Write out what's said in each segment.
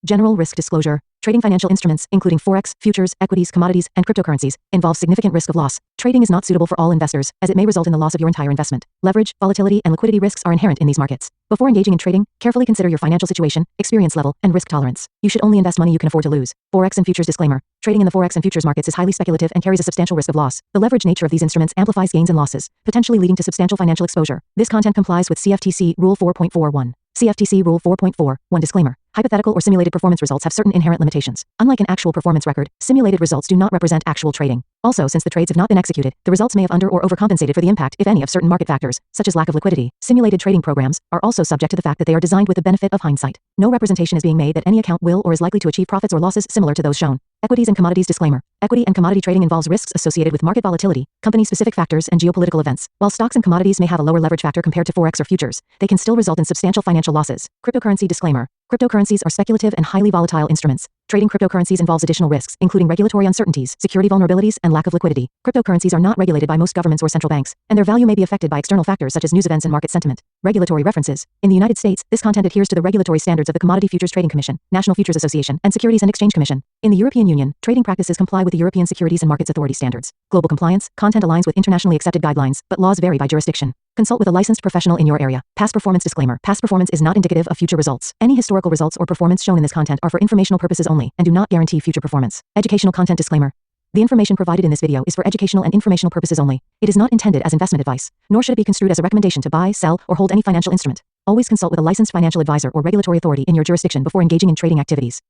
General risk disclosure. Trading financial instruments, including forex, futures, equities, commodities, and cryptocurrencies, involves significant risk of loss. Trading is not suitable for all investors, as it may result in the loss of your entire investment. Leverage, volatility, and liquidity risks are inherent in these markets. Before engaging in trading, carefully consider your financial situation, experience level, and risk tolerance. You should only invest money you can afford to lose. Forex and futures disclaimer. Trading in the forex and futures markets is highly speculative and carries a substantial risk of loss. The leverage nature of these instruments amplifies gains and losses, potentially leading to substantial financial exposure. This content complies with CFTC Rule 4.41. CFTC Rule 4.41 disclaimer. Hypothetical or simulated performance results have certain inherent limitations. Unlike an actual performance record, simulated results do not represent actual trading. Also, since the trades have not been executed, the results may have under or overcompensated for the impact, if any, of certain market factors, such as lack of liquidity. Simulated trading programs are also subject to the fact that they are designed with the benefit of hindsight. No representation is being made that any account will or is likely to achieve profits or losses similar to those shown. Equities and commodities disclaimer. Equity and commodity trading involves risks associated with market volatility, company-specific factors, and geopolitical events. While stocks and commodities may have a lower leverage factor compared to forex or futures, they can still result in substantial financial losses. Cryptocurrency disclaimer. Cryptocurrencies are speculative and highly volatile instruments. Trading cryptocurrencies involves additional risks, including regulatory uncertainties, security vulnerabilities, and lack of liquidity. Cryptocurrencies are not regulated by most governments or central banks, and their value may be affected by external factors such as news events and market sentiment. Regulatory references. In the United States, this content adheres to the regulatory standards of the Commodity Futures Trading Commission, National Futures Association, and Securities and Exchange Commission. In the European Union, trading practices comply with the European Securities and Markets Authority standards. Global compliance, content aligns with internationally accepted guidelines, but laws vary by jurisdiction. Consult with a licensed professional in your area. Past performance disclaimer. Past performance is not indicative of future results. Any historical results or performance shown in this content are for informational purposes only and do not guarantee future performance. Educational content disclaimer. The information provided in this video is for educational and informational purposes only. It is not intended as investment advice, nor should it be construed as a recommendation to buy, sell, or hold any financial instrument. Always consult with a licensed financial advisor or regulatory authority in your jurisdiction before engaging in trading activities.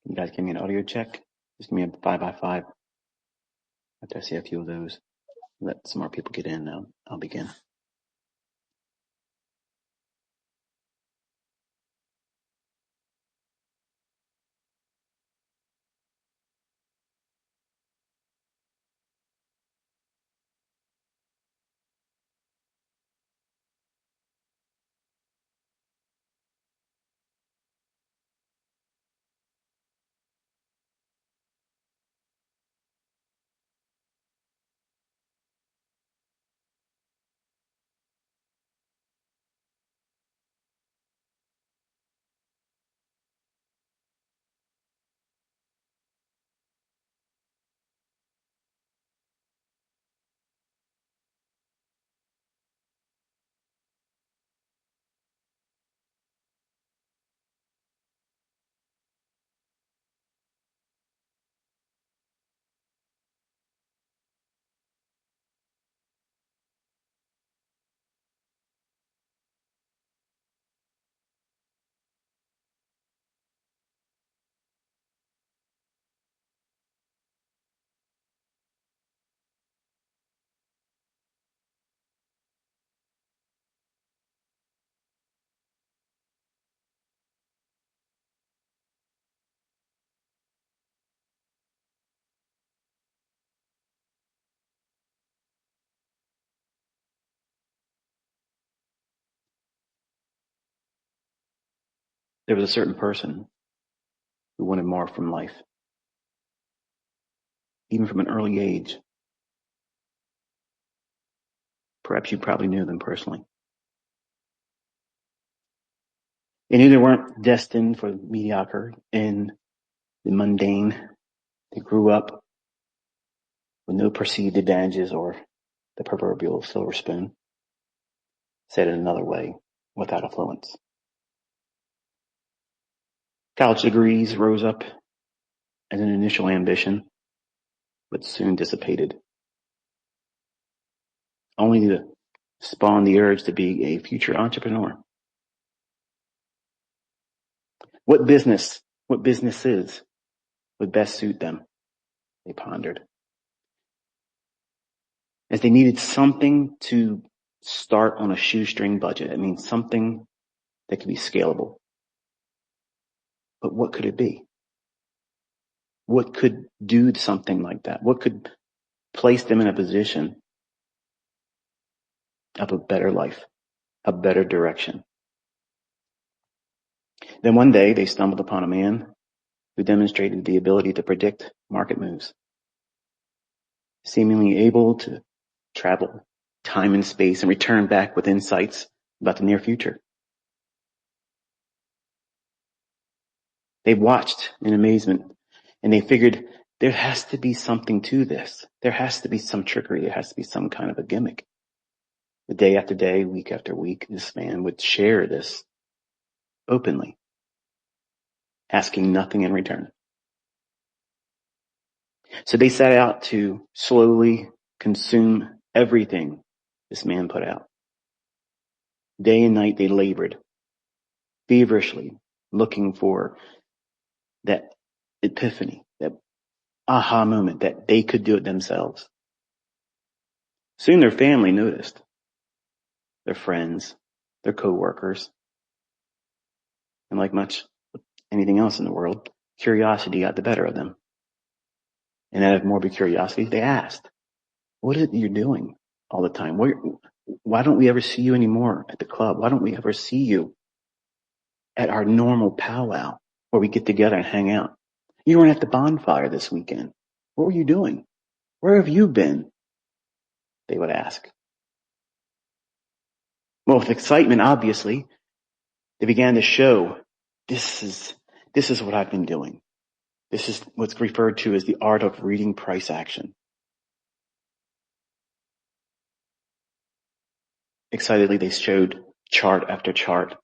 You guys give me an audio check. Just give me a 5x5. After I see a few of those, let some more people get in now. I'll begin. There was a certain person who wanted more from life, even from an early age. Perhaps you probably knew them personally. They knew they weren't destined for the mediocre and the mundane. They grew up with no perceived advantages or the proverbial silver spoon. Said it another way, without affluence. College degrees rose up as an initial ambition, but soon dissipated, only to spawn the urge to be a future entrepreneur. What businesses would best suit them? They pondered. As they needed something to start on a shoestring budget. It means something that can be scalable. But what could it be? What could do something like that? What could place them in a position of a better life, a better direction? Then one day they stumbled upon a man who demonstrated the ability to predict market moves, seemingly able to travel time and space and return back with insights about the near future. They watched in amazement and they figured there has to be something to this. There has to be some trickery. There has to be some kind of a gimmick. The day after day, week after week, this man would share this openly, asking nothing in return. So they set out to slowly consume everything this man put out. Day and night they labored, feverishly looking for that epiphany, that aha moment that they could do it themselves. Soon their family noticed, their friends, their co-workers, and like much anything else in the world, curiosity got the better of them. And out of morbid curiosity, they asked, what is it you're doing all the time? Why don't we ever see you anymore at the club? Why don't we ever see you at our normal powwow where we get together and hang out? You weren't at the bonfire this weekend. What were you doing? Where have you been? They would ask. Well, with excitement, obviously, they began to show, this is what I've been doing. This is what's referred to as the art of reading price action. Excitedly, they showed chart after chart.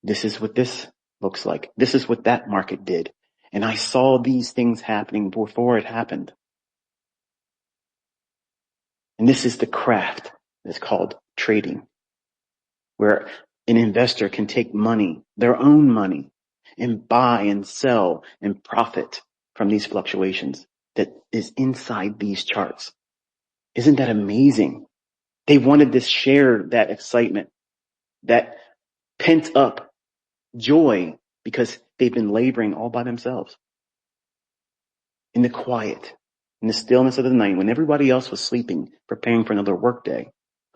This is what this looks like. This is what that market did. And I saw these things happening before it happened. And this is the craft that's called trading, where an investor can take money, their own money, and buy and sell and profit from these fluctuations that is inside these charts. Isn't that amazing? They wanted to share that excitement, that pent up joy, because they've been laboring all by themselves. In the quiet, in the stillness of the night, when everybody else was sleeping, preparing for another workday,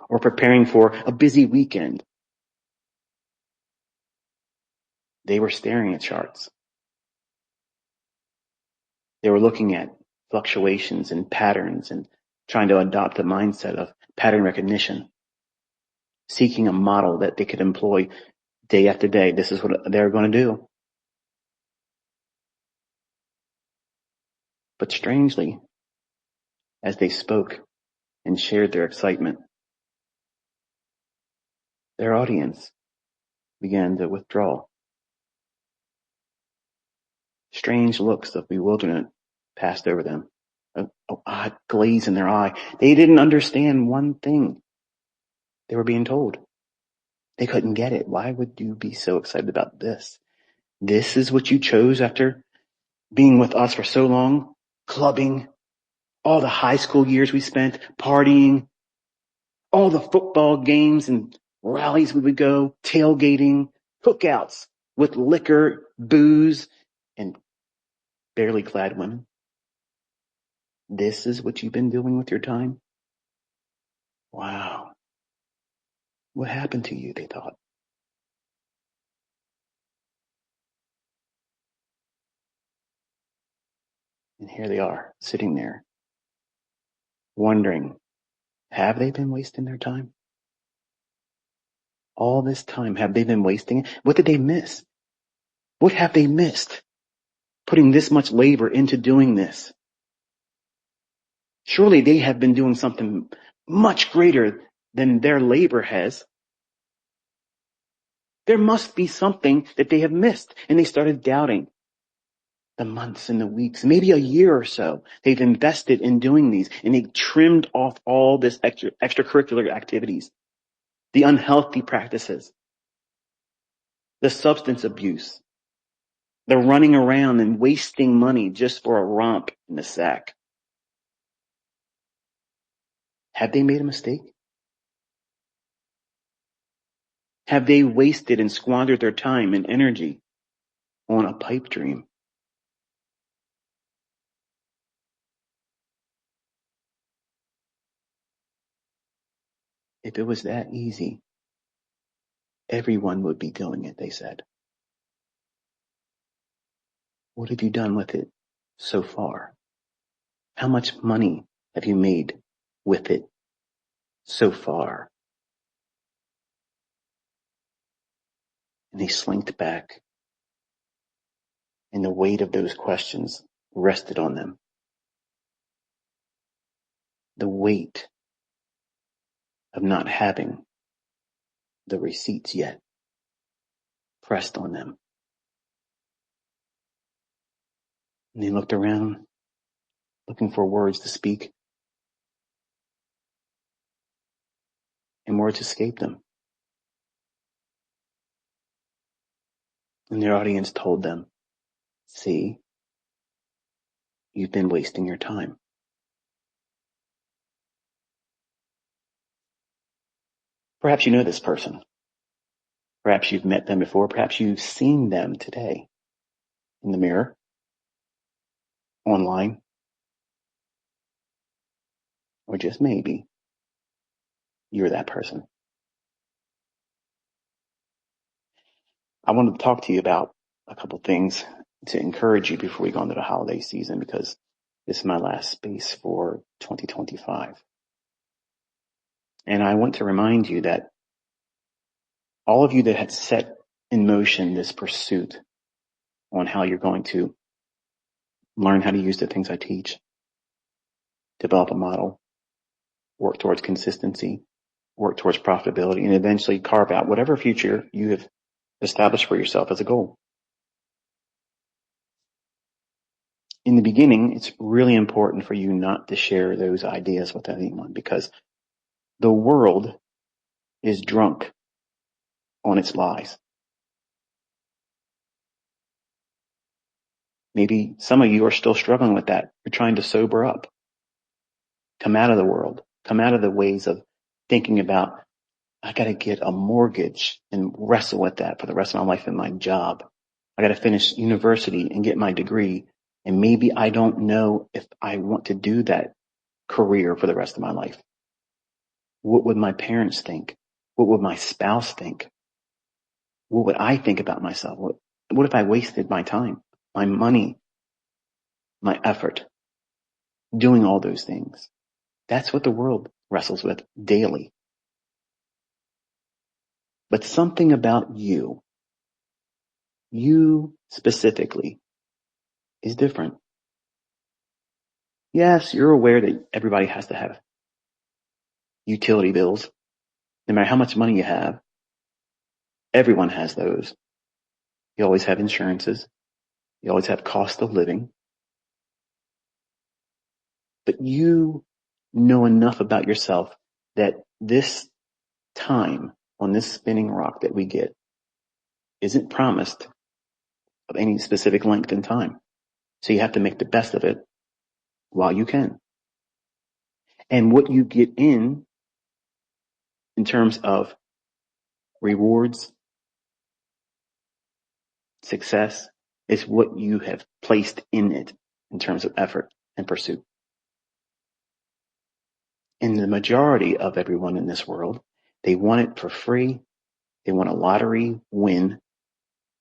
or preparing for a busy weekend, they were staring at charts. They were looking at fluctuations and patterns and trying to adopt a mindset of pattern recognition, seeking a model that they could employ day after day. This is what they're going to do. But strangely, as they spoke and shared their excitement, their audience began to withdraw. Strange looks of bewilderment passed over them. An odd glaze in their eye. They didn't understand one thing they were being told. They couldn't get it. Why would you be so excited about this? This is what you chose after being with us for so long? Clubbing, all the high school years we spent partying, all the football games and rallies we would go, tailgating, cookouts with liquor, booze, and barely clad women. This is what you've been doing with your time? Wow. What happened to you, they thought. And here they are, sitting there, wondering, have they been wasting their time? All this time, have they been wasting it? What did they miss? What have they missed? Putting this much labor into doing this. Surely they have been doing something much greater than their labor has. There must be something that they have missed. And they started doubting. The months and the weeks, maybe a year or so, they've invested in doing these, and they trimmed off all this extracurricular activities, the unhealthy practices, the substance abuse, the running around and wasting money just for a romp in the sack. Have they made a mistake? Have they wasted and squandered their time and energy on a pipe dream? If it was that easy, everyone would be doing it, they said. What have you done with it so far? How much money have you made with it so far? And they slinked back, and the weight of those questions rested on them. The weight of not having the receipts yet pressed on them. And they looked around, looking for words to speak, and words escaped them. And their audience told them, see, you've been wasting your time. Perhaps you know this person. Perhaps you've met them before. Perhaps you've seen them today in the mirror, online, or just maybe you're that person. I wanted to talk to you about a couple things to encourage you before we go into the holiday season, because this is my last space for 2025. And I want to remind you that all of you that had set in motion this pursuit on how you're going to learn how to use the things I teach, develop a model, work towards consistency, work towards profitability, and eventually carve out whatever future you have established for yourself as a goal. In the beginning, it's really important for you not to share those ideas with anyone, because the world is drunk on its lies. Maybe some of you are still struggling with that. You're trying to sober up. Come out of the world. Come out of the ways of thinking about, I got to get a mortgage and wrestle with that for the rest of my life in my job. I got to finish university and get my degree. And maybe I don't know if I want to do that career for the rest of my life. What would my parents think? What would my spouse think? What would I think about myself? What if I wasted my time, my money, my effort doing all those things? That's what the world wrestles with daily. But something about you specifically, is different. Yes, you're aware that everybody has to have utility bills. No matter how much money you have, everyone has those. You always have insurances. You always have cost of living. But you know enough about yourself that this time on this spinning rock that we get isn't promised of any specific length in time. So you have to make the best of it while you can. And what you get in terms of rewards, success, is what you have placed in it in terms of effort and pursuit. And the majority of everyone in this world, they want it for free. They want a lottery win,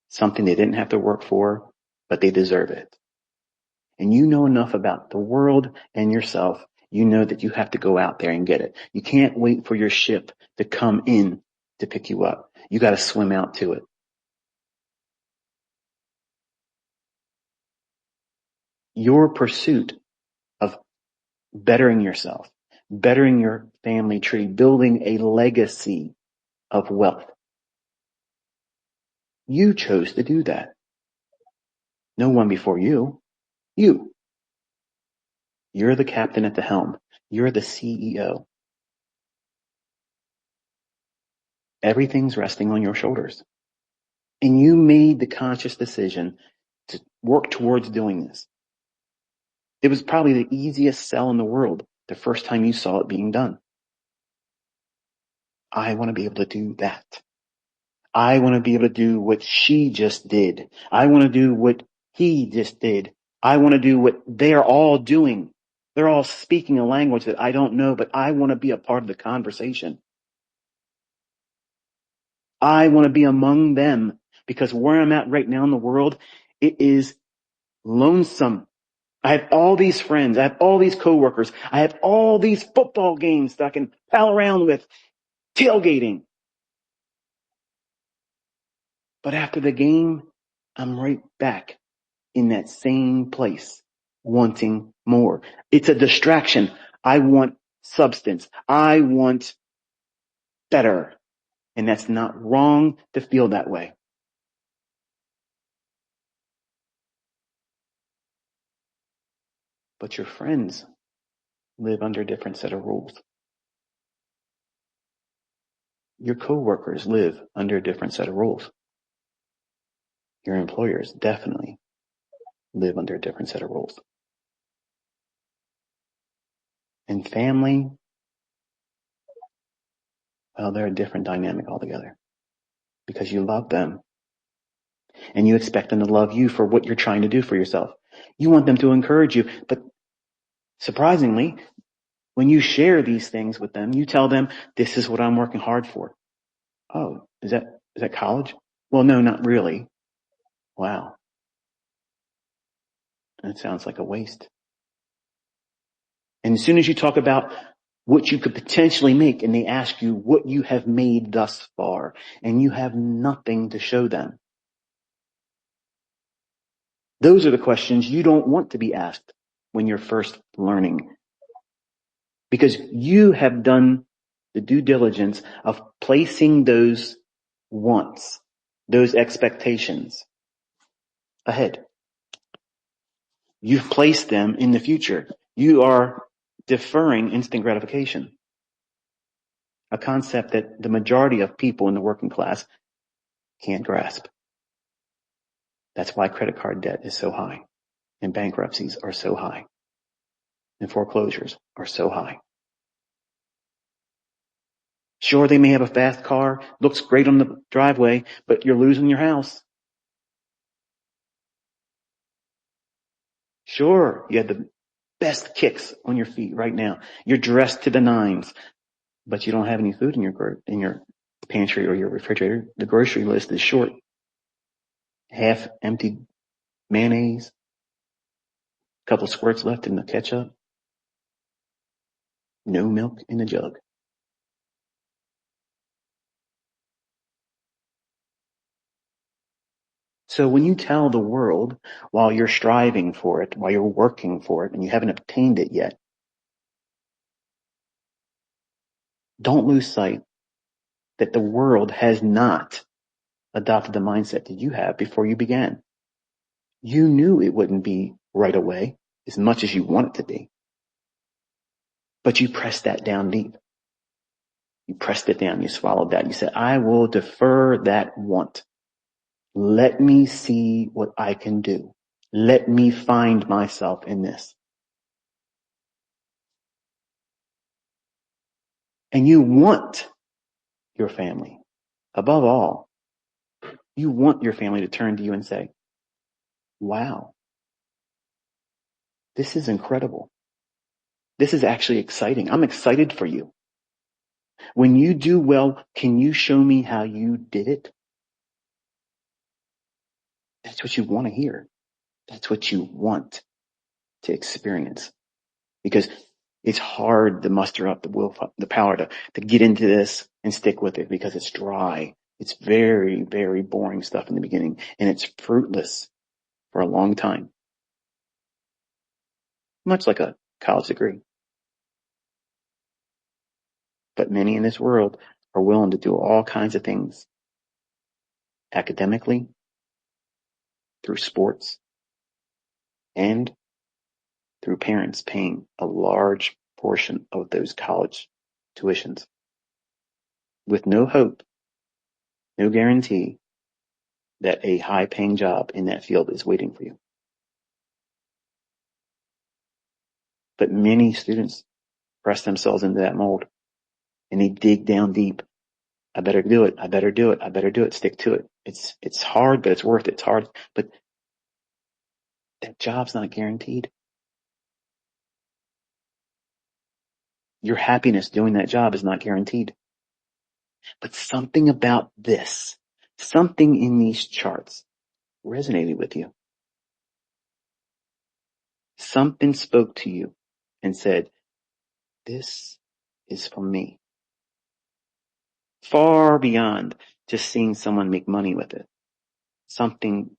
something they didn't have to work for, but they deserve it. And you know enough about the world and yourself. You know that you have to go out there and get it. You can't wait for your ship to come in to pick you up. You got to swim out to it. Your pursuit of bettering yourself, bettering your family tree, building a legacy of wealth. You chose to do that. No one before you. You. You're the captain at the helm. You're the CEO. Everything's resting on your shoulders. And you made the conscious decision to work towards doing this. It was probably the easiest sell in the world the first time you saw it being done. I want to be able to do that. I want to be able to do what she just did. I want to do what he just did. I want to do what they're all doing. They're all speaking a language that I don't know, but I want to be a part of the conversation. I want to be among them because where I'm at right now in the world, it is lonesome. I have all these friends. I have all these coworkers. I have all these football games that I can pal around with, tailgating. But after the game, I'm right back in that same place, wanting more. It's a distraction. I want substance. I want better. And that's not wrong to feel that way. But your friends live under a different set of rules. Your coworkers live under a different set of rules. Your employers definitely live under a different set of rules. And family, well, they're a different dynamic altogether because you love them and you expect them to love you for what you're trying to do for yourself. You want them to encourage you, but surprisingly, when you share these things with them, you tell them, this is what I'm working hard for. Oh, is that college? Well, no, not really. Wow. That sounds like a waste. And as soon as you talk about what you could potentially make and they ask you what you have made thus far and you have nothing to show them. Those are the questions you don't want to be asked when you're first learning. Because you have done the due diligence of placing those wants, those expectations ahead. You've placed them in the future. You are deferring instant gratification, a concept that the majority of people in the working class can't grasp. That's why credit card debt is so high and bankruptcies are so high and foreclosures are so high. Sure, they may have a fast car, looks great on the driveway, but you're losing your house. Sure, you had the best kicks on your feet right now. You're dressed to the nines, but you don't have any food in your pantry or your refrigerator. The grocery list is short. Half empty mayonnaise, a couple squirts left in the ketchup, no milk in the jug. So when you tell the world while you're striving for it, while you're working for it, and you haven't obtained it yet, don't lose sight that the world has not adopted the mindset that you have before you began. You knew it wouldn't be right away as much as you want it to be, but you pressed that down deep. You pressed it down. You swallowed that. You said, I will defer that want. Let me see what I can do. Let me find myself in this. And you want your family. Above all, you want your family to turn to you and say, wow, this is incredible. This is actually exciting. I'm excited for you. When you do well, can you show me how you did it? That's what you want to hear. That's what you want to experience. Because it's hard to muster up the power to get into this and stick with it because it's dry. It's very, very boring stuff in the beginning and it's fruitless for a long time. Much like a college degree. But many in this world are willing to do all kinds of things academically, through sports, and through parents paying a large portion of those college tuitions with no hope, no guarantee that a high paying job in that field is waiting for you. But many students press themselves into that mold and they dig down deep I better do it. I better do it. I better do it. Stick to it. It's hard, but it's worth it. It's hard, but that job's not guaranteed. Your happiness doing that job is not guaranteed. But something about this, something in these charts resonated with you. Something spoke to you and said, this is for me. Far beyond just seeing someone make money with it. Something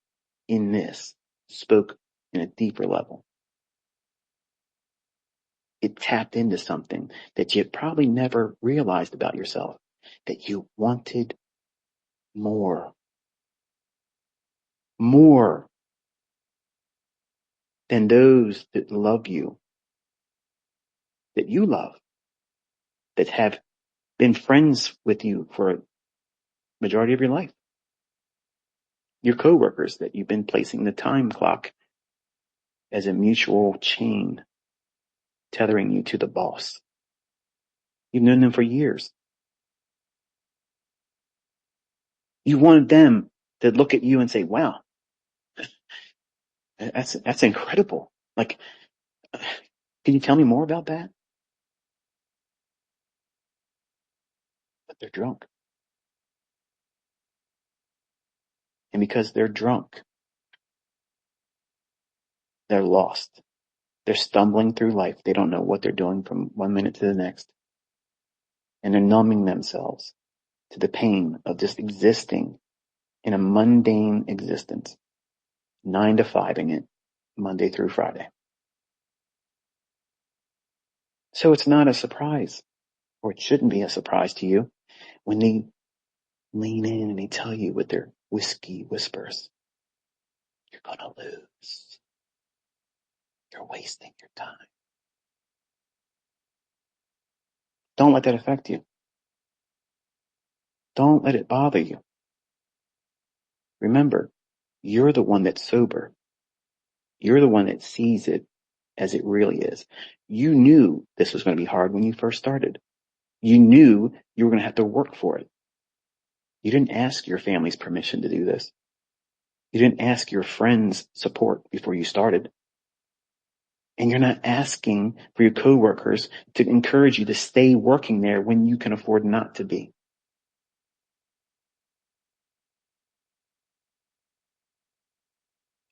in this spoke in a deeper level. It tapped into something that you probably never realized about yourself, that you wanted more. More than those that love you, that you love, that have been friends with you for a majority of your life. Your coworkers that you've been placing the time clock as a mutual chain tethering you to the boss. You've known them for years. You wanted them to look at you and say, wow, that's incredible. Like, can you tell me more about that? But they're drunk. And because they're drunk, they're lost. They're stumbling through life. They don't know what they're doing from one minute to the next. And they're numbing themselves to the pain of just existing in a mundane existence, 9 to 5ing it, Monday through Friday. So it's not a surprise, or it shouldn't be a surprise to you, when they lean in and they tell you with their whiskey whispers, you're gonna lose. You're wasting your time. Don't let that affect you. Don't let it bother you. Remember, you're the one that's sober. You're the one that sees it as it really is. You knew this was going to be hard when you first started. You knew you were going to have to work for it. You didn't ask your family's permission to do this. You didn't ask your friends' support before you started. And you're not asking for your coworkers to encourage you to stay working there when you can afford not to be.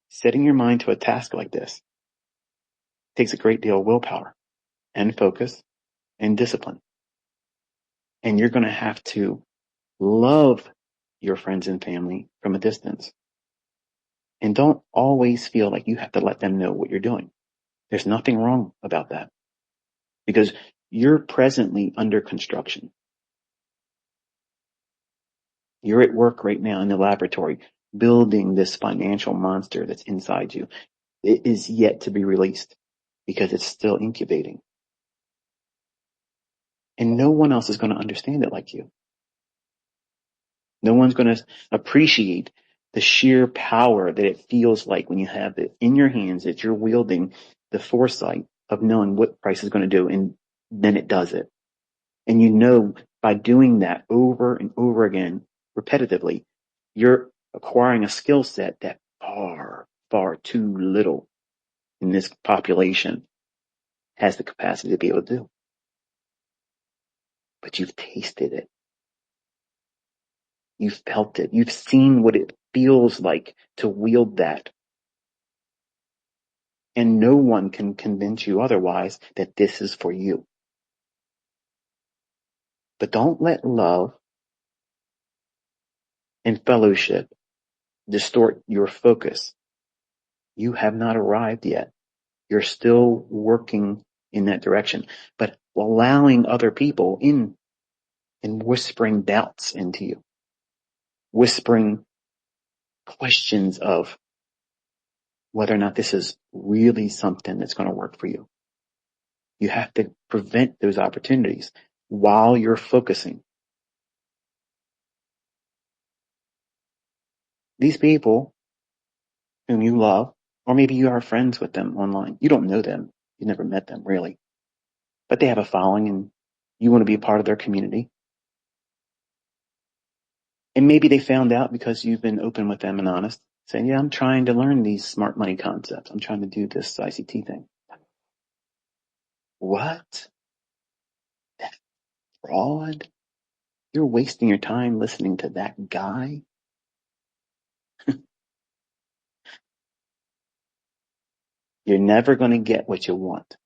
Setting your mind to a task like this takes a great deal of willpower and focus and discipline. And you're going to have to love your friends and family from a distance. And don't always feel like you have to let them know what you're doing. There's nothing wrong about that, because you're presently under construction. You're at work right now in the laboratory building this financial monster that's inside you. It is yet to be released because it's still incubating. And no one else is going to understand it like you. No one's going to appreciate the sheer power that it feels like when you have it in your hands, that you're wielding the foresight of knowing what price is going to do, and then it does it. And you know, by doing that over and over again, repetitively, you're acquiring a skill set that far, far too little in this population has the capacity to be able to do. But you've tasted it. You've felt it. You've seen what it feels like to wield that. And no one can convince you otherwise that this is for you. But don't let love and fellowship distort your focus. You have not arrived yet. You're still working in that direction, but allowing other people in and whispering doubts into you, whispering questions of whether or not this is really something that's going to work for you. You have to prevent those opportunities while you're focusing. These people whom you love, or maybe you are friends with them online. You don't know them. You never met them really, but they have a following and you want to be a part of their community. And maybe they found out because you've been open with them and honest, saying, yeah, I'm trying to learn these smart money concepts. I'm trying to do this ICT thing. What? That fraud? You're wasting your time listening to that guy? You're never going to get what you want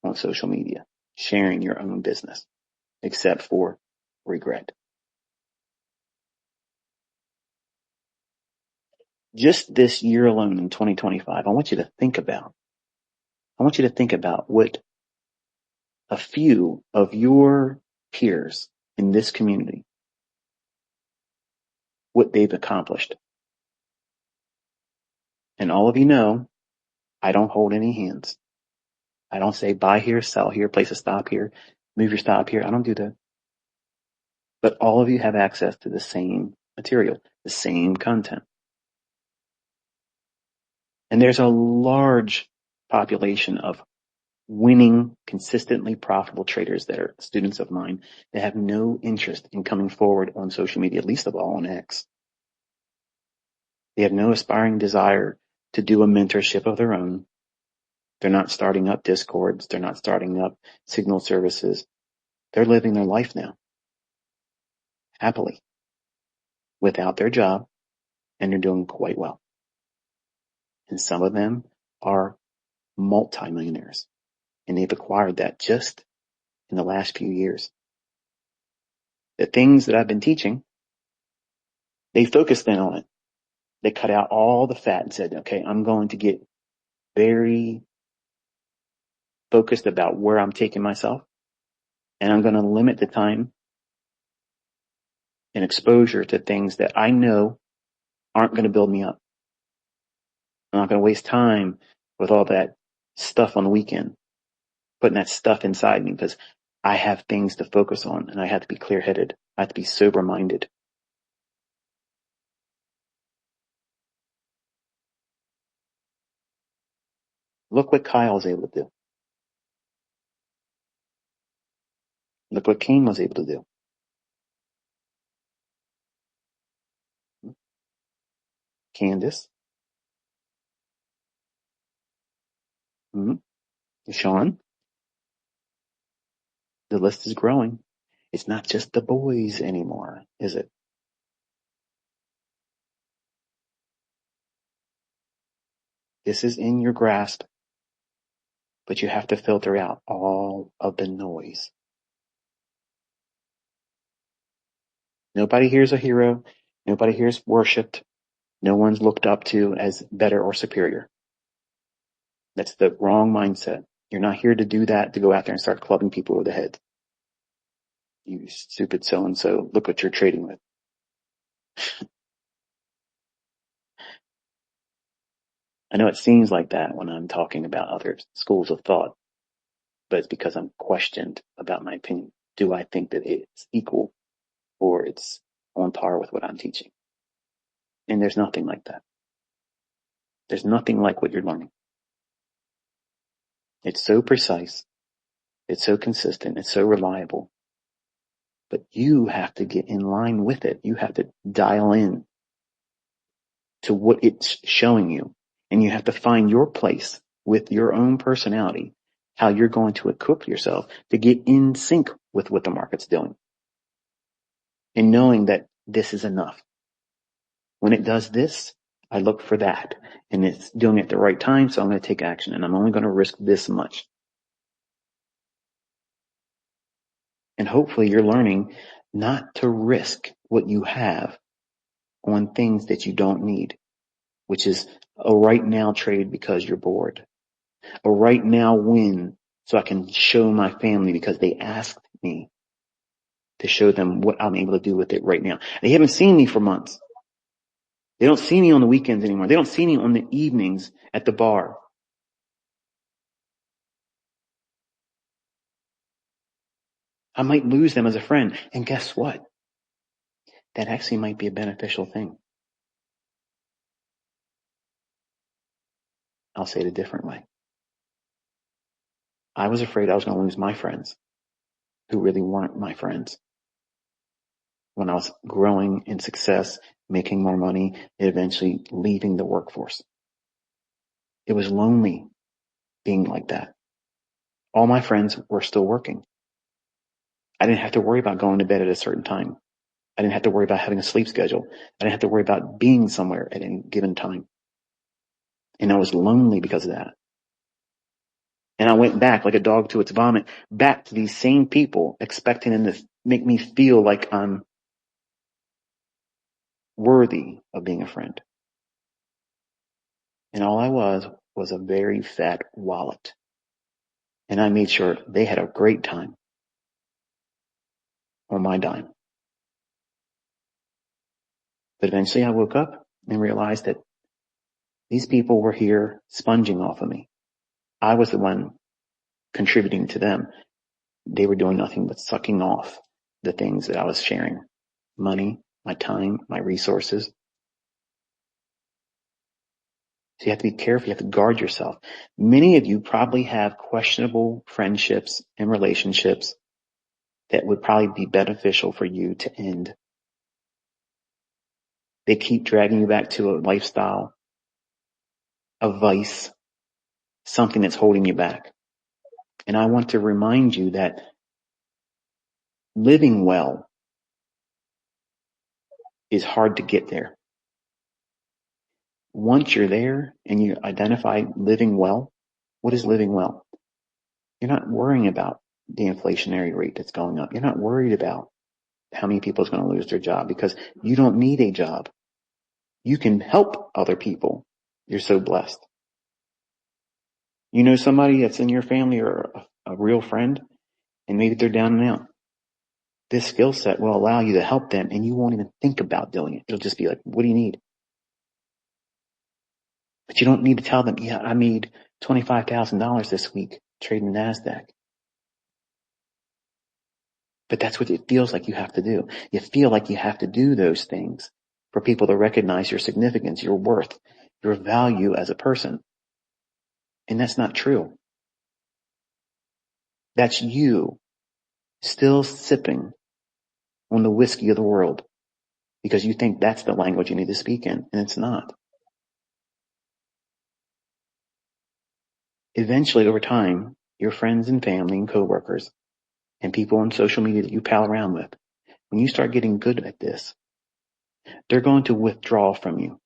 on social media, sharing your own business, except for regret. Just this year alone in 2025, I want you to think about what a few of your peers in this community, what they've accomplished. And all of you know, I don't hold any hands. I don't say buy here, sell here, place a stop here, move your stop here. I don't do that. But all of you have access to the same material, the same content. And there's a large population of winning, consistently profitable traders that are students of mine that have no interest in coming forward on social media, least of all on X. They have no aspiring desire to do a mentorship of their own. They're not starting up Discords. They're not starting up Signal services. They're living their life now, happily, without their job, and they're doing quite well. And some of them are multimillionaires, and they've acquired that just in the last few years. The things that I've been teaching, they focused in on it. They cut out all the fat and said, okay, I'm going to get very focused about where I'm taking myself, and I'm going to limit the time and exposure to things that I know aren't going to build me up. I'm not going to waste time with all that stuff on the weekend, putting that stuff inside me, because I have things to focus on and I have to be clear headed. I have to be sober minded. Look what Kyle was able to do. Look what Kane was able to do. Candace, Sean, the list is growing. It's not just the boys anymore, is it? This is in your grasp, but you have to filter out all of the noise. Nobody here's a hero. Nobody here's worshipped. No one's looked up to as better or superior. That's the wrong mindset. You're not here to do that, to go out there and start clubbing people over the head. You stupid so-and-so, look what you're trading with. I know it seems like that when I'm talking about other schools of thought, but it's because I'm questioned about my opinion. Do I think that it's equal or it's on par with what I'm teaching? And there's nothing like that. There's nothing like what you're learning. It's so precise. It's so consistent. It's so reliable. But you have to get in line with it. You have to dial in to what it's showing you. And you have to find your place with your own personality, how you're going to equip yourself to get in sync with what the market's doing. And knowing that this is enough. When it does this, I look for that. And it's doing it at the right time, so I'm going to take action. And I'm only going to risk this much. And hopefully you're learning not to risk what you have on things that you don't need, which is a right now trade because you're bored, a right now win so I can show my family because they asked me to show them what I'm able to do with it right now. They haven't seen me for months. They don't see me on the weekends anymore. They don't see me on the evenings at the bar. I might lose them as a friend. And guess what? That actually might be a beneficial thing. I'll say it a different way. I was afraid I was going to lose my friends who really weren't my friends. when I was growing in success, making more money, and eventually leaving the workforce. It was lonely being like that. All my friends were still working. I didn't have to worry about going to bed at a certain time. I didn't have to worry about having a sleep schedule. I didn't have to worry about being somewhere at any given time. And I was lonely because of that. And I went back like a dog to its vomit, back to these same people, expecting them to make me feel like I'm worthy of being a friend. And all I was a very fat wallet. And I made sure they had a great time on my dime. But eventually I woke up and realized that these people were here sponging off of me. I was the one contributing to them. They were doing nothing but sucking off the things that I was sharing. Money, my time, my resources. So you have to be careful. You have to guard yourself. Many of you probably have questionable friendships and relationships that would probably be beneficial for you to end. They keep dragging you back to a lifestyle, a vice, something that's holding you back. And I want to remind you that living well is hard to get there. Once you're there and you identify living well, what is living well? You're not worrying about the inflationary rate that's going up. You're not worried about how many people is going to lose their job because you don't need a job. You can help other people. You're so blessed. You know somebody that's in your family or a real friend, and maybe they're down and out. This skill set will allow you to help them, and you won't even think about doing it. It'll just be like, what do you need? But you don't need to tell them, yeah, I made $25,000 this week trading NASDAQ. But that's what it feels like you have to do. You feel like you have to do those things for people to recognize your significance, your worth, your value as a person. And that's not true. That's you still sipping on the whiskey of the world because you think that's the language you need to speak in, and it's not. Eventually, over time, your friends and family and coworkers and people on social media that you pal around with, when you start getting good at this, they're going to withdraw from you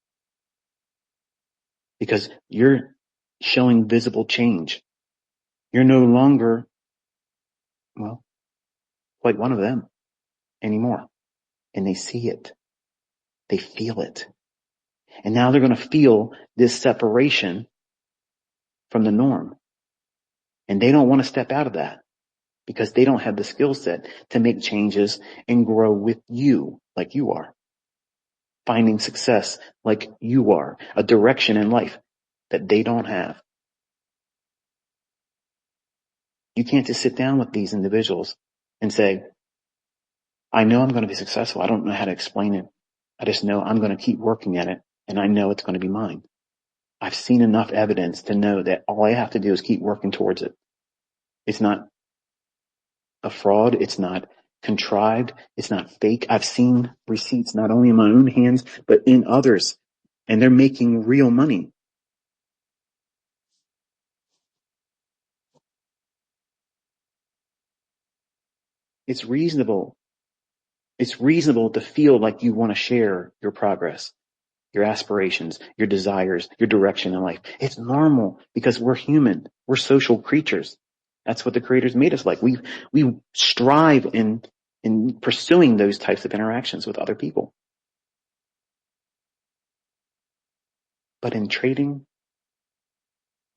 because you're showing visible change. You're no longer, well, like one of them anymore. And they see it. They feel it. And now they're going to feel this separation from the norm. And they don't want to step out of that because they don't have the skill set to make changes and grow with you like you are. Finding success like you are. A direction in life that they don't have. You can't just sit down with these individuals and say, I know I'm going to be successful. I don't know how to explain it. I just know I'm going to keep working at it and I know it's going to be mine. I've seen enough evidence to know that all I have to do is keep working towards it. It's not a fraud. It's not contrived. It's not fake. I've seen receipts not only in my own hands, but in others, and they're making real money. It's reasonable. It's reasonable to feel like you want to share your progress, your aspirations, your desires, your direction in life. It's normal because we're human. We're social creatures. That's what the creators made us like. We strive in pursuing those types of interactions with other people. But in trading,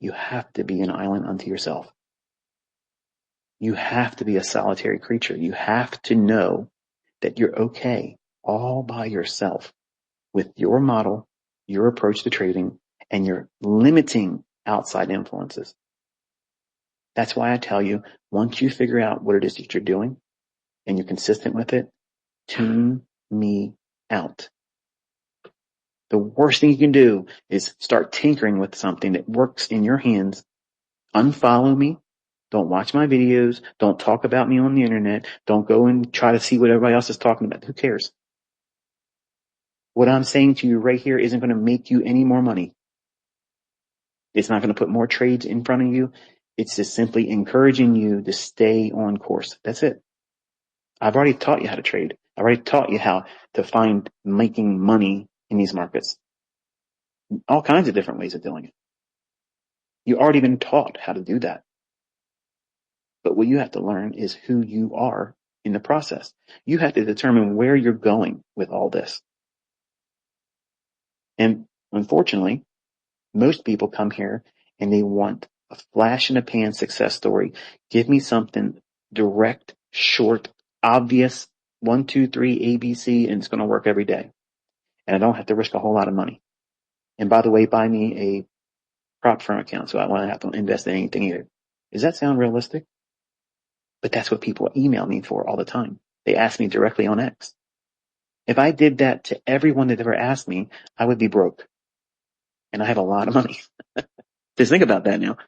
you have to be an island unto yourself. You have to be a solitary creature. You have to know that you're okay all by yourself with your model, your approach to trading, and you're limiting outside influences. That's why I tell you, once you figure out what it is that you're doing and you're consistent with it, tune me out. The worst thing you can do is start tinkering with something that works in your hands. Unfollow me. Don't watch my videos. Don't talk about me on the internet. Don't go and try to see what everybody else is talking about. Who cares? What I'm saying to you right here isn't going to make you any more money. It's not going to put more trades in front of you. It's just simply encouraging you to stay on course. That's it. I've already taught you how to trade. I've already taught you how to find making money in these markets. All kinds of different ways of doing it. You've already been taught how to do that. But what you have to learn is who you are in the process. You have to determine where you're going with all this. And unfortunately, most people come here and they want a flash in the pan success story. Give me something direct, short, obvious, 1, 2, 3, ABC, and it's going to work every day. And I don't have to risk a whole lot of money. And by the way, buy me a prop firm account so I won't have to invest in anything either. Does that sound realistic? But that's what people email me for all the time. They ask me directly on X. If I did that to everyone that ever asked me, I would be broke. And I have a lot of money. Just think about that now.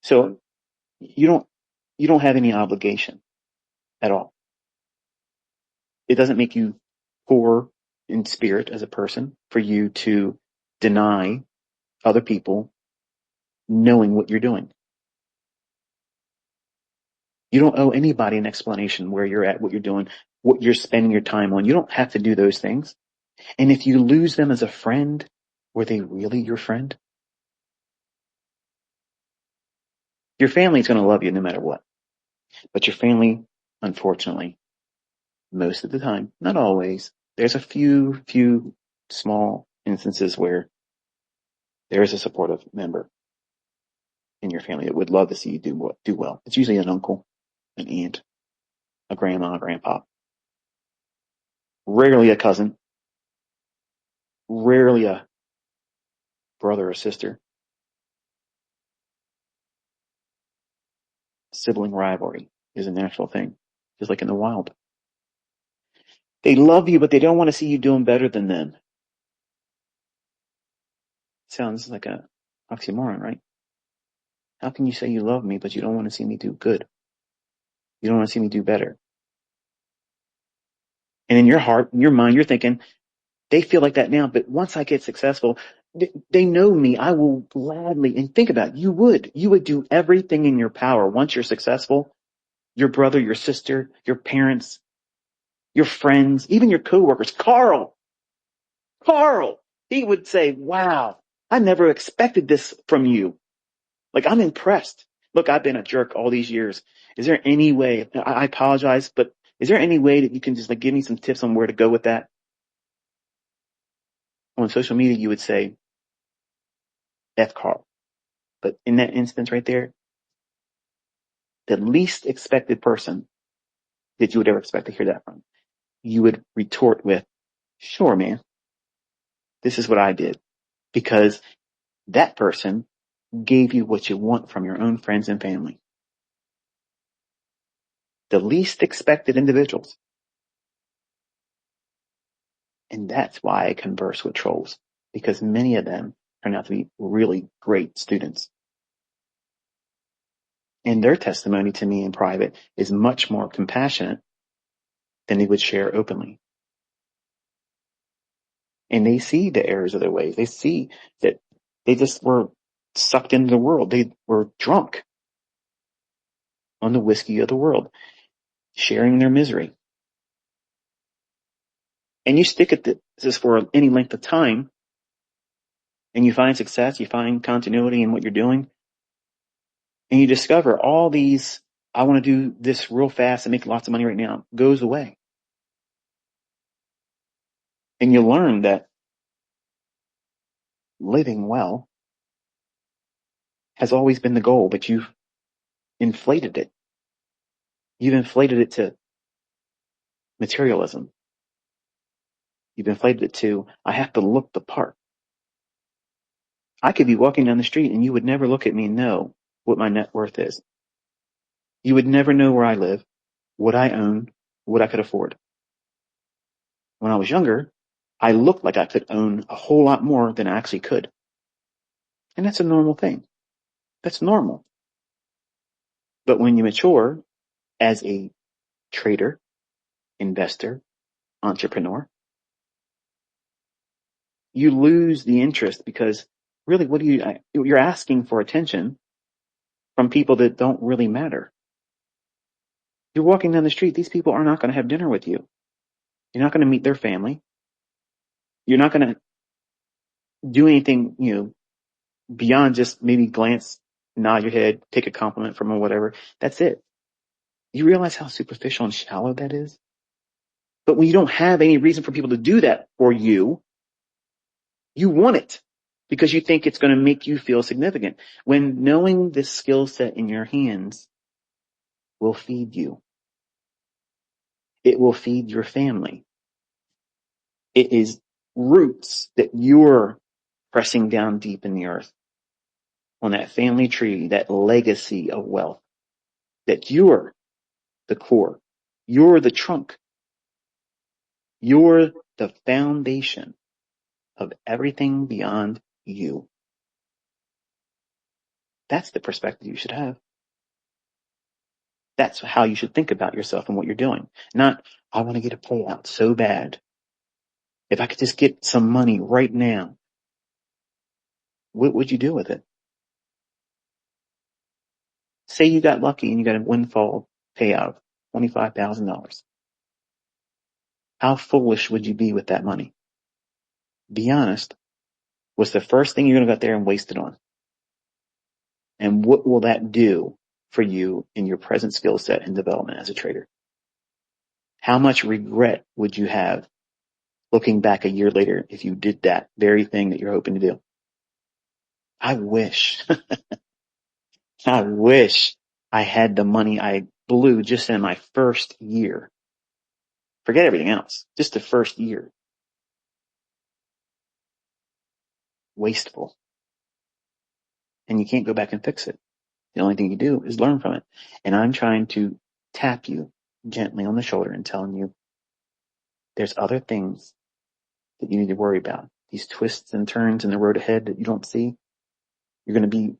So you don't have any obligation at all. It doesn't make you poor in spirit as a person for you to deny other people knowing what you're doing. You don't owe anybody an explanation where you're at, what you're doing, what you're spending your time on. You don't have to do those things. And if you lose them as a friend, were they really your friend? Your family's going to love you no matter what. But your family, unfortunately, most of the time, not always, there's a few small instances where there is a supportive member in your family that would love to see you do well. It's usually an uncle, an aunt, a grandma, a grandpa. Rarely a cousin. Rarely a brother or sister. Sibling rivalry is a natural thing, just like in the wild. They love you, but they don't want to see you doing better than them. Sounds like a oxymoron, right? How can you say you love me, but you don't want to see me do good? You don't want to see me do better. And in your heart, in your mind, you're thinking, they feel like that now, but once I get successful, they know me. I will gladly, and think about it, you would do everything in your power once you're successful. Your brother, your sister, your parents, your friends, even your coworkers. Carl, he would say, wow, I never expected this from you. Like, I'm impressed. Look, I've been a jerk all these years. Is there any way, I apologize, but is there any way that you can just like give me some tips on where to go with that? On social media, you would say, F Carl. But in that instance right there, the least expected person that you would ever expect to hear that from, you would retort with, sure, man, this is what I did. Because that person gave you what you want from your own friends and family. The least expected individuals. And that's why I converse with trolls, because many of them turn out to be really great students. And their testimony to me in private is much more compassionate than they would share openly. And they see the errors of their ways. They see that they just were sucked into the world. They were drunk on the whiskey of the world, sharing their misery. And you stick at this for any length of time, and you find success, you find continuity in what you're doing, and you discover all these, I want to do this real fast and make lots of money right now, goes away. And you learn that living well has always been the goal, but you've inflated it. You've inflated it to materialism. You've inflated it to, I have to look the part. I could be walking down the street and you would never look at me and know what my net worth is. You would never know where I live, what I own, what I could afford. When I was younger, I looked like I could own a whole lot more than I actually could. And that's a normal thing. That's normal. But when you mature as a trader, investor, entrepreneur, you lose the interest because really you're asking for attention from people that don't really matter. You're walking down the street, these people are not going to have dinner with you. You're not going to meet their family. You're not going to do anything, beyond just maybe glance, nod your head, take a compliment from them, whatever. That's it. You realize how superficial and shallow that is? But when you don't have any reason for people to do that for you, you want it because you think it's going to make you feel significant. When knowing this skill set in your hands will feed you, it will feed your family. It is roots that you're pressing down deep in the earth on that family tree, that legacy of wealth, that you're the core. You're the trunk. You're the foundation of everything beyond you. That's the perspective you should have. That's how you should think about yourself and what you're doing. Not, I want to get a payout so bad. If I could just get some money right now, what would you do with it? Say you got lucky and you got a windfall payout of $25,000. How foolish would you be with that money? Be honest. What's the first thing you're going to go out there and waste it on? And what will that do for you in your present skill set and development as a trader? How much regret would you have looking back a year later if you did that very thing that you're hoping to do? I wish, I wish I had the money I blew just in my first year. Forget everything else. Just the first year. Wasteful. And you can't go back and fix it. The only thing you do is learn from it. And I'm trying to tap you gently on the shoulder and telling you there's other things that you need to worry about. These twists and turns in the road ahead that you don't see. You're going to be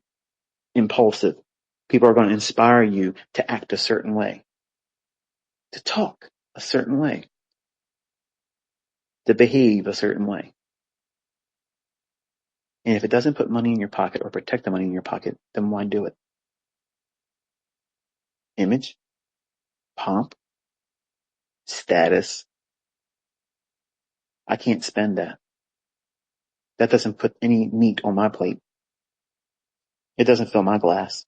impulsive. People are going to inspire you to act a certain way, to talk a certain way, to behave a certain way. And if it doesn't put money in your pocket or protect the money in your pocket, then why do it? Image, pomp, status. I can't spend that. That doesn't put any meat on my plate. It doesn't fill my glass.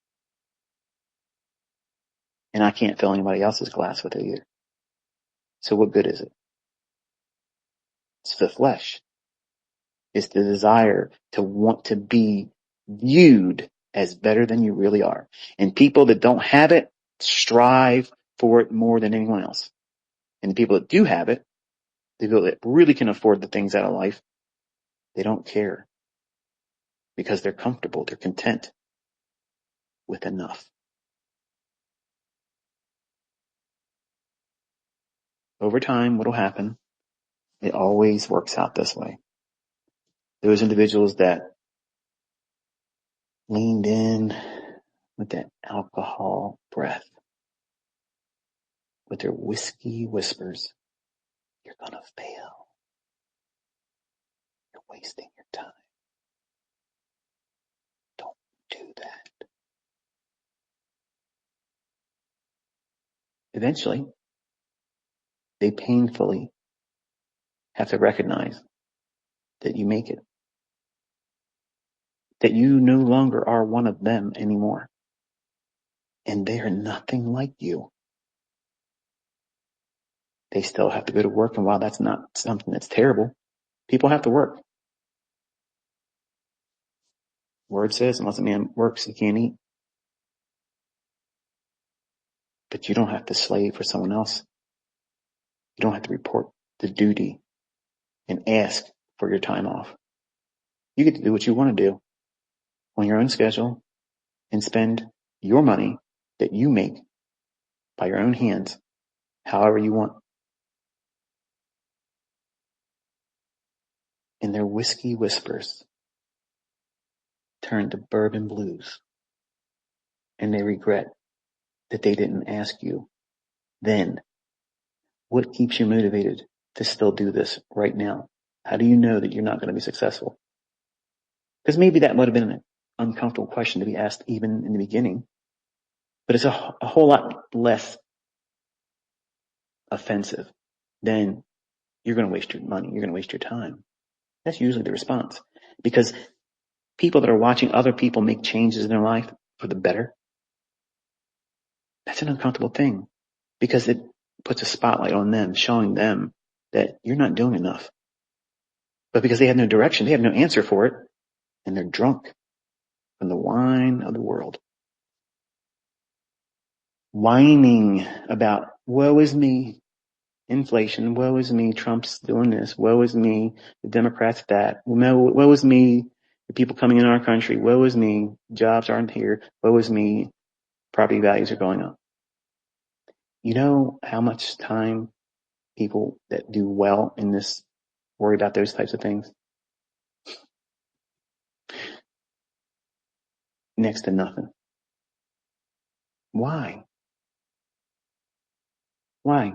And I can't fill anybody else's glass with it either. So what good is it? It's the flesh. It's the desire to want to be viewed as better than you really are. And people that don't have it strive for it more than anyone else. And the people that do have it, the people that really can afford the things out of life, they don't care because they're comfortable. They're content with enough. Over time, what'll happen? It always works out this way. Those individuals that leaned in with that alcohol breath, with their whiskey whispers, you're gonna fail. You're wasting your time. Don't do that. Eventually, they painfully have to recognize that you make it, that you no longer are one of them anymore. And they are nothing like you. They still have to go to work. And while that's not something that's terrible, people have to work. Word says, unless a man works, he can't eat. But you don't have to slave for someone else. You don't have to report the duty and ask for your time off. You get to do what you want to do on your own schedule and spend your money that you make by your own hands however you want. And their whiskey whispers turn to bourbon blues, and they regret that they didn't ask you then, what keeps you motivated to still do this right now? How do you know that you're not going to be successful? Because maybe that would have been an uncomfortable question to be asked even in the beginning, but it's a whole lot less offensive than you're going to waste your money, you're going to waste your time. That's usually the response, because people that are watching other people make changes in their life for the better, that's an uncomfortable thing, because it puts a spotlight on them, showing them that you're not doing enough. But because they have no direction, they have no answer for it, and they're drunk from the wine of the world. Whining about, woe is me, inflation, woe is me, Trump's doing this, woe is me, the Democrats that, woe is me, the people coming in our country, woe is me, jobs aren't here, woe is me, property values are going up. You know how much time people that do well in this worry about those types of things? Next to nothing. Why? Why?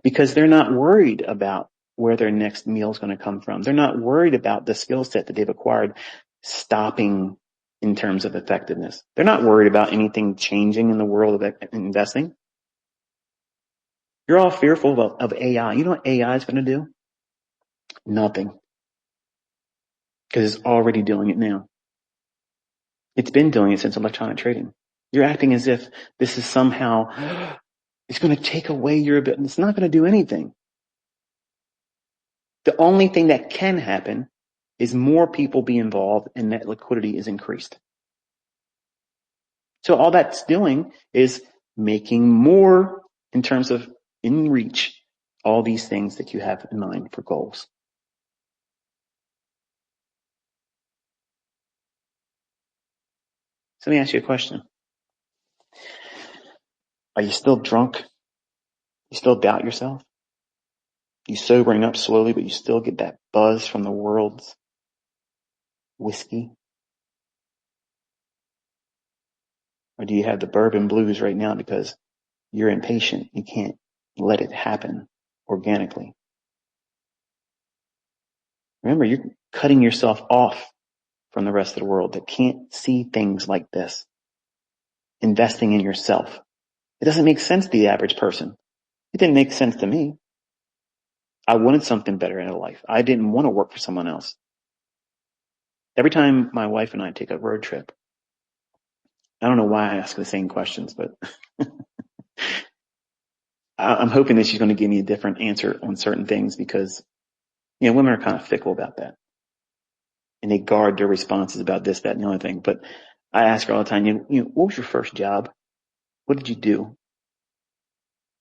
Because they're not worried about where their next meal is going to come from. They're not worried about the skill set that they've acquired stopping in terms of effectiveness. They're not worried about anything changing in the world of investing. You're all fearful of AI. You know what AI is going to do? Nothing. Because it's already doing it now. It's been doing it since electronic trading. You're acting as if this is somehow, it's going to take away your ability. It's not going to do anything. The only thing that can happen is more people be involved and that liquidity is increased. So all that's doing is making more in terms of in reach all these things that you have in mind for goals. So let me ask you a question. Are you still drunk? You still doubt yourself? You sobering up slowly, but you still get that buzz from the world's whiskey? Or do you have the bourbon blues right now because you're impatient? You can't let it happen organically. Remember, you're cutting yourself off from the rest of the world that can't see things like this. Investing in yourself. It doesn't make sense to the average person. It didn't make sense to me. I wanted something better in life. I didn't want to work for someone else. Every time my wife and I take a road trip, I don't know why I ask the same questions, but I'm hoping that she's going to give me a different answer on certain things, because, women are kind of fickle about that. And they guard their responses about this, that, and the other thing. But I ask her all the time, what was your first job? What did you do?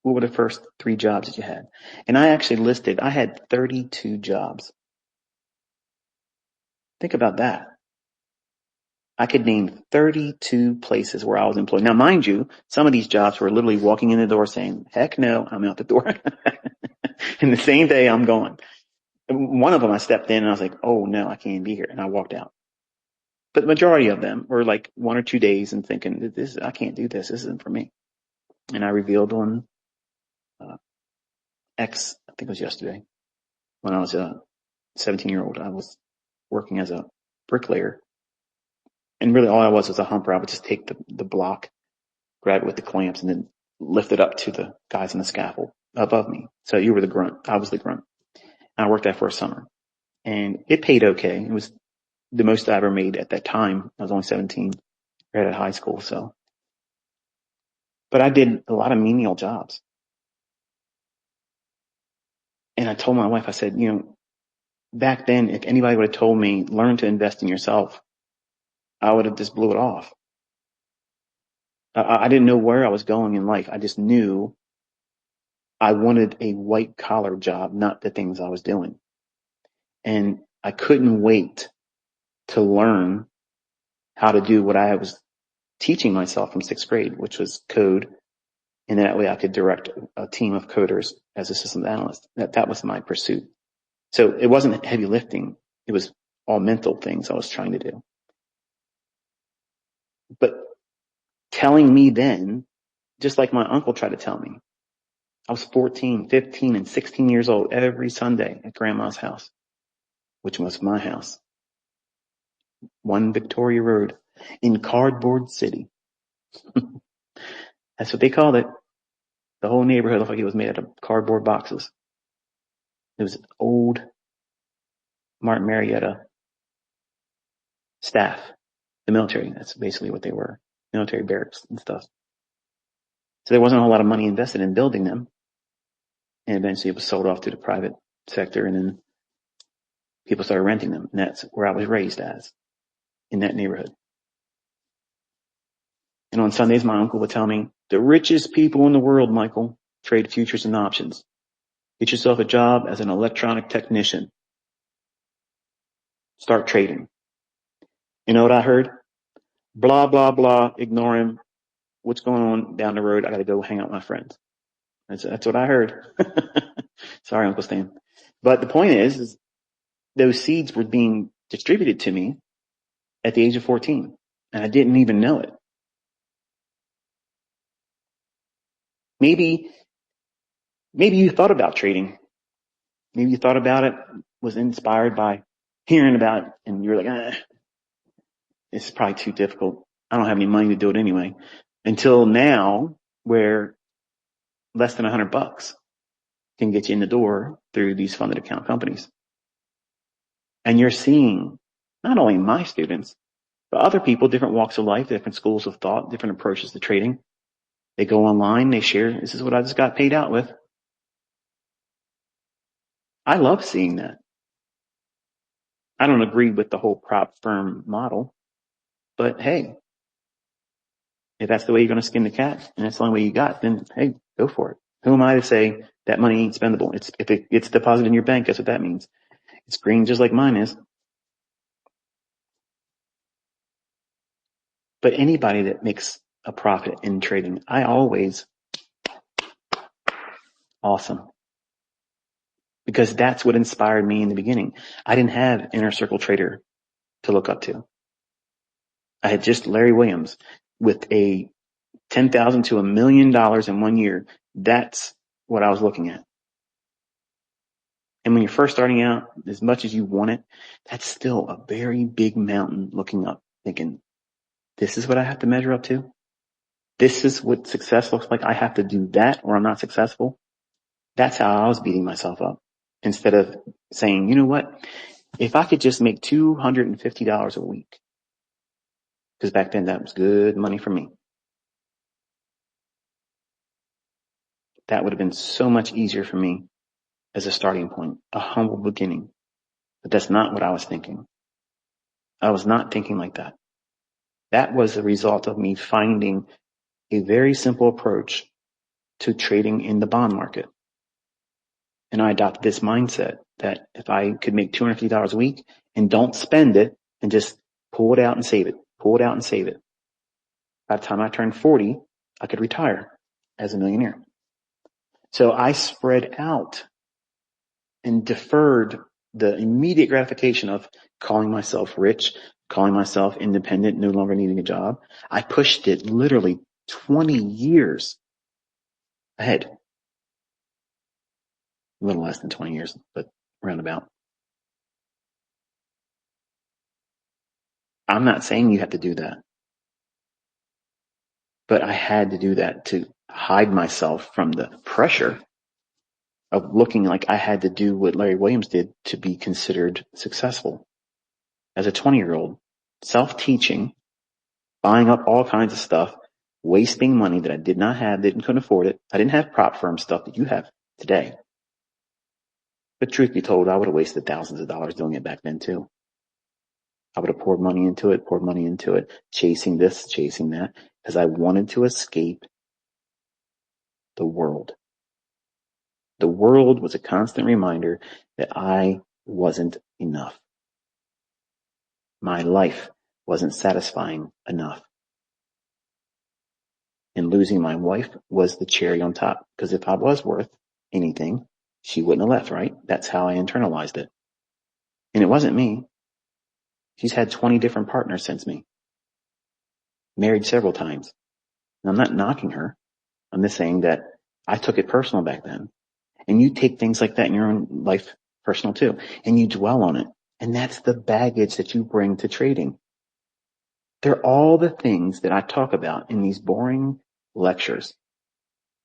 What were the first 3 jobs that you had? And I actually I had 32 jobs. Think about that. I could name 32 places where I was employed. Now, mind you, some of these jobs were literally walking in the door saying, heck no, I'm out the door. And the same day I'm gone. One of them I stepped in and I was like, oh no, I can't be here. And I walked out. But the majority of them were like 1 or 2 days and thinking, I can't do this. This isn't for me. And I revealed on X, I think it was yesterday, when I was a 17-year-old, I was working as a bricklayer. And really all I was a humper. I would just take the block, grab it with the clamps, and then lift it up to the guys on the scaffold above me. So you were the grunt. I was the grunt. And I worked there for a summer. And it paid okay. It was the most I ever made at that time. I was only 17, right at high school. So, but I did a lot of menial jobs. And I told my wife, I said, back then, if anybody would have told me, learn to invest in yourself, I would have just blew it off. I didn't know where I was going in life. I just knew I wanted a white collar job, not the things I was doing. And I couldn't wait to learn how to do what I was teaching myself from 6th grade, which was code. And that way I could direct a team of coders as a systems analyst. That was my pursuit. So it wasn't heavy lifting. It was all mental things I was trying to do. But telling me then, just like my uncle tried to tell me, I was 14, 15, and 16 years old every Sunday at grandma's house, which was my house. 1 Victoria Road in Cardboard City. That's what they called it. The whole neighborhood looked like it was made out of cardboard boxes. It was old Martin Marietta staff, the military. That's basically what they were. Military barracks and stuff. So there wasn't a whole lot of money invested in building them. And eventually it was sold off to the private sector, and then people started renting them. And that's where I was raised as, in that neighborhood. And on Sundays, my uncle would tell me, the richest people in the world, Michael, trade futures and options. Get yourself a job as an electronic technician. Start trading. You know what I heard? Blah, blah, blah. Ignore him. What's going on down the road? I got to go hang out with my friends. That's what I heard. Sorry, Uncle Stan. But the point is those seeds were being distributed to me at the age of 14, and I didn't even know it. Maybe you thought about trading. Maybe you thought about it, was inspired by hearing about it, and you're like, it's probably too difficult. I don't have any money to do it anyway. Until now, where less than $100 can get you in the door through these funded account companies. And you're seeing not only my students, but other people, different walks of life, different schools of thought, different approaches to trading. They go online, they share, this is what I just got paid out with. I love seeing that. I don't agree with the whole prop firm model, but hey, if that's the way you're going to skin the cat and that's the only way you got, then hey, go for it. Who am I to say that money ain't spendable? If it gets deposited in your bank, guess what that means? It's green just like mine is. But anybody that makes a profit in trading, I always, awesome. Because that's what inspired me in the beginning. I didn't have Inner Circle Trader to look up to. I had just Larry Williams with a $10,000 to $1 million in 1 year. That's what I was looking at. And when you're first starting out, as much as you want it, that's still a very big mountain looking up, thinking, this is what I have to measure up to. This is what success looks like. I have to do that or I'm not successful. That's how I was beating myself up. Instead of saying, you know what? If I could just make $250 a week, because back then that was good money for me, that would have been so much easier for me as a starting point, a humble beginning. But that's not what I was thinking. I was not thinking like that. That was the result of me finding a very simple approach to trading in the bond market. And I adopted this mindset that if I could make $250 a week and don't spend it and just pull it out and save it, pull it out and save it. By the time I turned 40, I could retire as a millionaire. So I spread out and deferred the immediate gratification of calling myself rich, calling myself independent, no longer needing a job. I pushed it literally 20 years ahead. A little less than 20 years, but roundabout. I'm not saying you have to do that, but I had to do that to hide myself from the pressure of looking like I had to do what Larry Williams did to be considered successful. As a 20-year-old, self-teaching, buying up all kinds of stuff, wasting money that I did not have, couldn't afford it. I didn't have prop firm stuff that you have today. But truth be told, I would have wasted thousands of dollars doing it back then too. I would have poured money into it, chasing this, chasing that, because I wanted to escape the world. The world was a constant reminder that I wasn't enough. My life wasn't satisfying enough. And losing my wife was the cherry on top, because if I was worth anything, she wouldn't have left, right? That's how I internalized it. And it wasn't me. She's had 20 different partners since me. married several times. And I'm not knocking her. I'm just saying that I took it personal back then. And you take things like that in your own life personal too. And you dwell on it. And that's the baggage that you bring to trading. They're all the things that I talk about in these boring lectures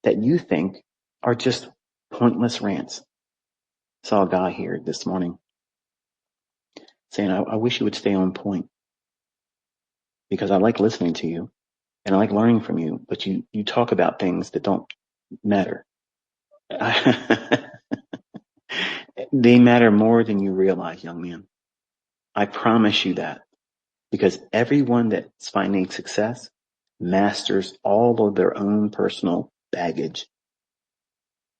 that you think are just pointless rants. Saw a guy here this morning saying, I wish you would stay on point because I like listening to you and I like learning from you, but you talk about things that don't matter. They matter more than you realize, young man. I promise you that, because everyone that's finding success masters all of their own personal baggage.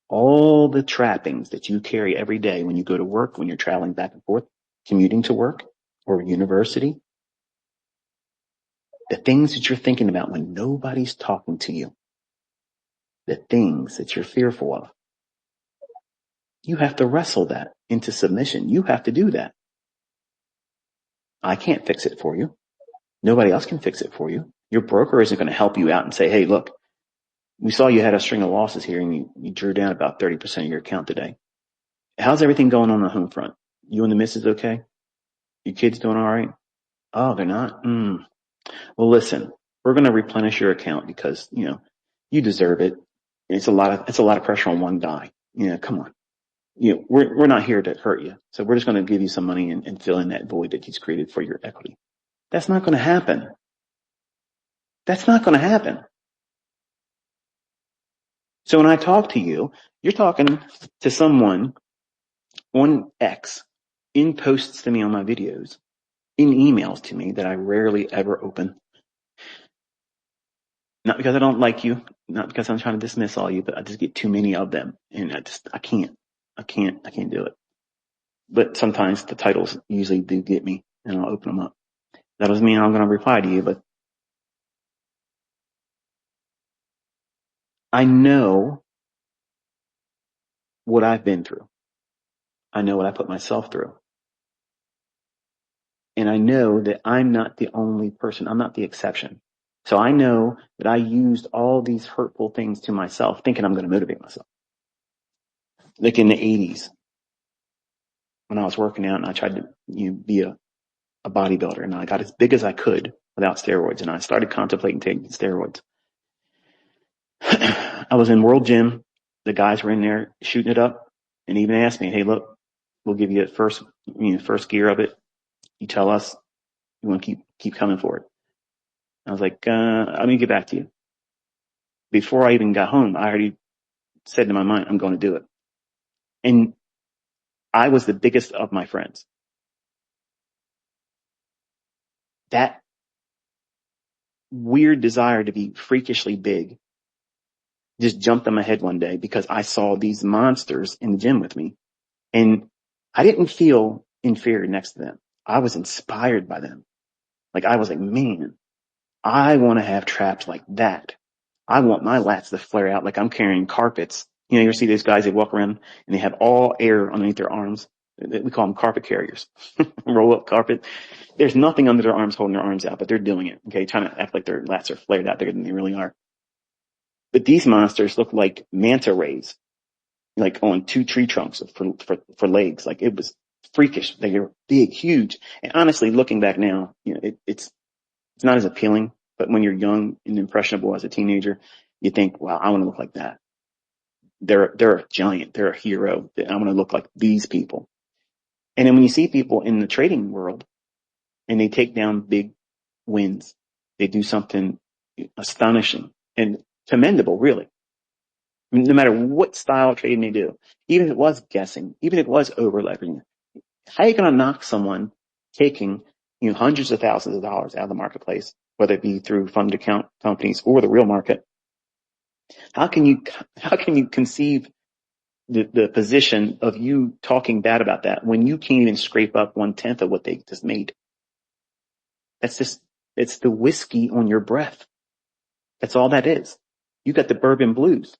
All the trappings that you carry every day when you go to work, when you're traveling back and forth, commuting to work or university, the things that you're thinking about when nobody's talking to you, the things that you're fearful of, you have to wrestle that into submission. You have to do that. I can't fix it for you. Nobody else can fix it for you. Your broker isn't going to help you out and say, hey, look, we saw you had a string of losses here and you drew down about 30% of your account today. How's everything going on the home front? You and the missus okay? Your kids doing all right? Oh, they're not? Well, listen, we're going to replenish your account because, you deserve it. It's a lot of pressure on one guy. Come on. We're not here to hurt you. So we're just going to give you some money and fill in that void that he's created for your equity. That's not going to happen. That's not going to happen. So when I talk to you, you're talking to someone on X, in posts to me on my videos, in emails to me that I rarely ever open. Not because I don't like you, not because I'm trying to dismiss all you, but I just get too many of them and I can't do it. But sometimes the titles usually do get me and I'll open them up. That doesn't mean I'm going to reply to you, but I know what I've been through. I know what I put myself through. And I know that I'm not the only person. I'm not the exception. So I know that I used all these hurtful things to myself, thinking I'm going to motivate myself. Like in the 80s, when I was working out and I tried to be a bodybuilder, and I got as big as I could without steroids, and I started contemplating taking steroids. I was in World Gym. The guys were in there shooting it up and even asked me, hey, look, we'll give you first gear of it. You tell us you want to keep coming for it. I was like, let me get back to you. Before I even got home, I already said in my mind, I'm going to do it. And I was the biggest of my friends. That weird desire to be freakishly big just jumped in my head one day because I saw these monsters in the gym with me. And I didn't feel inferior next to them. I was inspired by them. Like I was like, man, I want to have traps like that. I want my lats to flare out like I'm carrying carpets. You ever see these guys, they walk around and they have all air underneath their arms. We call them carpet carriers. Roll up carpet. There's nothing under their arms holding their arms out, but they're doing it. Okay. Trying to act like their lats are flared out bigger than they really are. But these monsters look like manta rays, like on two tree trunks for legs. Like it was freakish. They were big, huge. And honestly, looking back now, it's not as appealing, but when you're young and impressionable as a teenager, you think, wow, I want to look like that. They're a giant. They're a hero. I want to look like these people. And then when you see people in the trading world and they take down big wins, they do something astonishing and commendable, really. No matter what style of trading they do, even if it was guessing, even if it was over leveraging, how are you going to knock someone taking, hundreds of thousands of dollars out of the marketplace, whether it be through fund account companies or the real market? How can you conceive the position of you talking bad about that when you can't even scrape up 1/10 of what they just made? It's the whiskey on your breath. That's all that is. You got the bourbon blues.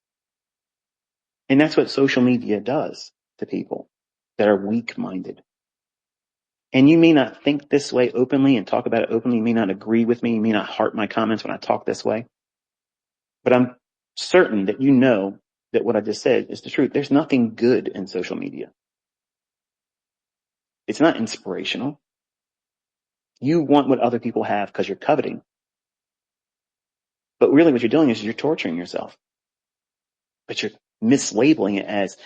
And that's what social media does to people that are weak-minded. And you may not think this way openly and talk about it openly. You may not agree with me. You may not heart my comments when I talk this way. But I'm certain that you know that what I just said is the truth. There's nothing good in social media. It's not inspirational. You want what other people have because you're coveting. But really what you're doing is you're torturing yourself. But you're mislabeling it as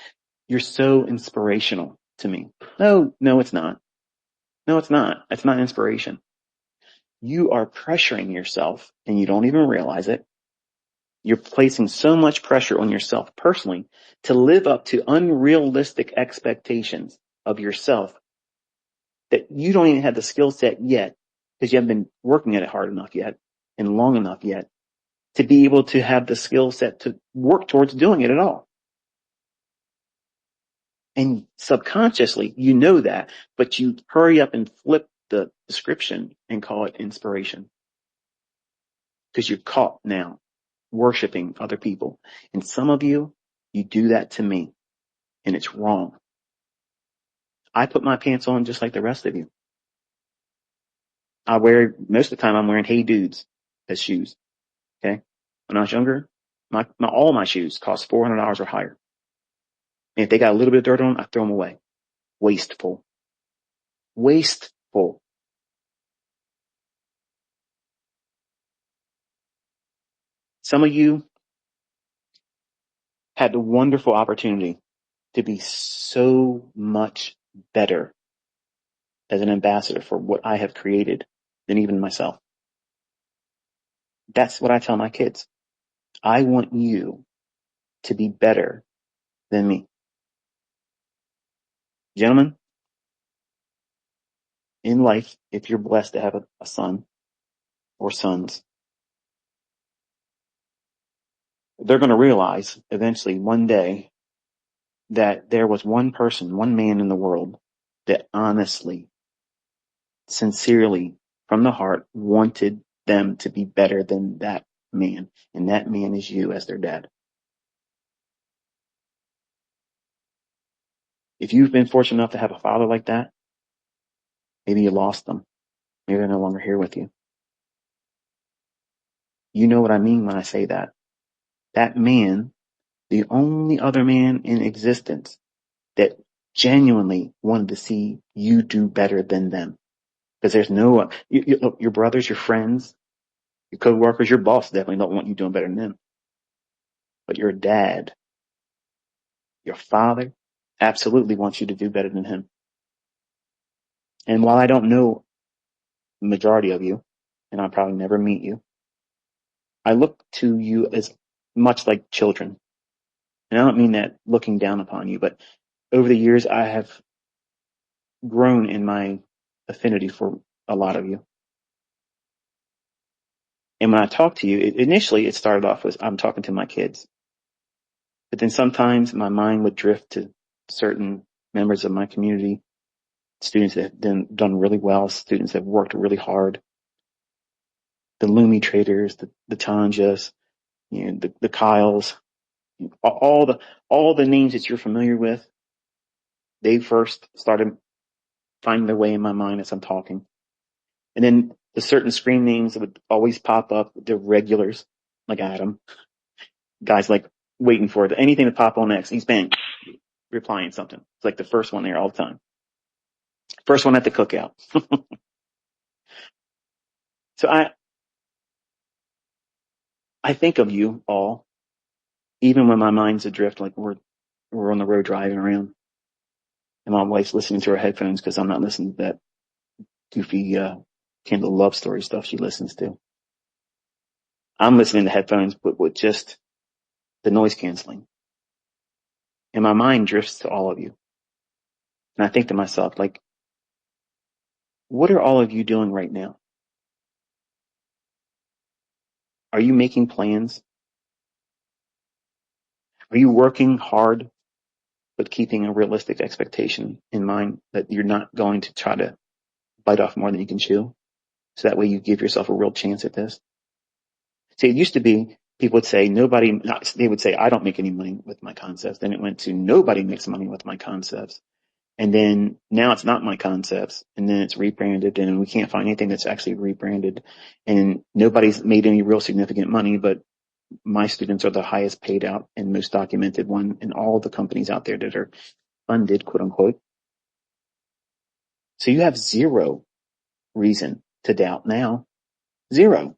you're so inspirational to me. No, it's not. No, it's not. It's not inspiration. You are pressuring yourself and you don't even realize it. You're placing so much pressure on yourself personally to live up to unrealistic expectations of yourself that you don't even have the skill set yet because you haven't been working at it hard enough yet and long enough yet to be able to have the skill set to work towards doing it at all. And subconsciously, you know that, but you hurry up and flip the description and call it inspiration because you're caught now worshiping other people. And some of you, you do that to me and it's wrong. I put my pants on just like the rest of you. Most of the time I'm wearing Hey Dudes as shoes. Okay. When I was younger, all my shoes cost $400 or higher. And if they got a little bit of dirt on them, I throw them away. Wasteful. Wasteful. Some of you had the wonderful opportunity to be so much better as an ambassador for what I have created than even myself. That's what I tell my kids. I want you to be better than me. Gentlemen, in life, if you're blessed to have a son or sons, they're going to realize eventually one day that there was one person, one man in the world that honestly, sincerely, from the heart, wanted them to be better than that man. And that man is you as their dad. If you've been fortunate enough to have a father like that, maybe you lost them. Maybe they're no longer here with you. You know what I mean when I say that. That man, the only other man in existence that genuinely wanted to see you do better than them. Because there's no, look, your brothers, your friends, your coworkers, your boss definitely don't want you doing better than them. But your dad, your father, absolutely wants you to do better than him. And while I don't know the majority of you, and I'll probably never meet you, I look to you as much like children. And I don't mean that looking down upon you, but over the years, I have grown in my affinity for a lot of you. And when I talk to you, initially it started off with I'm talking to my kids. But then sometimes my mind would drift to certain members of my community, students that have done really well, students that have worked really hard, the Lumi traders, the Tanjas, the Kyles, all the names that you're familiar with. They first started finding their way in my mind as I'm talking. And then the certain screen names that would always pop up, the regulars, like Adam, guys like waiting for anything to pop on next. He's been replying something. It's like the first one there all the time. First one at the cookout. So I think of you all, even when my mind's adrift, like we're on the road driving around and my wife's listening to her headphones because I'm not listening to that goofy, Kindle love story stuff she listens to. I'm listening to headphones, but with just the noise canceling. And my mind drifts to all of you. And I think to myself, like, what are all of you doing right now? Are you making plans? Are you working hard, but keeping a realistic expectation in mind that you're not going to try to bite off more than you can chew? So that way you give yourself a real chance at this. See, it used to be people would say they would say, I don't make any money with my concepts. Then it went to nobody makes money with my concepts. And then now it's not my concepts, and then it's rebranded, and we can't find anything that's actually rebranded, and nobody's made any real significant money, but my students are the highest paid out and most documented one in all the companies out there that are funded, quote unquote. So you have zero reason to doubt now. Zero.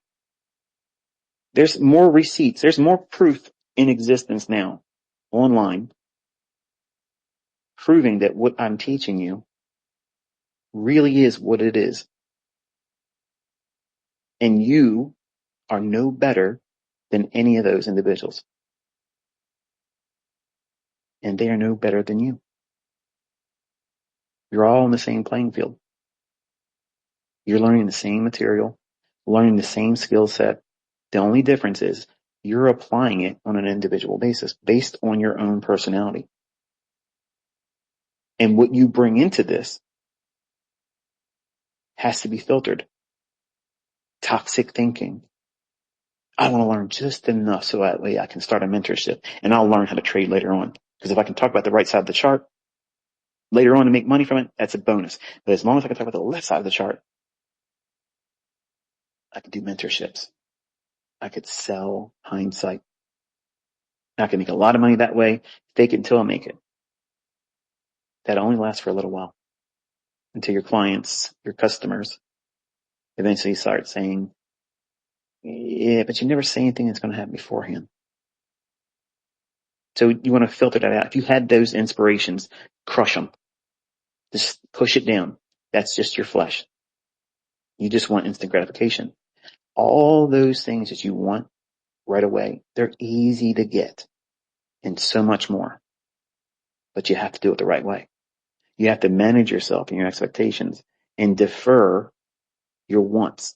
There's more receipts. There's more proof in existence now online proving that what I'm teaching you really is what it is. And you are no better than any of those individuals. And they are no better than you. You're all on the same playing field. You're learning the same material, learning the same skill set. The only difference is you're applying it on an individual basis based on your own personality. And what you bring into this has to be filtered. Toxic thinking. I want to learn just enough so that way I can start a mentorship and I'll learn how to trade later on. Because if I can talk about the right side of the chart later on and make money from it, that's a bonus. But as long as I can talk about the left side of the chart, I could do mentorships. I could sell hindsight. I can make a lot of money that way, fake it until I make it. That only lasts for a little while until your clients, your customers eventually start saying, yeah, but you never say anything that's going to happen beforehand. So you want to filter that out. If you had those inspirations, crush them. Just push it down. That's just your flesh. You just want instant gratification. All those things that you want right away, they're easy to get and so much more. But you have to do it the right way. You have to manage yourself and your expectations and defer your wants.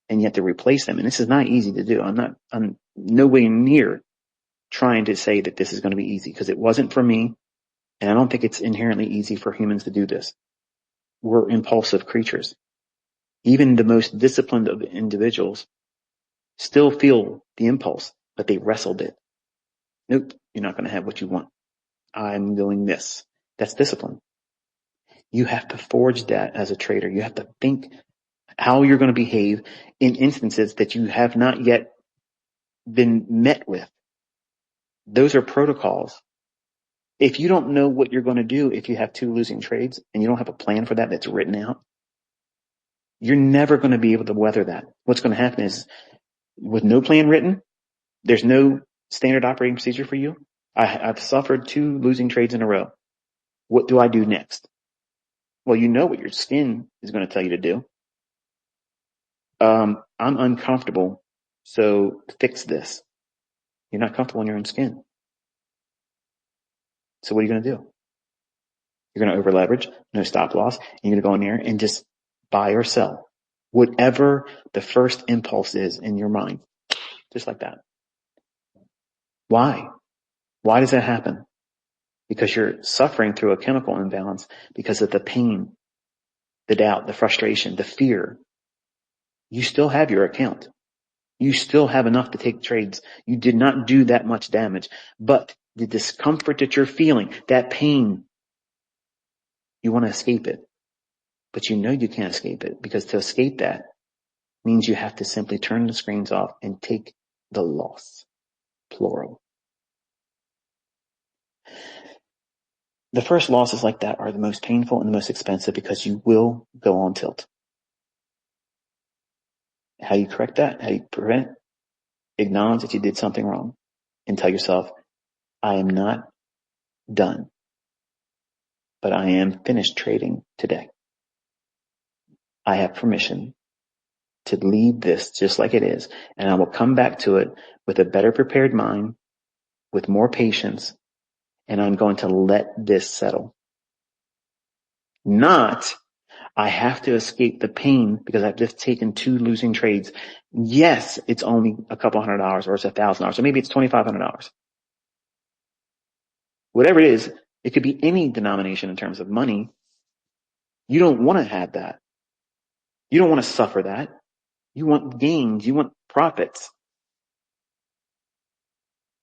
And you have to replace them. And this is not easy to do. I'm no way near trying to say that this is going to be easy because it wasn't for me. And I don't think it's inherently easy for humans to do this. We're impulsive creatures. Even the most disciplined of individuals still feel the impulse, but they wrestled it. Nope, you're not going to have what you want. I'm doing this. That's discipline. You have to forge that as a trader. You have to think how you're going to behave in instances that you have not yet been met with. Those are protocols. If you don't know what you're going to do if you have two losing trades and you don't have a plan for that that's written out, you're never going to be able to weather that. What's going to happen is with no plan written, there's no standard operating procedure for you. I've suffered two losing trades in a row. What do I do next? Well, you know what your skin is going to tell you to do. I'm uncomfortable, so fix this. You're not comfortable in your own skin. So what are you going to do? You're going to over leverage, no stop loss, and you're going to go in there and just buy or sell. Whatever the first impulse is in your mind. Just like that. Why? Why does that happen? Because you're suffering through a chemical imbalance because of the pain, the doubt, the frustration, the fear. You still have your account. You still have enough to take trades. You did not do that much damage. But the discomfort that you're feeling, that pain, you want to escape it. But you know you can't escape it because to escape that means you have to simply turn the screens off and take the loss. Plural. The first losses like that are the most painful and the most expensive because you will go on tilt. How you correct that? How you prevent it? Acknowledge that you did something wrong and tell yourself, I am not done, but I am finished trading today. I have permission to leave this just like it is, and I will come back to it with a better prepared mind, with more patience, and I'm going to let this settle. Not, I have to escape the pain because I've just taken two losing trades. Yes, it's only a couple $100 or it's $1,000 or maybe it's $2,500. Whatever it is, it could be any denomination in terms of money. You don't want to have that. You don't want to suffer that. You want gains. You want profits.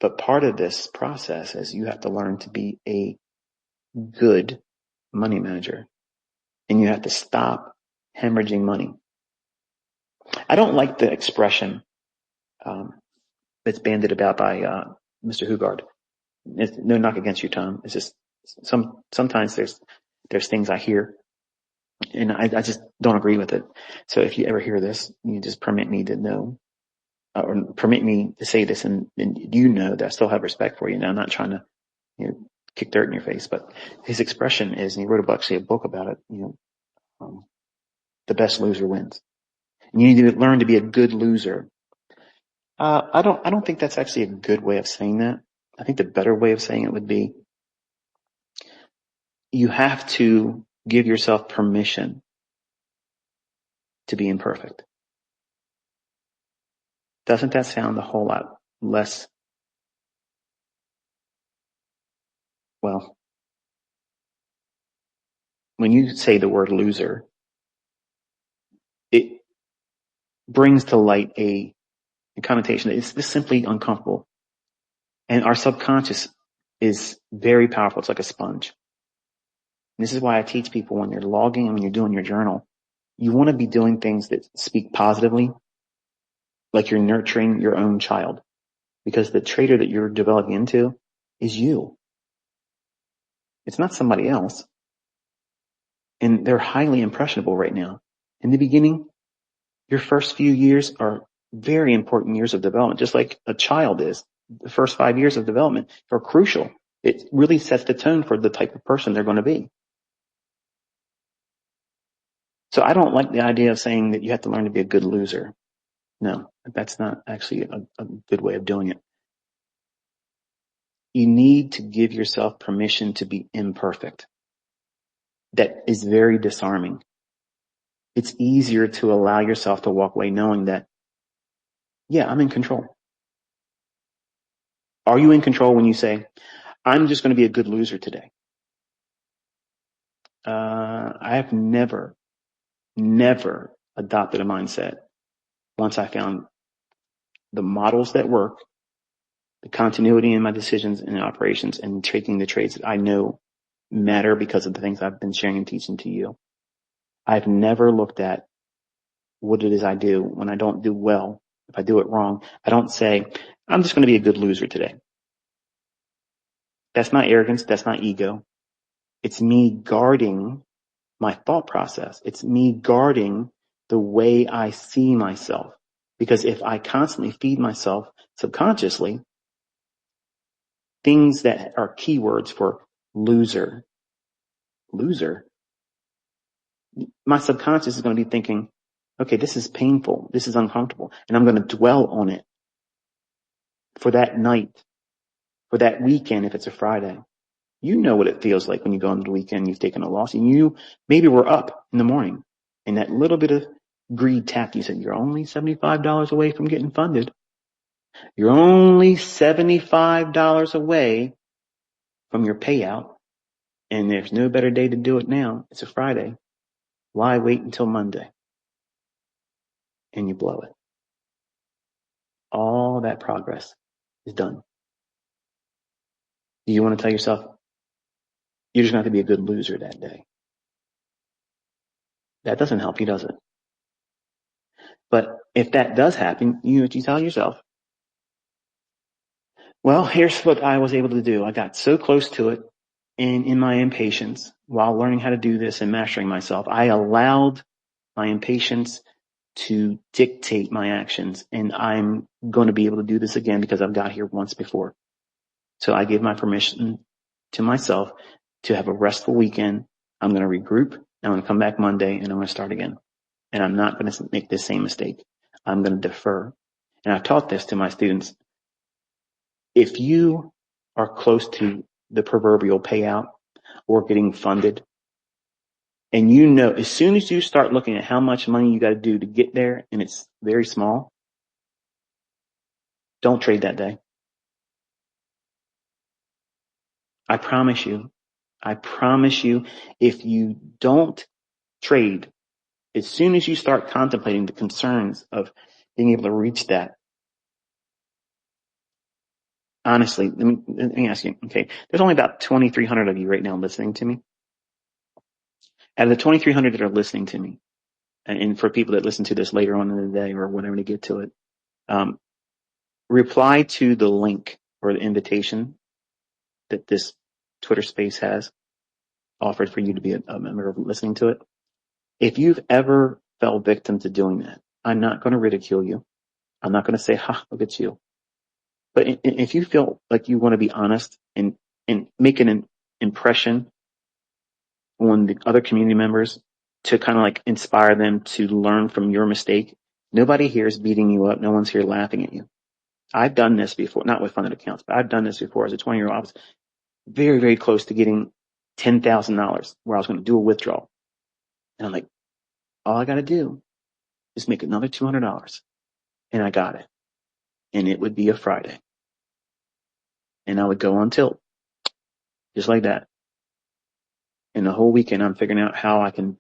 But part of this process is you have to learn to be a good money manager, and you have to stop hemorrhaging money. I don't like the expression that's bandied about by Mr. Hugard. It's no knock against you, Tom. It's just sometimes there's things I hear, and I just don't agree with it. So if you ever hear this, you just permit me to know, or permit me to say this, and you know that I still have respect for you. Now, I'm not trying to kick dirt in your face, but his expression is, and he wrote actually a book about it. The best loser wins. And you need to learn to be a good loser. I don't think that's actually a good way of saying that. I think the better way of saying it would be, you have to give yourself permission to be imperfect. Doesn't that sound a whole lot less, well, when you say the word loser, it brings to light a connotation that is just simply uncomfortable. And our subconscious is very powerful. It's like a sponge. And this is why I teach people, when you're logging and when you're doing your journal, you want to be doing things that speak positively, like you're nurturing your own child, because the trader that you're developing into is you. It's not somebody else. And they're highly impressionable right now. In the beginning, your first few years are very important years of development, just like a child is. The first 5 years of development are crucial. It really sets the tone for the type of person they're going to be. So I don't like the idea of saying that you have to learn to be a good loser. No, that's not actually a good way of doing it. You need to give yourself permission to be imperfect. That is very disarming. It's easier to allow yourself to walk away knowing that, yeah, I'm in control. Are you in control when you say, I'm just going to be a good loser today? I have never adopted a mindset once I found the models that work, the continuity in my decisions and operations, and taking the trades that I know matter because of the things I've been sharing and teaching to you. I've never looked at what it is I do when I don't do well. If I do it wrong, I don't say, I'm just going to be a good loser today. That's not arrogance. That's not ego. It's me guarding my thought process. It's me guarding the way I see myself. Because if I constantly feed myself subconsciously things that are keywords for loser, my subconscious is going to be thinking, okay, this is painful. This is uncomfortable. And I'm going to dwell on it for that night, for that weekend if it's a Friday. You know what it feels like when you go into the weekend, you've taken a loss, and you maybe were up in the morning, and that little bit of greed tapped you. Said, you're only $75 away from getting funded. You're only $75 away from your payout, and there's no better day to do it now. It's a Friday. Why wait until Monday? And you blow it. All that progress is done. Do you want to tell yourself, you're just going to have to be a good loser that day? That doesn't help you, does it? But if that does happen, you tell yourself, well, here's what I was able to do. I got so close to it, and in my impatience, while learning how to do this and mastering myself, I allowed my impatience to dictate my actions, and I'm going to be able to do this again because I've got here once before. So I give my permission to myself to have a restful weekend. I'm going to regroup. I'm going to come back Monday, and I'm going to start again. And I'm not going to make this same mistake. I'm going to defer. And I've taught this to my students. If you are close to the proverbial payout or getting funded, and you know, as soon as you start looking at how much money you got to do to get there, and it's very small, don't trade that day. I promise you, if you don't trade, as soon as you start contemplating the concerns of being able to reach that, honestly, let me ask you, okay, there's only about 2,300 of you right now listening to me. Out of the 2,300 that are listening to me, and for people that listen to this later on in the day or whenever they get to it, reply to the link or the invitation that this Twitter space has offered for you to be a member of listening to it. If you've ever fell victim to doing that, I'm not going to ridicule you. I'm not going to say, ha, look at you. But if you feel like you want to be honest and make an impression on the other community members to kind of like inspire them to learn from your mistake, nobody here is beating you up. No one's here laughing at you. I've done this before, not with funded accounts, but I've done this before as a 20-year-old. I was very, very close to getting $10,000 where I was going to do a withdrawal. And I'm like, all I got to do is make another $200. And I got it. And it would be a Friday. And I would go on tilt. Just like that. And the whole weekend I'm figuring out how I can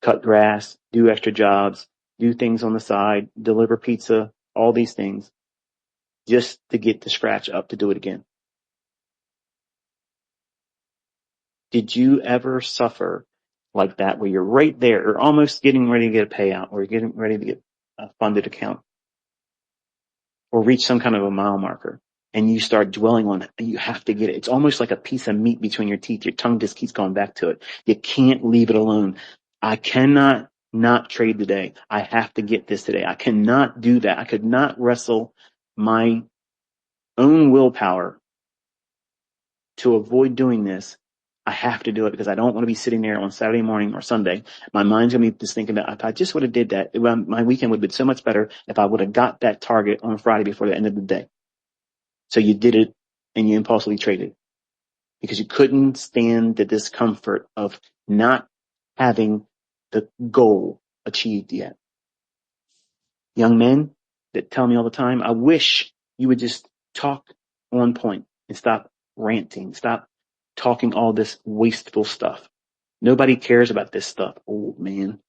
cut grass, do extra jobs, do things on the side, deliver pizza, all these things, just to get the scratch up to do it again. Did you ever suffer like that where you're right there or almost getting ready to get a payout or you're getting ready to get a funded account or reach some kind of a mile marker and you start dwelling on it and you have to get it? It's almost like a piece of meat between your teeth. Your tongue just keeps going back to it. You can't leave it alone. I cannot not trade today. I have to get this today. I cannot do that. I could not wrestle my own willpower to avoid doing this. I have to do it because I don't want to be sitting there on Saturday morning or Sunday. My mind's going to be just thinking about, if I just would have did that, my weekend would have been so much better if I would have got that target on Friday before the end of the day. So you did it and you impulsively traded because you couldn't stand the discomfort of not having the goal achieved yet. Young men that tell me all the time, I wish you would just talk on point and stop ranting, stop talking all this wasteful stuff. Nobody cares about this stuff, old man.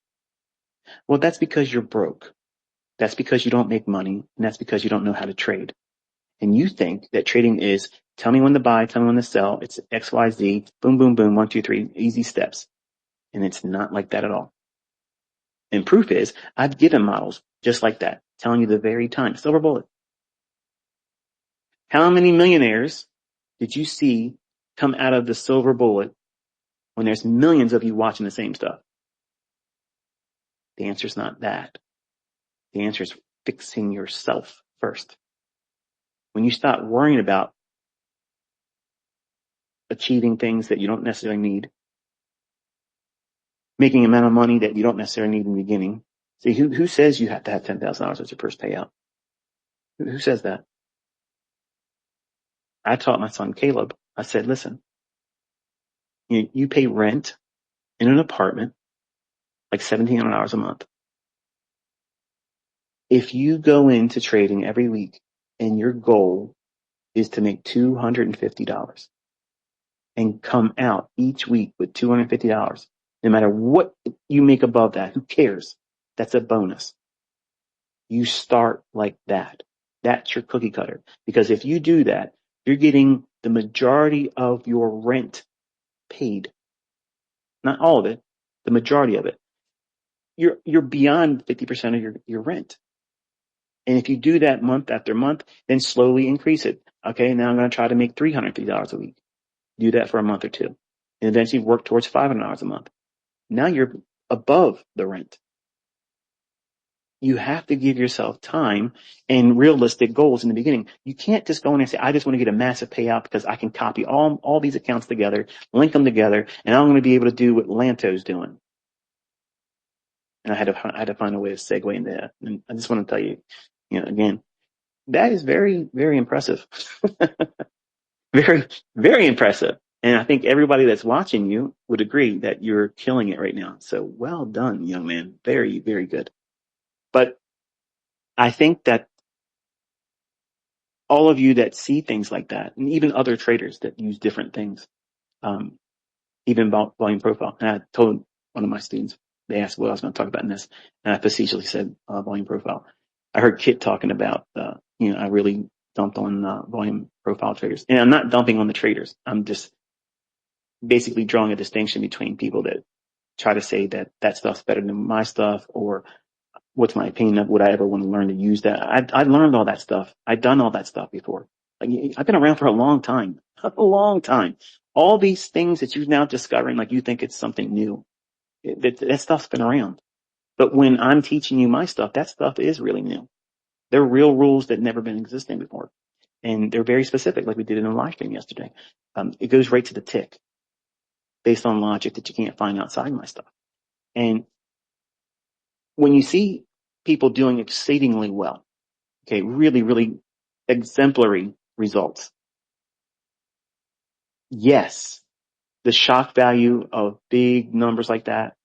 Well, that's because you're broke. That's because you don't make money, and that's because you don't know how to trade. And you think that trading is tell me when to buy, tell me when to sell. It's X, Y, Z, boom, boom, boom, 1, 2, 3, easy steps. And it's not like that at all. And proof is I've given models just like that, telling you the very time, silver bullet. How many millionaires did you see come out of the silver bullet when there's millions of you watching the same stuff? The answer is not that. The answer is fixing yourself first. When you stop worrying about achieving things that you don't necessarily need, making an amount of money that you don't necessarily need in the beginning. See, who says you have to have $10,000 as your first payout? Who says that? I taught my son Caleb. I said, listen, you pay rent in an apartment like $1,700 a month. If you go into trading every week and your goal is to make $250 and come out each week with $250, no matter what you make above that, who cares? That's a bonus. You start like that. That's your cookie cutter. Because if you do that, you're getting the majority of your rent paid. Not all of it, the majority of it. You're beyond 50% of your rent. And if you do that month after month, then slowly increase it. Okay, now I'm going to try to make $350 a week. Do that for a month or two. And eventually work towards $500 a month. Now you're above the rent. You have to give yourself time and realistic goals in the beginning. You can't just go in and say, I just want to get a massive payout because I can copy all these accounts together, link them together, and I'm going to be able to do what Lanto's doing. And I had to find a way to segue into that. And I just want to tell you, again, that is very, very impressive. Very, very impressive. And I think everybody that's watching you would agree that you're killing it right now. So well done, young man. Very, very good. But I think that all of you that see things like that, and even other traders that use different things, even volume profile. And I told one of my students, they asked what I was going to talk about in this, and I facetiously said volume profile. I heard Kit talking about, I really dumped on volume profile traders. And I'm not dumping on the traders. I'm just basically drawing a distinction between people that try to say that that stuff's better than my stuff, or what's my opinion of, would I ever want to learn to use that? I learned all that stuff. I've done all that stuff before. Like, I've been around for a long time, a long time. All these things that you're now discovering, like you think it's something new, that stuff's been around. But when I'm teaching you my stuff, that stuff is really new. They're real rules that never been existing before. And they're very specific, like we did in a live stream yesterday. It goes right to the tick based on logic that you can't find outside my stuff. And when you see people doing exceedingly well, okay, really, really exemplary results. Yes, the shock value of big numbers like that,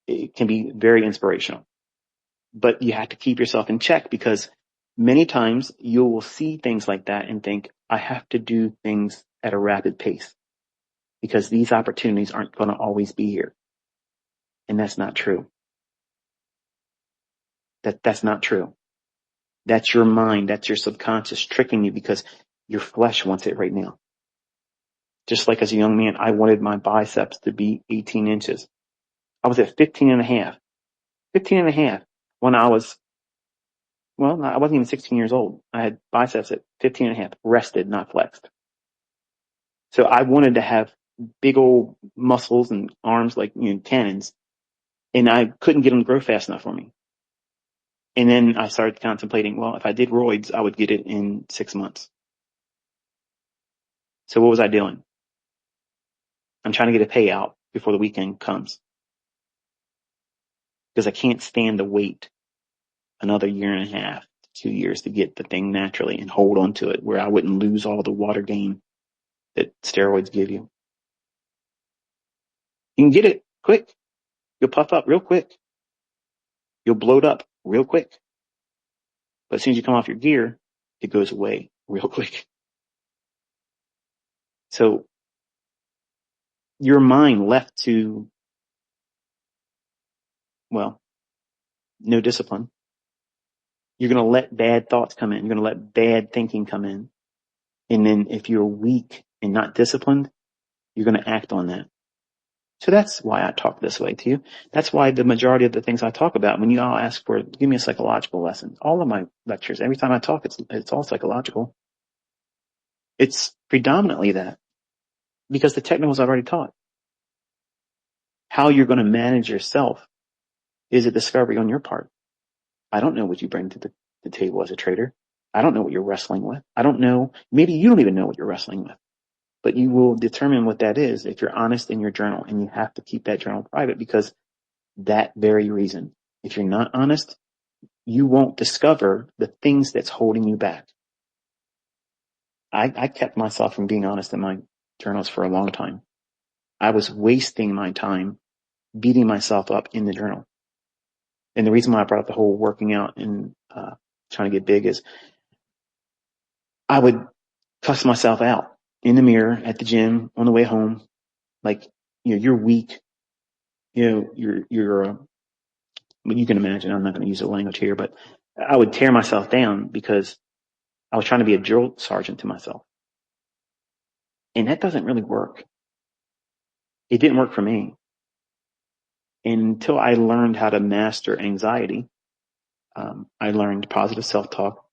it can be very inspirational, but you have to keep yourself in check, because many times you will see things like that and think, I have to do things at a rapid pace because these opportunities aren't going to always be here. And that's not true. That's not true. That's your mind. That's your subconscious tricking you because your flesh wants it right now. Just like as a young man, I wanted my biceps to be 18 inches. I was at 15 and a half. 15 and a half when I was, well, I wasn't even 16 years old. I had biceps at 15 and a half, rested, not flexed. So I wanted to have big old muscles and arms like, cannons, and I couldn't get them to grow fast enough for me. And then I started contemplating, well, if I did roids, I would get it in 6 months. So what was I doing? I'm trying to get a payout before the weekend comes because I can't stand to wait another year and a half, 2 years to get the thing naturally and hold on to it where I wouldn't lose all the water gain that steroids give you. You can get it quick. You'll puff up real quick. You'll bloat up real quick. But as soon as you come off your gear, it goes away real quick. So your mind left to, well, no discipline. You're going to let bad thoughts come in. You're going to let bad thinking come in. And then if you're weak and not disciplined, you're going to act on that. So that's why I talk this way to you. That's why the majority of the things I talk about, when you all ask for, give me a psychological lesson. All of my lectures, every time I talk, it's all psychological. It's predominantly that because the technicals I've already taught. How you're going to manage yourself is a discovery on your part. I don't know what you bring to the table as a trader. I don't know what you're wrestling with. I don't know. Maybe you don't even know what you're wrestling with, but you will determine what that is if you're honest in your journal, and you have to keep that journal private because that very reason. If you're not honest, you won't discover the things that's holding you back. I kept myself from being honest in my journals for a long time. I was wasting my time beating myself up in the journal. And the reason why I brought up the whole working out and trying to get big is I would cuss myself out in the mirror, at the gym, on the way home. Like, you're weak. You're you can imagine, I'm not going to use the language here, but I would tear myself down because I was trying to be a drill sergeant to myself. And that doesn't really work. It didn't work for me. And until I learned how to master anxiety, I learned positive self-talk.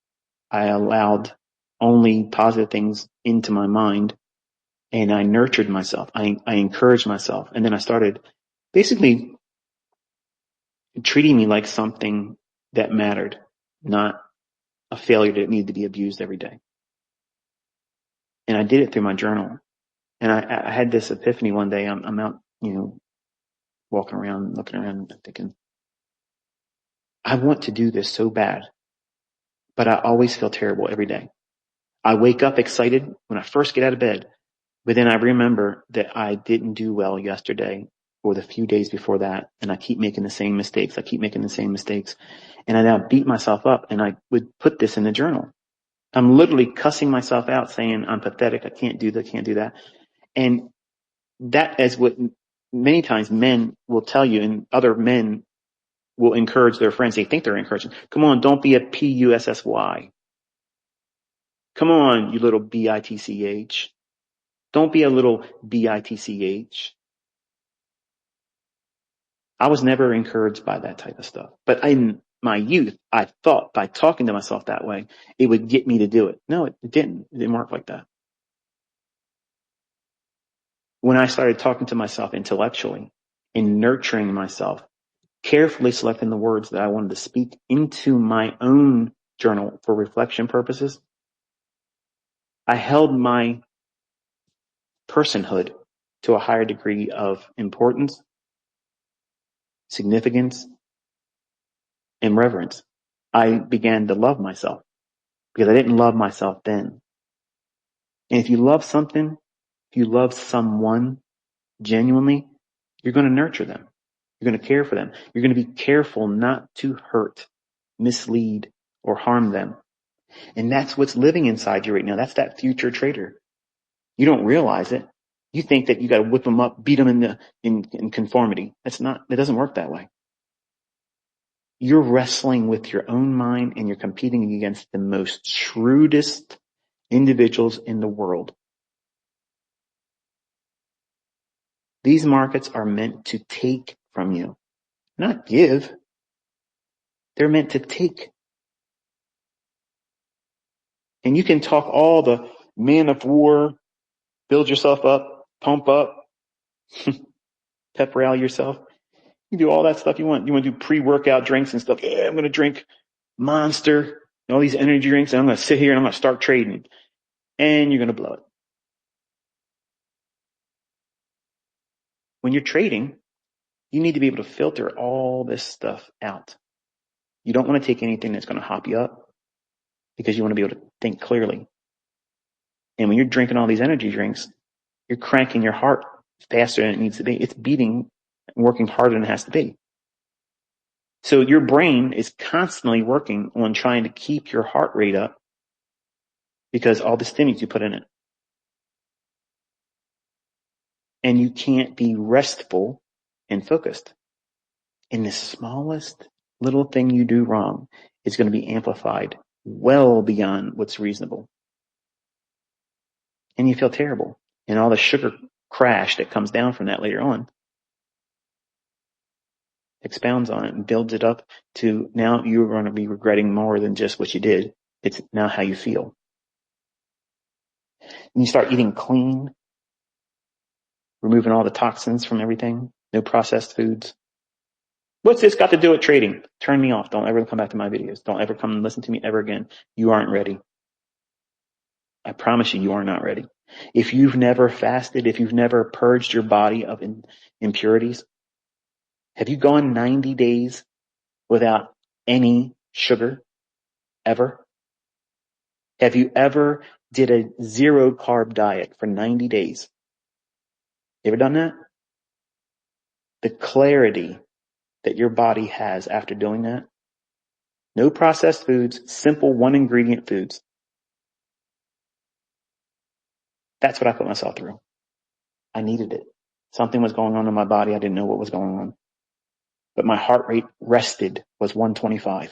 I allowed only positive things into my mind, and I nurtured myself. I encouraged myself. And then I started basically treating me like something that mattered, not a failure that needed to be abused every day. And I did it through my journal. And I had this epiphany one day. I'm out, walking around, looking around, thinking, I want to do this so bad, but I always feel terrible every day. I wake up excited when I first get out of bed, but then I remember that I didn't do well yesterday or the few days before that, and I keep making the same mistakes. And I now beat myself up, and I would put this in the journal. I'm literally cussing myself out, saying I'm pathetic. I can't do that, can't do that. And that is what many times men will tell you, and other men will encourage their friends. They think they're encouraging. Come on, don't be a PUSSY. Come on, you little BITCH. Don't be a little BITCH. I was never encouraged by that type of stuff. But in my youth, I thought by talking to myself that way, it would get me to do it. No, it didn't. It didn't work like that. When I started talking to myself intellectually and nurturing myself, carefully selecting the words that I wanted to speak into my own journal for reflection purposes, I held my personhood to a higher degree of importance, significance, and reverence. I began to love myself because I didn't love myself then. And if you love something, if you love someone genuinely, you're going to nurture them. You're going to care for them. You're going to be careful not to hurt, mislead, or harm them. And that's what's living inside you right now. That's that future trader. You don't realize it. You think that you got to whip them up, beat them in conformity. It doesn't work that way. You're wrestling with your own mind and you're competing against the most shrewdest individuals in the world. These markets are meant to take from you, not give. They're meant to take. And you can talk all the man of war, build yourself up, pump up, pep rally yourself. You do all that stuff you want. You want to do pre-workout drinks and stuff. Yeah, I'm going to drink Monster and all these energy drinks and I'm going to sit here and I'm going to start trading. And you're going to blow it. When you're trading, you need to be able to filter all this stuff out. You don't want to take anything that's going to hop you up because you want to be able to think clearly. And when you're drinking all these energy drinks, you're cranking your heart faster than it needs to be. It's beating and working harder than it has to be. So your brain is constantly working on trying to keep your heart rate up because all the stimulants you put in it. And you can't be restful and focused. And the smallest little thing you do wrong is going to be amplified well beyond what's reasonable. And you feel terrible. And all the sugar crash that comes down from that later on expounds on it and builds it up to now you're going to be regretting more than just what you did. It's now how you feel. And you start eating clean, removing all the toxins from everything, no processed foods. What's this got to do with trading? Turn me off. Don't ever come back to my videos. Don't ever come and listen to me ever again. You aren't ready. I promise you, you are not ready. If you've never fasted, if you've never purged your body of impurities, have you gone 90 days without any sugar ever? Have you ever did a 0 carb diet for 90 days? You ever done that? The clarity that your body has after doing that. No processed foods, simple 1 ingredient foods. That's what I put myself through. I needed it. Something was going on in my body. I didn't know what was going on. But my heart rate rested was 125.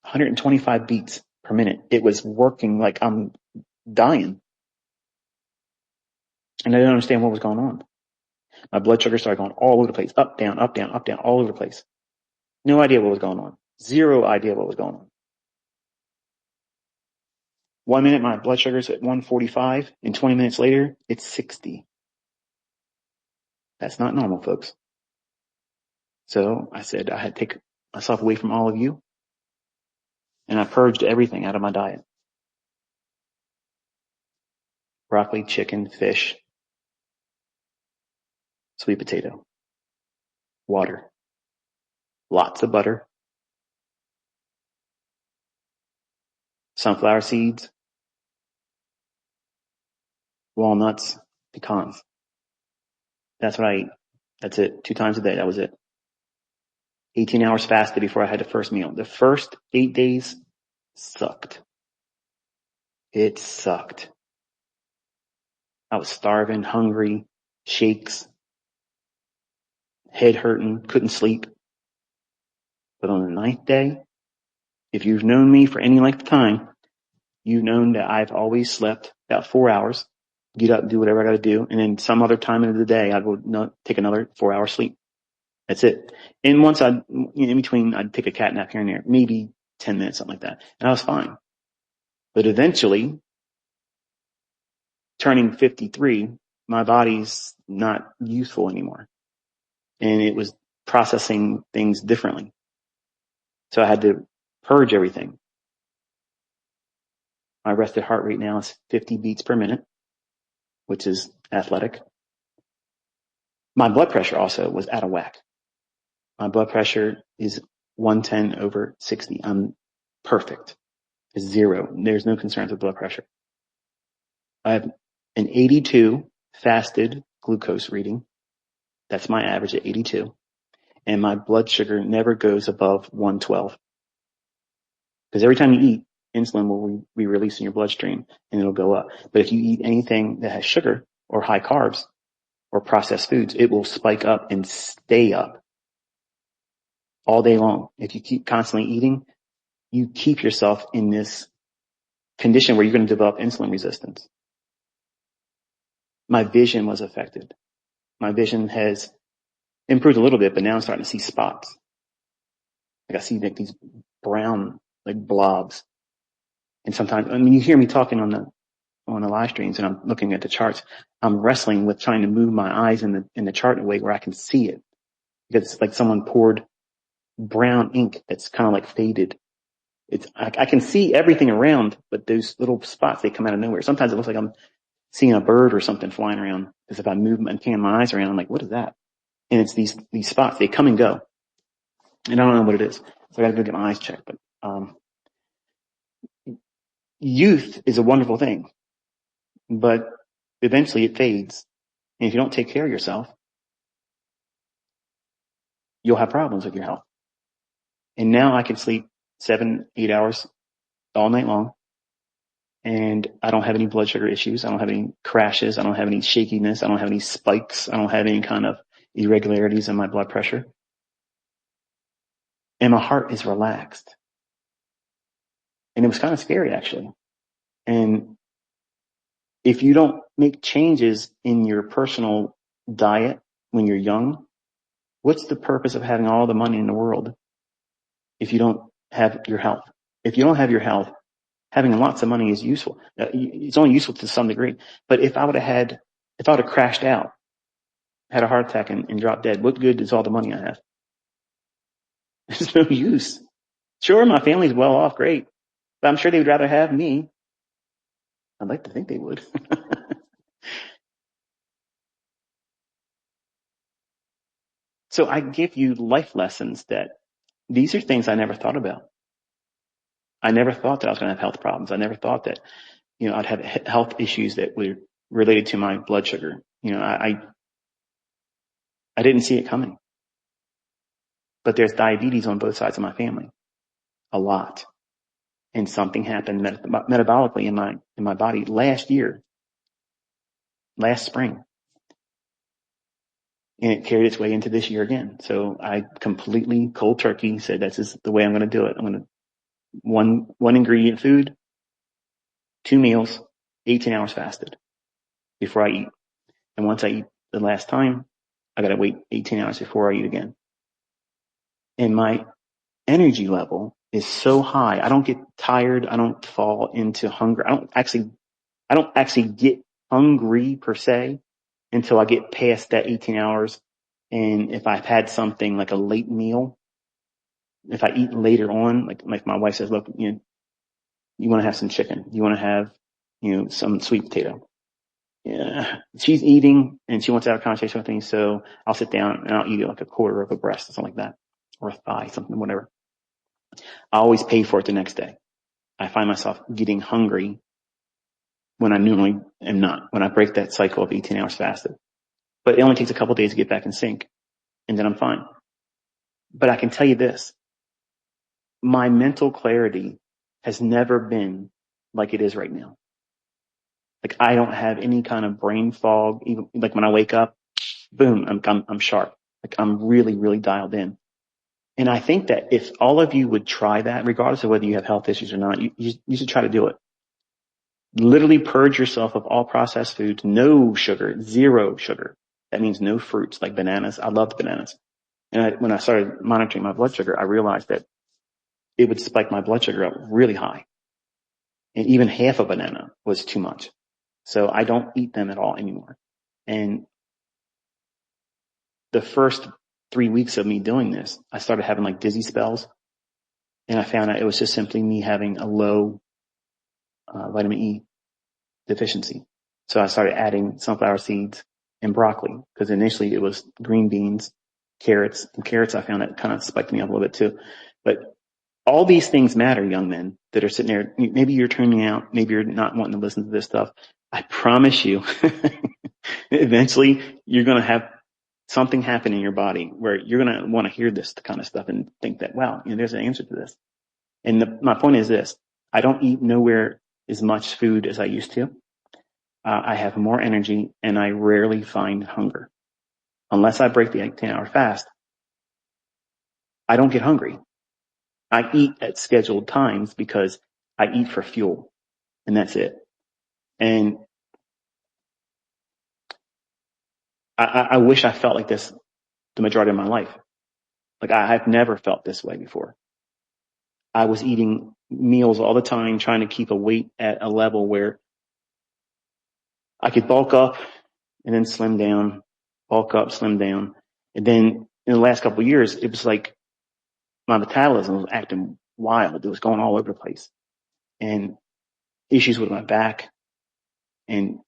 125 beats per minute. It was working like I'm dying. And I didn't understand what was going on. My blood sugar started going all over the place. Up, down, up, down, up, down, all over the place. No idea what was going on. Zero idea what was going on. 1 minute, my blood sugar's at 145, and 20 minutes later, it's 60. That's not normal, folks. So I said I had to take myself away from all of you, and I purged everything out of my diet. Broccoli, chicken, fish, sweet potato, water, lots of butter, sunflower seeds, walnuts, pecans. That's what I eat. That's it. 2 times a day. That was it. 18 hours fasted before I had the first meal. The first 8 days sucked. It sucked. I was starving, hungry, shakes, head hurting, couldn't sleep. But on the 9th day, if you've known me for any length of time, you've known that I've always slept about 4 hours. get up, do whatever I got to do. And then some other time of the day, I go take another 4 hour sleep. That's it. And once in between, I'd take a cat nap here and there, maybe 10 minutes, something like that. And I was fine. But eventually, turning 53, my body's not useful anymore. And it was processing things differently. So I had to purge everything. My rested heart rate now is 50 beats per minute, which is athletic. My blood pressure also was out of whack. My blood pressure is 110/60. I'm perfect. It's 0. There's no concerns with blood pressure. I have an 82 fasted glucose reading. That's my average at 82. And my blood sugar never goes above 112. Because every time you eat, insulin will be released in your bloodstream and it'll go up. But if you eat anything that has sugar or high carbs or processed foods, it will spike up and stay up all day long. If you keep constantly eating, you keep yourself in this condition where you're going to develop insulin resistance. My vision was affected. My vision has improved a little bit, but now I'm starting to see spots. Like I see like these brown like blobs. And sometimes, I mean, you hear me talking on the live streams and I'm looking at the charts. I'm wrestling with trying to move my eyes in the chart in a way where I can see it. Because it's like someone poured brown ink that's kind of like faded. I can see everything around, but those little spots, they come out of nowhere. Sometimes it looks like I'm seeing a bird or something flying around. Because if I move and pan my eyes around, I'm like, what is that? And it's these spots, they come and go. And I don't know what it is. So I gotta go get my eyes checked. But, youth is a wonderful thing, but eventually it fades. And if you don't take care of yourself, you'll have problems with your health. And now I can sleep 7, 8 hours all night long. And I don't have any blood sugar issues. I don't have any crashes. I don't have any shakiness. I don't have any spikes. I don't have any kind of irregularities in my blood pressure. And my heart is relaxed. And it was kind of scary, actually. And if you don't make changes in your personal diet when you're young, what's the purpose of having all the money in the world if you don't have your health? If you don't have your health, having lots of money is useful. It's only useful to some degree. But if I would have crashed out, had a heart attack and dropped dead, what good is all the money I have? There's no use. Sure, my family's well off, great. But I'm sure they would rather have me. I'd like to think they would. So I give you life lessons that these are things I never thought about. I never thought that I was going to have health problems. I never thought that, I'd have health issues that were related to my blood sugar. I didn't see it coming. But there's diabetes on both sides of my family. A lot. And something happened metabolically in my body last spring. And it carried its way into this year again. So I completely cold turkey said, this is the way I'm going to do it. I'm going to one ingredient food, 2 meals, 18 hours fasted before I eat. And once I eat the last time, I got to wait 18 hours before I eat again. And my energy level is so high. I don't get tired. I don't fall into hunger. I don't actually get hungry per se until I get past that 18 hours. And if I've had something like a late meal, if I eat later on, like my wife says, look, you want to have some chicken. You want to have, some sweet potato. Yeah. She's eating and she wants to have a conversation with me. So I'll sit down and I'll eat like a quarter of a breast or something like that, or a thigh, something, whatever. I always pay for it the next day. I find myself getting hungry when I normally am not, when I break that cycle of 18 hours fasted. But it only takes a couple of days to get back in sync, and then I'm fine. But I can tell you this, my mental clarity has never been like it is right now. Like I don't have any kind of brain fog. Even like when I wake up, boom, I'm sharp. Like I'm really, really dialed in. And I think that if all of you would try that, regardless of whether you have health issues or not, you should try to do it. Literally purge yourself of all processed foods, no sugar, zero sugar. That means no fruits like bananas. I loved bananas. And when I started monitoring my blood sugar, I realized that it would spike my blood sugar up really high. And even half a banana was too much. So I don't eat them at all anymore. And the first 3 weeks of me doing this, I started having like dizzy spells. And I found out it was just simply me having a low vitamin E deficiency. So I started adding sunflower seeds and broccoli, because initially it was green beans, carrots, and carrots I found that kind of spiked me up a little bit too. But all these things matter, young men that are sitting there. Maybe you're tuning out. Maybe you're not wanting to listen to this stuff. I promise you, eventually you're going to have something happen in your body where you're going to want to hear this kind of stuff and think that, wow, there's an answer to this. And my point is this: I don't eat nowhere as much food as I used to. I have more energy, and I rarely find hunger. Unless I break the 10-hour fast, I don't get hungry. I eat at scheduled times because I eat for fuel, and that's it. And I wish I felt like this the majority of my life. Like I've never felt this way before. I was eating meals all the time, trying to keep a weight at a level where I could bulk up and then slim down, bulk up, slim down. And then in the last couple of years, it was like my metabolism was acting wild. It was going all over the place, and issues with my back. And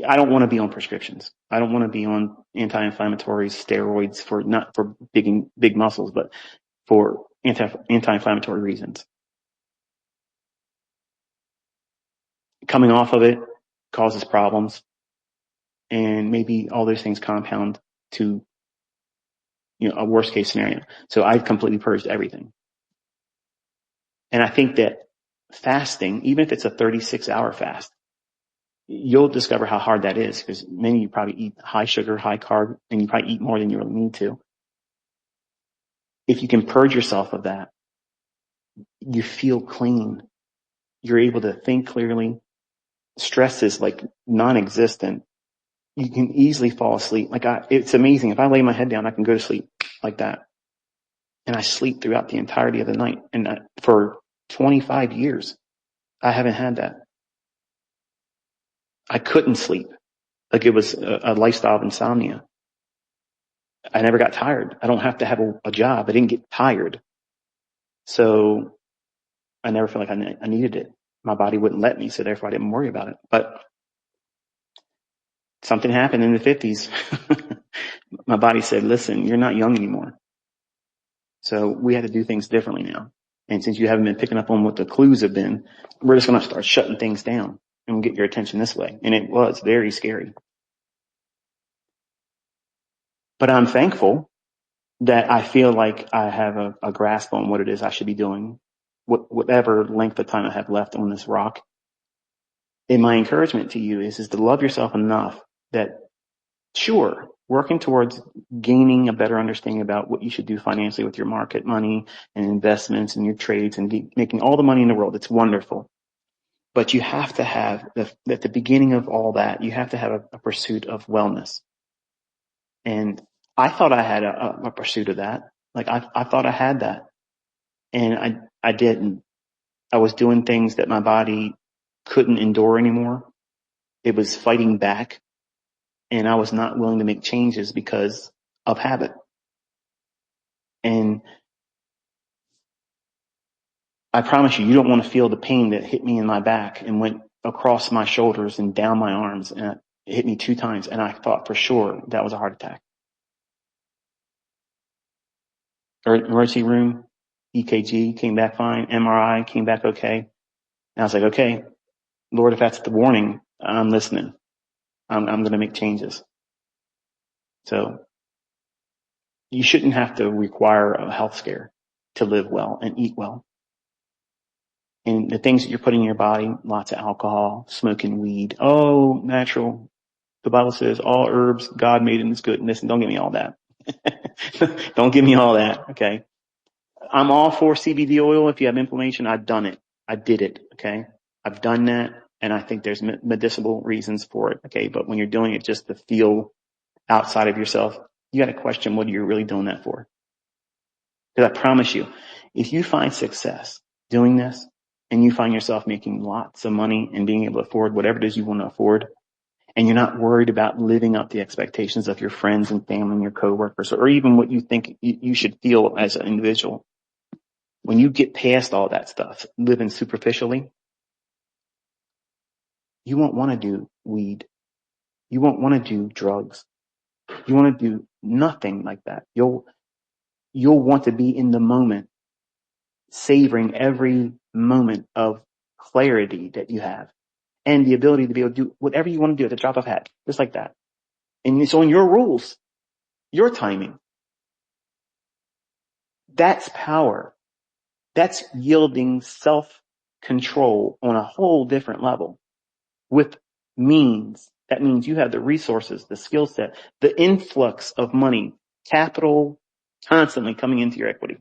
I don't want to be on prescriptions. I don't want to be on anti-inflammatories, steroids for not for big muscles, but for anti-inflammatory reasons. Coming off of it causes problems, and maybe all those things compound to a worst case scenario. So I've completely purged everything. And I think that fasting, even if it's a 36-hour fast, you'll discover how hard that is, because many of you probably eat high sugar, high carb, and you probably eat more than you really need to. If you can purge yourself of that, you feel clean. You're able to think clearly. Stress is like non-existent. You can easily fall asleep. It's amazing. If I lay my head down, I can go to sleep like that. And I sleep throughout the entirety of the night. And for 25 years, I haven't had that. I couldn't sleep. Like it was a lifestyle of insomnia. I never got tired. I don't have to have a job. I didn't get tired. So I never felt like I needed it. My body wouldn't let me, so therefore I didn't worry about it. But something happened in the 50s. My body said, listen, you're not young anymore. So we had to do things differently now. And since you haven't been picking up on what the clues have been, we're just going to start shutting things down and we'll get your attention this way. And it was very scary. But I'm thankful that I feel like I have a grasp on what it is I should be doing, whatever length of time I have left on this rock. And my encouragement to you is to love yourself enough that, sure, working towards gaining a better understanding about what you should do financially with your market money and investments and your trades and making all the money in the world. It's wonderful. But you have to have, at the beginning of all that, you have to have a pursuit of wellness. And I thought I had a pursuit of that. Like I thought I had that. And I didn't. I was doing things that my body couldn't endure anymore. It was fighting back. And I was not willing to make changes because of habit. And I promise you, you don't want to feel the pain that hit me in my back and went across my shoulders and down my arms. And it hit me 2 times. And I thought for sure that was a heart attack. Emergency room, EKG came back fine. MRI came back okay. And I was like, okay, Lord, if that's the warning, I'm listening. I'm going to make changes. So you shouldn't have to require a health scare to live well and eat well. And the things that you're putting in your body, lots of alcohol, smoking weed, natural. The Bible says all herbs God made in His good. And listen, don't give me all that. Don't give me all that. Okay. I'm all for CBD oil. If you have inflammation, I've done it. I did it. Okay. I've done that, and I think there's medicinal reasons for it. Okay, but when you're doing it just to feel outside of yourself, you got to question what you're really doing that for. Because I promise you, if you find success doing this, and you find yourself making lots of money and being able to afford whatever it is you want to afford, and you're not worried about living up the expectations of your friends and family and your coworkers, or even what you think you should feel as an individual, when you get past all that stuff, living superficially, you won't want to do weed. You won't want to do drugs. You want to do nothing like that. You'll want to be in the moment, savoring every moment of clarity that you have and the ability to be able to do whatever you want to do at the drop of a hat, just like that. And it's on your rules, your timing. That's power. That's yielding self-control on a whole different level with means. That means you have the resources, the skill set, the influx of money, capital constantly coming into your equity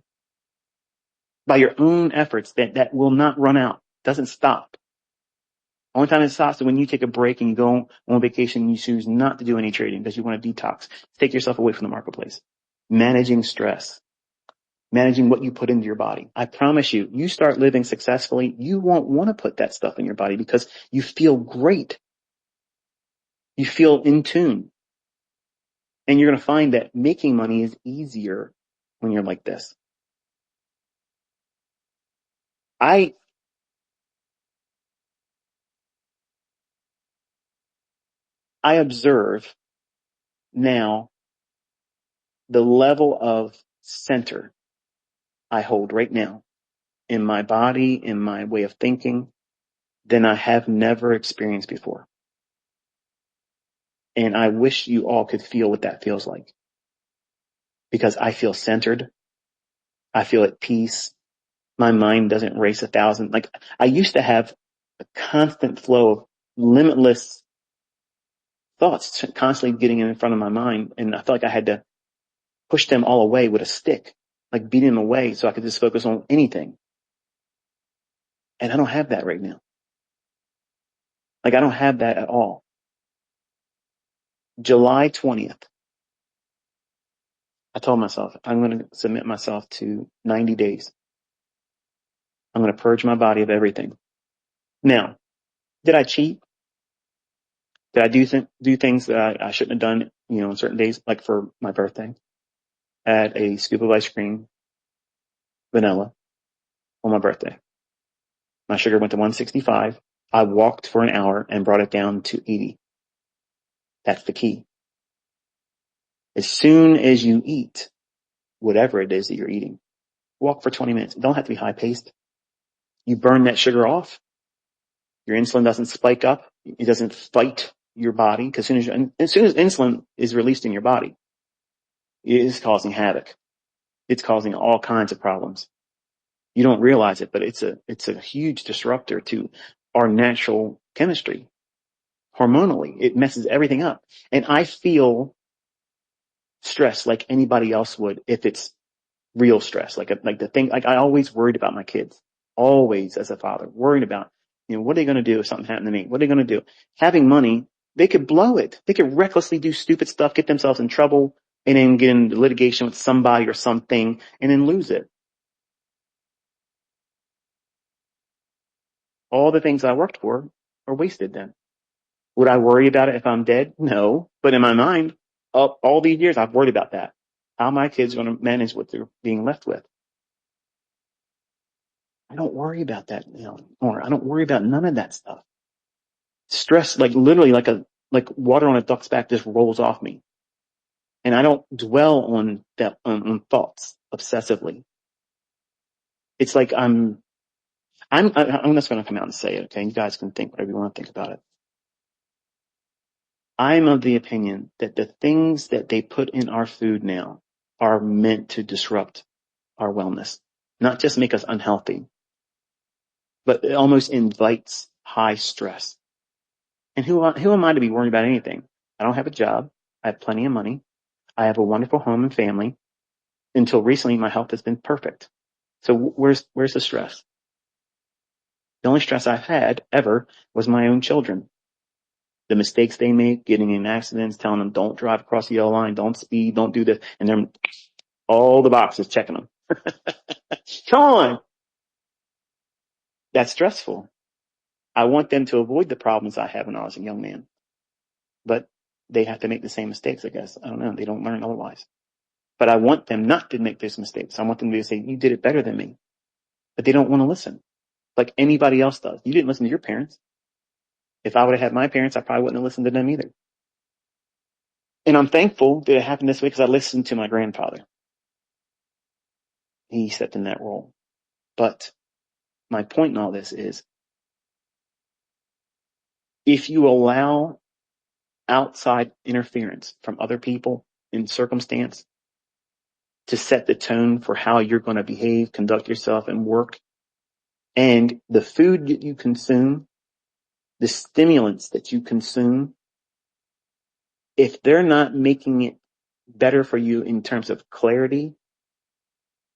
by your own efforts that will not run out, doesn't stop. Only time it stops is when you take a break and you go on vacation and you choose not to do any trading because you want to detox. Take yourself away from the marketplace. Managing stress. Managing what you put into your body. I promise you, you start living successfully, you won't want to put that stuff in your body because you feel great. You feel in tune. And you're going to find that making money is easier when you're like this. I observe now the level of center I hold right now in my body, in my way of thinking, than I have never experienced before. And I wish you all could feel what that feels like. Because I feel centered. I feel at peace. My mind doesn't race 1,000. Like I used to have a constant flow of limitless thoughts constantly getting in front of my mind. And I felt like I had to push them all away with a stick, like beat them away so I could just focus on anything. And I don't have that right now. Like I don't have that at all. July 20th, I told myself I'm going to submit myself to 90 days. I'm going to purge my body of everything. Now, did I cheat? Did I do things that I shouldn't have done, on certain days, like for my birthday? I had a scoop of ice cream, vanilla, on my birthday. My sugar went to 165. I walked for an hour and brought it down to 80. That's the key. As soon as you eat, whatever it is that you're eating, walk for 20 minutes. It don't have to be high paced. You burn that sugar off. Your insulin doesn't spike up. It doesn't fight your body because as soon as insulin is released in your body, it is causing havoc. It's causing all kinds of problems. You don't realize it, but it's a huge disruptor to our natural chemistry. Hormonally, it messes everything up. And I feel stress like anybody else would if it's real stress. Like the thing, like I always worried about my kids, always as a father, worried about, what are they going to do if something happened to me? What are they going to do? Having money, they could blow it. They could recklessly do stupid stuff, get themselves in trouble, and then get into litigation with somebody or something and then lose it. All the things I worked for are wasted then. Would I worry about it if I'm dead? No. But in my mind, all these years, I've worried about that. How my kids are going to manage what they're being left with. I don't worry about that anymore. I don't worry about none of that stuff. Stress, like literally like water on a duck's back just rolls off me. And I don't dwell on that, on thoughts obsessively. It's like I'm just going to come out and say it. Okay. You guys can think whatever you want to think about it. I'm of the opinion that the things that they put in our food now are meant to disrupt our wellness, not just make us unhealthy, but it almost invites high stress. And who am I to be worried about anything? I don't have a job. I have plenty of money. I have a wonderful home and family. Until recently, my health has been perfect. So where's the stress? The only stress I've had ever was my own children. The mistakes they make, getting in accidents, telling them don't drive across the yellow line, don't speed, don't do this, and they're all the boxes checking them. Come on. That's stressful. I want them to avoid the problems I had when I was a young man, but they have to make the same mistakes, I guess. I don't know. They don't learn otherwise. But I want them not to make those mistakes. I want them to say, you did it better than me. But they don't want to listen like anybody else does. You didn't listen to your parents. If I would have had my parents, I probably wouldn't have listened to them either. And I'm thankful that it happened this way because I listened to my grandfather. He stepped in that role. But my point in all this is if you allow outside interference from other people in circumstance to set the tone for how you're going to behave, conduct yourself, and work, and the food that you consume, the stimulants that you consume, if they're not making it better for you in terms of clarity,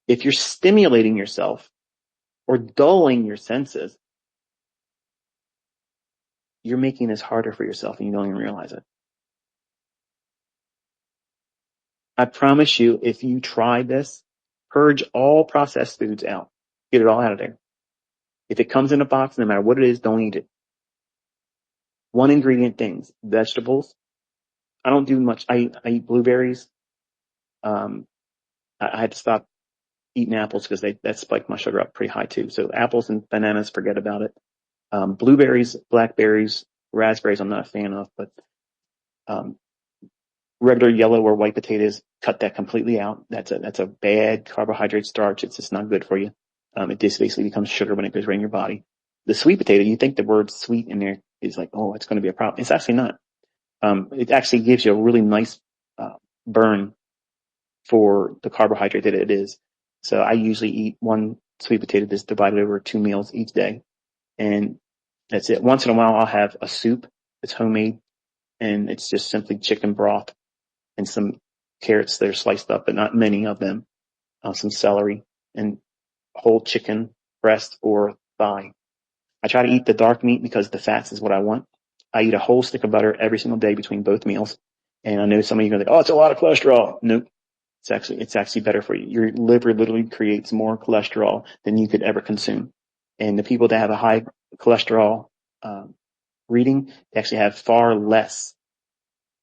if you're stimulating yourself or dulling your senses, you're making this harder for yourself and you don't even realize it. I promise you, if you try this, purge all processed foods out. Get it all out of there. If it comes in a box, no matter what it is, don't eat it. One ingredient things, vegetables. I don't do much. I eat blueberries. I had to stop eating apples because that spiked my sugar up pretty high too. So apples and bananas, forget about it. Blueberries, blackberries, raspberries, I'm not a fan of, but um, regular yellow or white potatoes, cut that completely out. That's a bad carbohydrate starch. It's just not good for you. It just basically becomes sugar when it goes right in your body. The sweet potato, you think the word sweet in there is like, oh, it's going to be a problem. It's actually not. It actually gives you a really nice burn for the carbohydrate that it is. So I usually eat one sweet potato that's divided over 2 meals each day. And that's it. Once in a while, I'll have a soup that's homemade and it's just simply chicken broth and some carrots that are sliced up, but not many of them, some celery and whole chicken breast or thigh. I try to eat the dark meat because the fats is what I want. I eat a whole stick of butter every single day between both meals. And I know some of you are going to think, oh, it's a lot of cholesterol. Nope. It's actually better for you. Your liver literally creates more cholesterol than you could ever consume. And the people that have a high cholesterol, reading, they actually have far less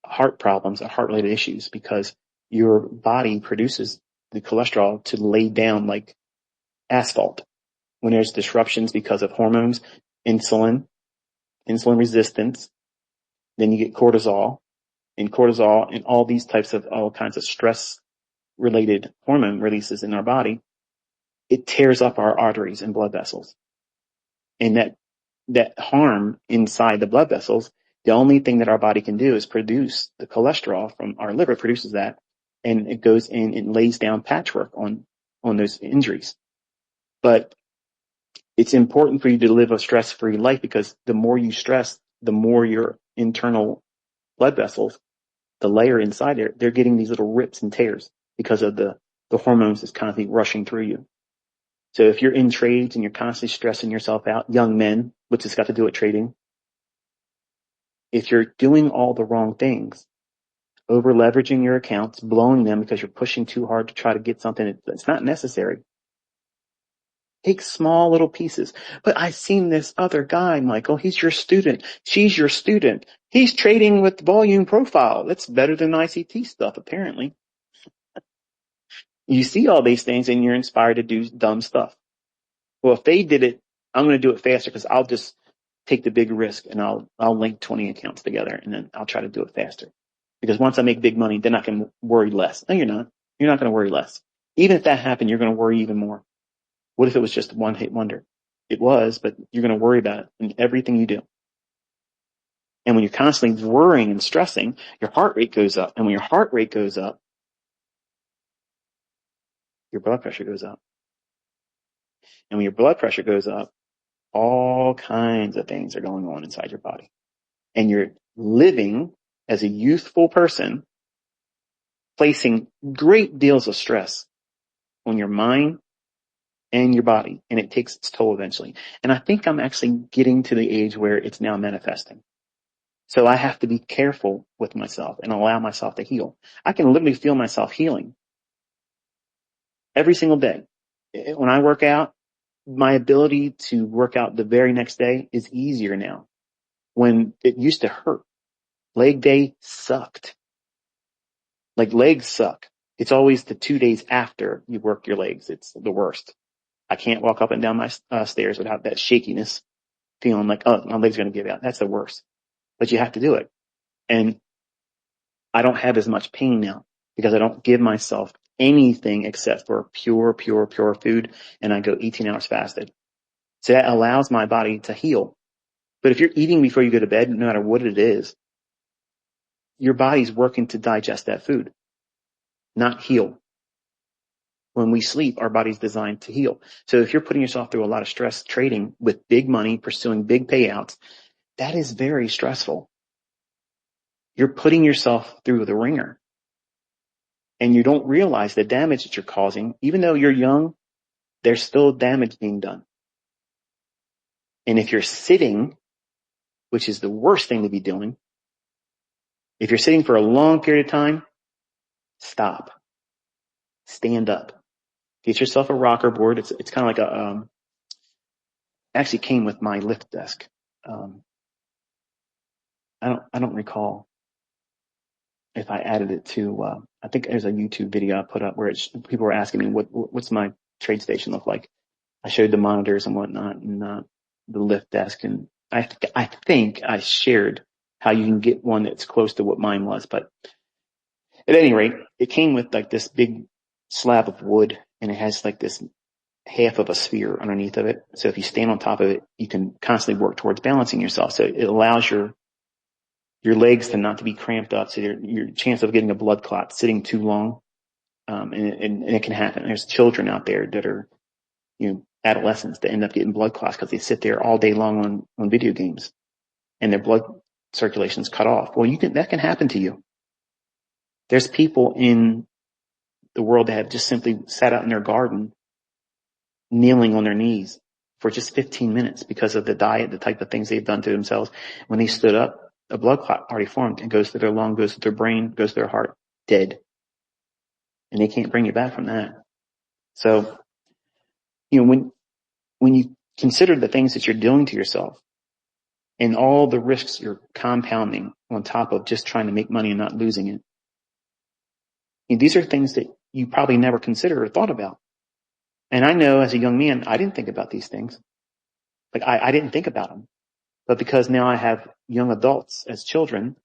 heart problems or heart related issues because your body produces the cholesterol to lay down like asphalt. When there's disruptions because of hormones, insulin resistance, then you get cortisol and all these types of all kinds of stress related hormone releases in our body. It tears up our arteries and blood vessels. And that harm inside the blood vessels, the only thing that our body can do is produce the cholesterol from our liver produces that. And it goes in and lays down patchwork on those injuries. But it's important for you to live a stress-free life because the more you stress, the more your internal blood vessels, the layer inside there, they're getting these little rips and tears because of the hormones that's constantly rushing through you. So if you're in trades and you're constantly stressing yourself out, young men, which has got to do with trading, if you're doing all the wrong things, over leveraging your accounts, blowing them because you're pushing too hard to try to get something that's not necessary. Take small little pieces. But I've seen this other guy, Michael. He's your student. She's your student. He's trading with volume profile. That's better than ICT stuff, apparently. You see all these things and you're inspired to do dumb stuff. Well, if they did it, I'm going to do it faster because I'll just take the big risk and I'll link 20 accounts together and then I'll try to do it faster. Because once I make big money, then I can worry less. No, you're not. You're not going to worry less. Even if that happened, you're going to worry even more. What if it was just a one-hit wonder? It was, but you're going to worry about it in everything you do. And when you're constantly worrying and stressing, your heart rate goes up. And when your heart rate goes up, your blood pressure goes up. And when your blood pressure goes up, all kinds of things are going on inside your body. And you're living as a youthful person, placing great deals of stress on your mind, and your body, and it takes its toll eventually. And I think I'm actually getting to the age where it's now manifesting. So I have to be careful with myself and allow myself to heal. I can literally feel myself healing every single day. When I work out, my ability to work out the very next day is easier now. When it used to hurt, leg day sucked. Like legs suck. It's always the 2 days after you work your legs. It's the worst. I can't walk up and down my stairs without that shakiness, feeling like, oh, my leg's going to give out. That's the worst. But you have to do it. And I don't have as much pain now because I don't give myself anything except for pure food. And I go 18 hours fasted. So that allows my body to heal. But if you're eating before you go to bed, no matter what it is, your body's working to digest that food, not heal. When we sleep, our body's designed to heal. So if you're putting yourself through a lot of stress trading with big money, pursuing big payouts, that is very stressful. You're putting yourself through the ringer. And you don't realize the damage that you're causing. Even though you're young, there's still damage being done. And if you're sitting, which is the worst thing to be doing, if you're sitting for a long period of time, stop. Stand up. Get yourself a rocker board. It's kind of like actually came with my lift desk. I don't recall if I added it to, I think there's a YouTube video I put up where people were asking me what's my trade station look like. I showed the monitors and whatnot and, the lift desk. And I think I shared how you can get one that's close to what mine was. But at any rate, it came with like this big slab of wood and it has like this half of a sphere underneath of it. So if you stand on top of it, you can constantly work towards balancing yourself. So it allows your legs to not to be cramped up. So your chance of getting a blood clot sitting too long. And it can happen. There's children out there that are, adolescents that end up getting blood clots because they sit there all day long on video games and their blood circulation is cut off. Well, that can happen to you. There's people in the world that have just simply sat out in their garden, kneeling on their knees for just 15 minutes because of the diet, the type of things they've done to themselves. When they stood up, a blood clot already formed and goes to their lung, goes to their brain, goes to their heart, dead. And they can't bring you back from that. So, when you consider the things that you're doing to yourself and all the risks you're compounding on top of just trying to make money and not losing it, these are things that you probably never considered or thought about. And I know as a young man, I didn't think about these things. Like I didn't think about them. But because now I have young adults as children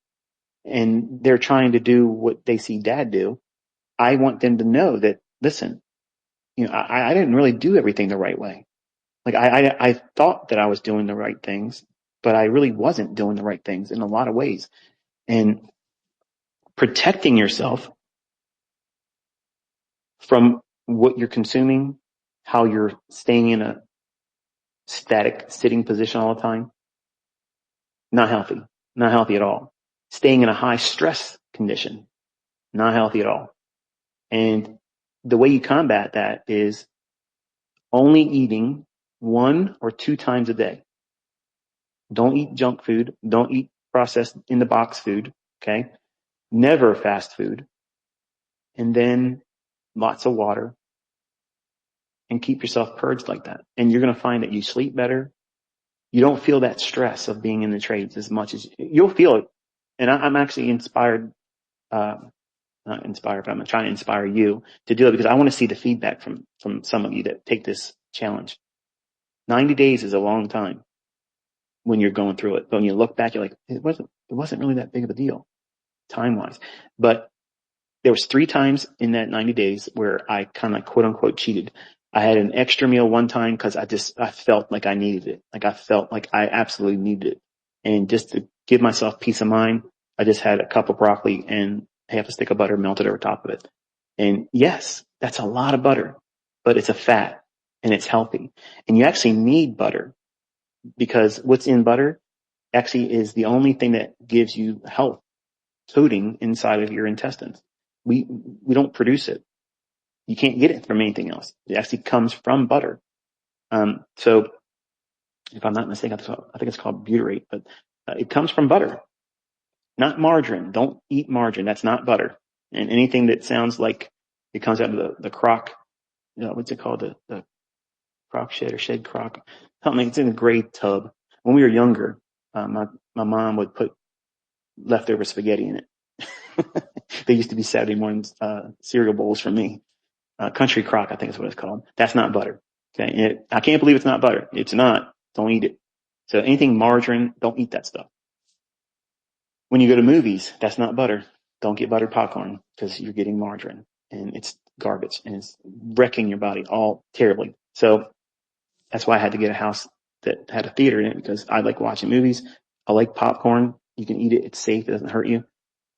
and they're trying to do what they see dad do, I want them to know that, listen, I didn't really do everything the right way. Like I thought that I was doing the right things, but I really wasn't doing the right things in a lot of ways. And protecting yourself from what you're consuming, how you're staying in a static sitting position all the time, not healthy, not healthy at all. Staying in a high stress condition, not healthy at all. And the way you combat that is only eating 1 or 2 times a day. Don't eat junk food. Don't eat processed in the box food. Okay. Never fast food. And then lots of water and keep yourself purged like that. And you're going to find that you sleep better. You don't feel that stress of being in the trades as much as you'll feel it. And I'm actually inspired, not inspired, but I'm trying to inspire you to do it because I want to see the feedback from some of you that take this challenge. 90 days is a long time when you're going through it. But when you look back, you're like, it wasn't really that big of a deal time wise. But there was 3 times in that 90 days where I kind of quote unquote cheated. I had an extra meal one time because I felt like I needed it. Like I felt like I absolutely needed it. And just to give myself peace of mind, I just had a cup of broccoli and half a stick of butter melted over top of it. And yes, that's a lot of butter, but it's a fat and it's healthy. And you actually need butter because what's in butter actually is the only thing that gives you health, coating inside of your intestines. We don't produce it. You can't get it from anything else. It actually comes from butter. So if I'm not mistaken, I think it's called butyrate, but it comes from butter, not margarine. Don't eat margarine. That's not butter. And anything that sounds like it comes out of the crock, what's it called? The crock shed or shed crock. Something, it's in a gray tub. When we were younger, my mom would put leftover spaghetti in it. They used to be Saturday morning cereal bowls for me. Country crock, I think is what it's called. That's not butter. Okay. I can't believe it's not butter. It's not. Don't eat it. So anything margarine, don't eat that stuff. When you go to movies, that's not butter. Don't get buttered popcorn because you're getting margarine and it's garbage and it's wrecking your body all terribly. So that's why I had to get a house that had a theater in it because I like watching movies. I like popcorn. You can eat it. It's safe. It doesn't hurt you.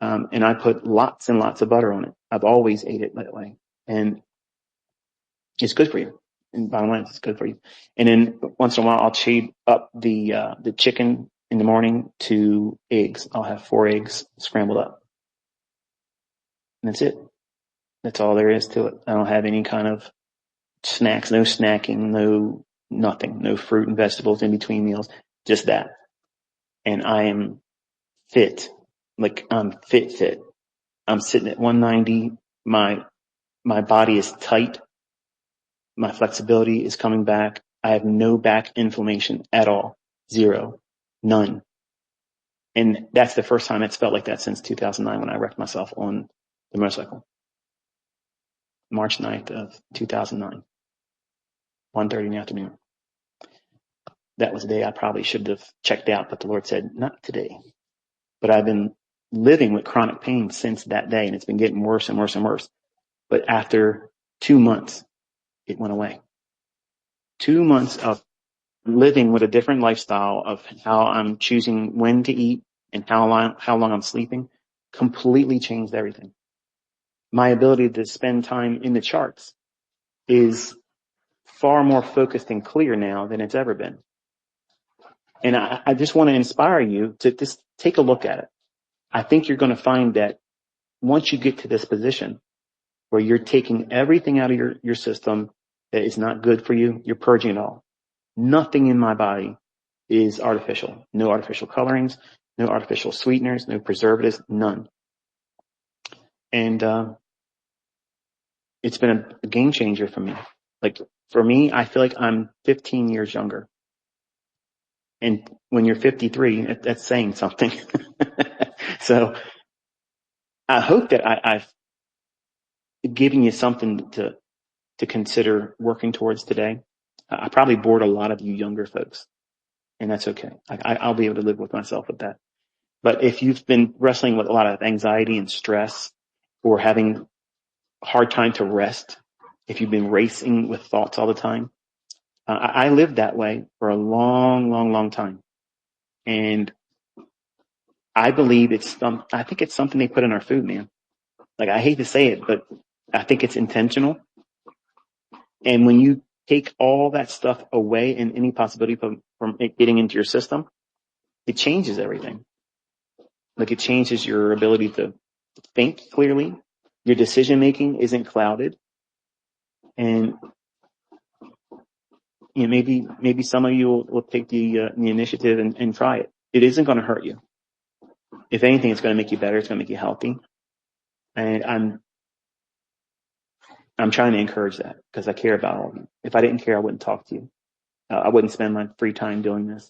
And I put lots and lots of butter on it. I've always ate it that way. And it's good for you. And bottom line, it's good for you. And then once in a while, I'll change up the chicken in the morning to eggs. I'll have 4 eggs scrambled up. And that's it. That's all there is to it. I don't have any kind of snacks, no snacking, no nothing, no fruit and vegetables in between meals, just that. And I am fit. Like I'm fit. I'm sitting at 190. My body is tight. My flexibility is coming back. I have no back inflammation at all. 0. None. And that's the first time it's felt like that since 2009 when I wrecked myself on the motorcycle. March 9th of 2009. 1:30 in the afternoon. That was the day I probably should have checked out, but the Lord said, not today. But I've been living with chronic pain since that day, and it's been getting worse and worse and worse. But after 2 months, it went away. 2 months of living with a different lifestyle of how I'm choosing when to eat and how long I'm sleeping completely changed everything. My ability to spend time in the charts is far more focused and clear now than it's ever been. And I just want to inspire you to just take a look at it. I think you're going to find that once you get to this position where you're taking everything out of your system that is not good for you, you're purging it all. Nothing in my body is artificial. No artificial colorings, no artificial sweeteners, no preservatives, none. And it's been a game changer for me. Like for me, I feel like I'm 15 years younger. And when you're 53, that's saying something. So I hope that I've given you something to consider working towards today. I probably bored a lot of you younger folks, and that's okay. I'll be able to live with myself with that. But if you've been wrestling with a lot of anxiety and stress or having a hard time to rest, if you've been racing with thoughts all the time, I lived that way for a long, long, long time. And I believe I think it's something they put in our food, man. Like I hate to say it, but I think it's intentional. And when you take all that stuff away and any possibility from it getting into your system, it changes everything. Like it changes your ability to think clearly. Your decision making isn't clouded. And you know, maybe some of you will take the initiative and try it. It isn't going to hurt you. If anything, it's going to make you better. It's going to make you healthy. And I'm trying to encourage that because I care about all of you. If I didn't care, I wouldn't talk to you. I wouldn't spend my free time doing this.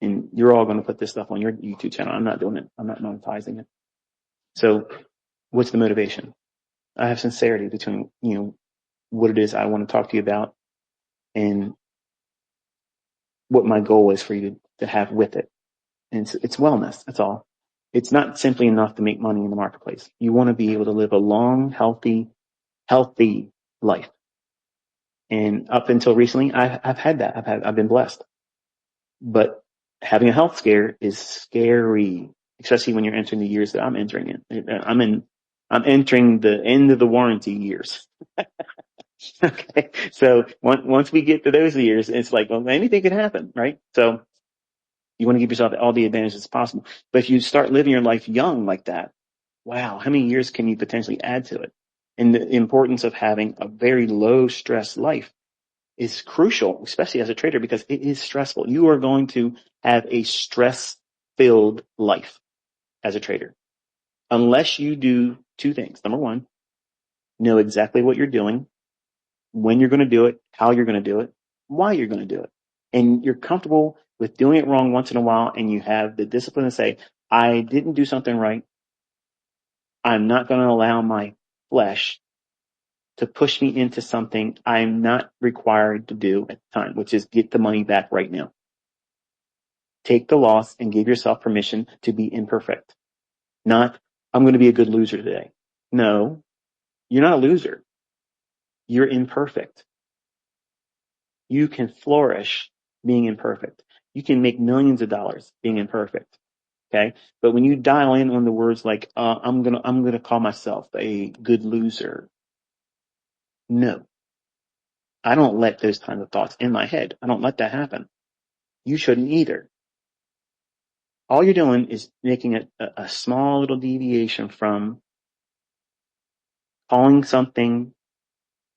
And you're all going to put this stuff on your YouTube channel. I'm not doing it. I'm not monetizing it. So what's the motivation? I have sincerity between, what it is I want to talk to you about and what my goal is for you to have with it. And it's wellness. That's all. It's not simply enough to make money in the marketplace. You want to be able to live a long, healthy life. And up until recently, I've had that. I've been blessed. But having a health scare is scary, especially when you're entering the years that I'm entering in. I'm entering the end of the warranty years. Okay. So once we get to those years, it's like, well, anything can happen, right? So you want to give yourself all the advantages possible. But if you start living your life young like that, wow, how many years can you potentially add to it? And the importance of having a very low stress life is crucial, especially as a trader, because it is stressful. You are going to have a stress filled life as a trader, unless you do two things. Number one, know exactly what you're doing, when you're going to do it, how you're going to do it, why you're going to do it. And you're comfortable with doing it wrong once in a while, and you have the discipline to say, I didn't do something right. I'm not going to allow my flesh to push me into something I'm not required to do at the time, which is get the money back right now. Take the loss and give yourself permission to be imperfect. Not, I'm going to be a good loser today. No, you're not a loser. You're imperfect. You can flourish being imperfect. You can make millions of dollars being imperfect. Okay. But when you dial in on the words like, I'm going to call myself a good loser. No, I don't let those kinds of thoughts in my head. I don't let that happen. You shouldn't either. All you're doing is making a small little deviation from calling something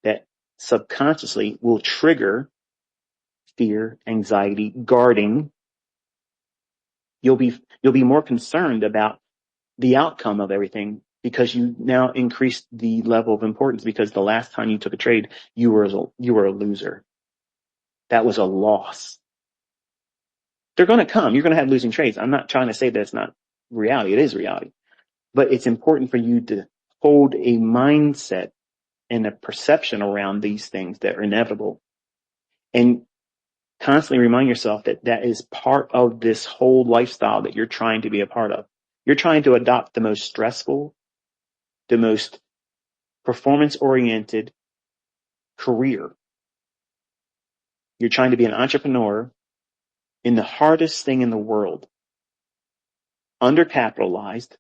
that subconsciously will trigger fear, anxiety, guarding. You'll be more concerned about the outcome of everything because you now increase the level of importance, because the last time you took a trade, you were a loser. That was a loss. They're going to come. You're going to have losing trades. I'm not trying to say that it's not reality. It is reality. But it's important for you to hold a mindset and a perception around these things that are inevitable, and constantly remind yourself that that is part of this whole lifestyle that you're trying to be a part of. You're trying to adopt the most stressful, the most performance oriented career. You're trying to be an entrepreneur in the hardest thing in the world, undercapitalized,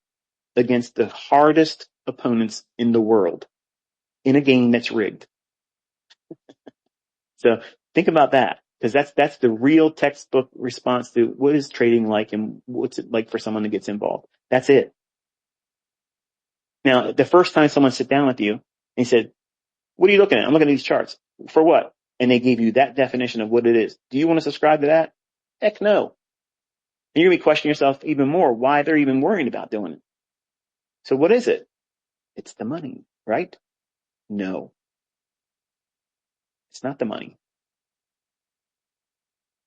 against the hardest opponents in the world, in a game that's rigged. So think about that, because that's the real textbook response to what is trading like and what's it like for someone that gets involved. That's it. Now, the first time someone sit down with you and he said, what are you looking at? I'm looking at these charts. For what? And they gave you that definition of what it is. Do you want to subscribe to that? Heck no. And you're going to be questioning yourself even more why they're even worrying about doing it. So what is it? It's the money, right? No, it's not the money.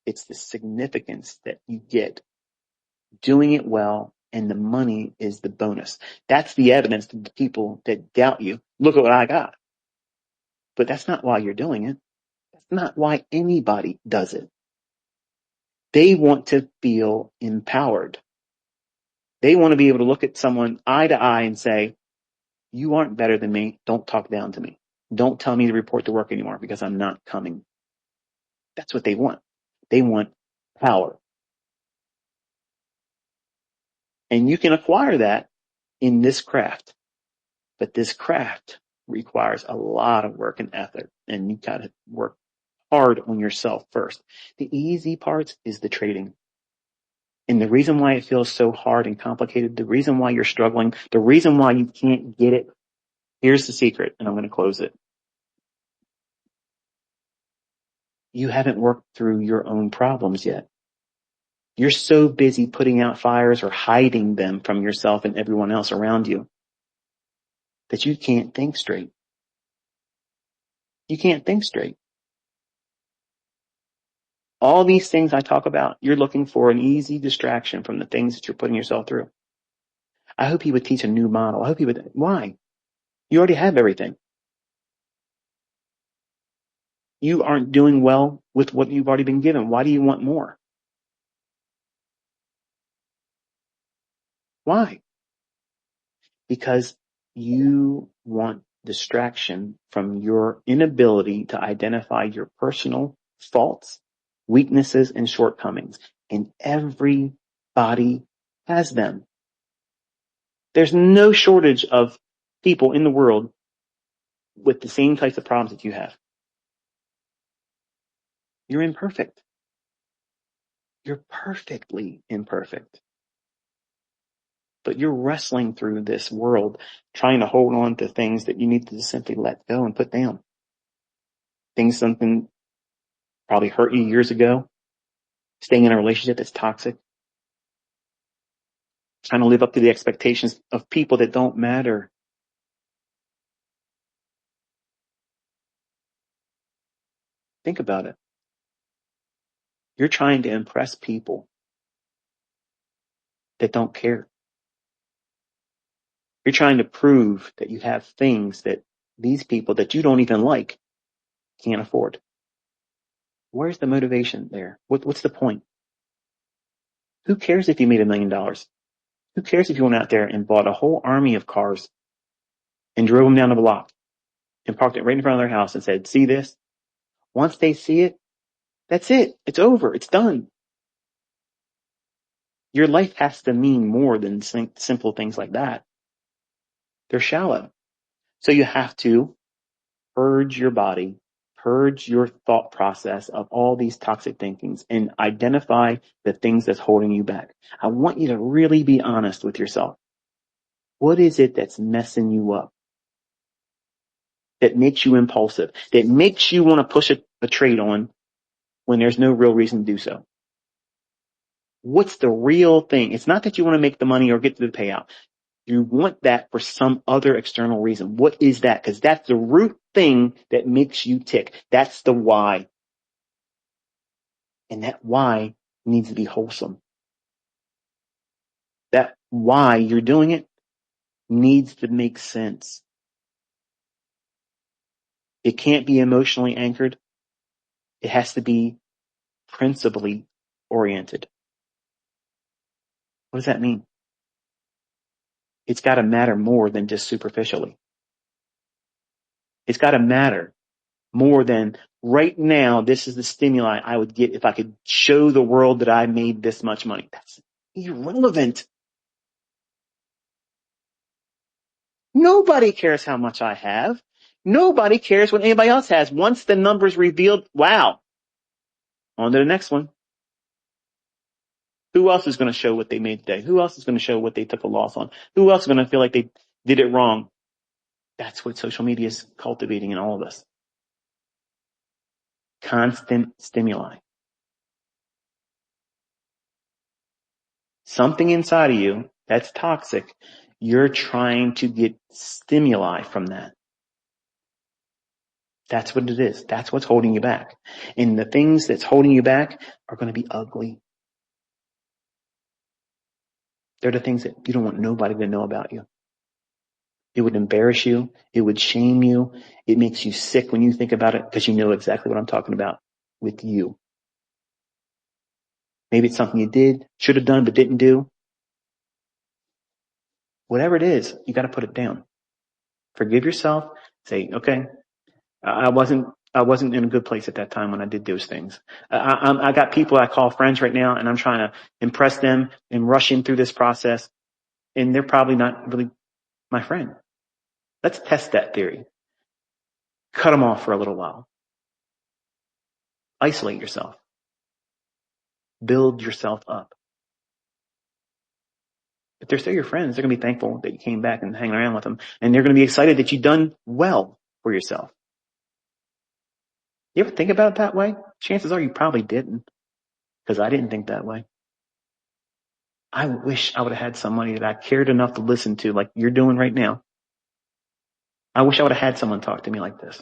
It's the significance that you get doing it well, and the money is the bonus. That's the evidence to the people that doubt you. Look at what I got. But that's not why you're doing it. That's not why anybody does it. They want to feel empowered. They want to be able to look at someone eye to eye and say, you aren't better than me. Don't talk down to me. Don't tell me to report to work anymore because I'm not coming. That's what they want. They want power. And you can acquire that in this craft. But this craft requires a lot of work and effort, and you got to work hard on yourself first. The easy part is the trading. And the reason why it feels so hard and complicated, the reason why you're struggling, the reason why you can't get it, here's the secret, and I'm going to close it. You haven't worked through your own problems yet. You're so busy putting out fires or hiding them from yourself and everyone else around you that you can't think straight. You can't think straight. All these things I talk about, you're looking for an easy distraction from the things that you're putting yourself through. I hope he would teach a new model. I hope he would. Why? You already have everything. You aren't doing well with what you've already been given. Why do you want more? Why? Because you want distraction from your inability to identify your personal faults, weaknesses, and shortcomings. And everybody has them. There's no shortage of people in the world with the same types of problems that you have. You're imperfect. You're perfectly imperfect. but you're wrestling through this world trying to hold on to things that you need to just simply let go and put down. Things something probably hurt you years ago, staying in a relationship that's toxic, trying to live up to the expectations of people that don't matter. Think about it. You're trying to impress people that don't care. You're trying to prove that you have things that these people that you don't even like can't afford. Where's the motivation there? What's the point? Who cares if you made $1 million? Who cares if you went out there and bought a whole army of cars and drove them down the block and parked it right in front of their house and said, see this? Once they see it, that's it. It's over. It's done. Your life has to mean more than simple things like that. They're shallow. So you have to purge your body, purge your thought process of all these toxic thinkings and identify the things that's holding you back. I want you to really be honest with yourself. What is it that's messing you up? That makes you impulsive, that makes you want to push a trade on when there's no real reason to do so? What's the real thing? It's not that you want to make the money or get to the payout. You want that for some other external reason. What is that? Because that's the root thing that makes you tick. That's the why. And that why needs to be wholesome. That why you're doing it needs to make sense. It can't be emotionally anchored. It has to be principally oriented. What does that mean? It's got to matter more than just superficially. It's got to matter more than right now. This is the stimuli I would get if I could show the world that I made this much money. That's irrelevant. Nobody cares how much I have. Nobody cares what anybody else has. Once the number's revealed, wow. On to the next one. Who else is going to show what they made today? Who else is going to show what they took a loss on? Who else is going to feel like they did it wrong? That's what social media is cultivating in all of us. Constant stimuli. Something inside of you that's toxic. You're trying to get stimuli from that. That's what it is. That's what's holding you back. And the things that's holding you back are going to be ugly. They're the things that you don't want nobody to know about you. It would embarrass you. It would shame you. It makes you sick when you think about it because you know exactly what I'm talking about with you. Maybe it's something you did, should have done, but didn't do. Whatever it is, you got to put it down. Forgive yourself. Say, okay, I wasn't in a good place at that time when I did those things. I got people I call friends right now, and I'm trying to impress them and rushing through this process, and they're probably not really my friend. Let's test that theory. Cut them off for a little while. Isolate yourself. Build yourself up. If they're still your friends, they're going to be thankful that you came back and hang around with them, and they're going to be excited that you've done well for yourself. You ever think about it that way? Chances are you probably didn't, because I didn't think that way. I wish I would have had somebody that I cared enough to listen to, like you're doing right now. I wish I would have had someone talk to me like this,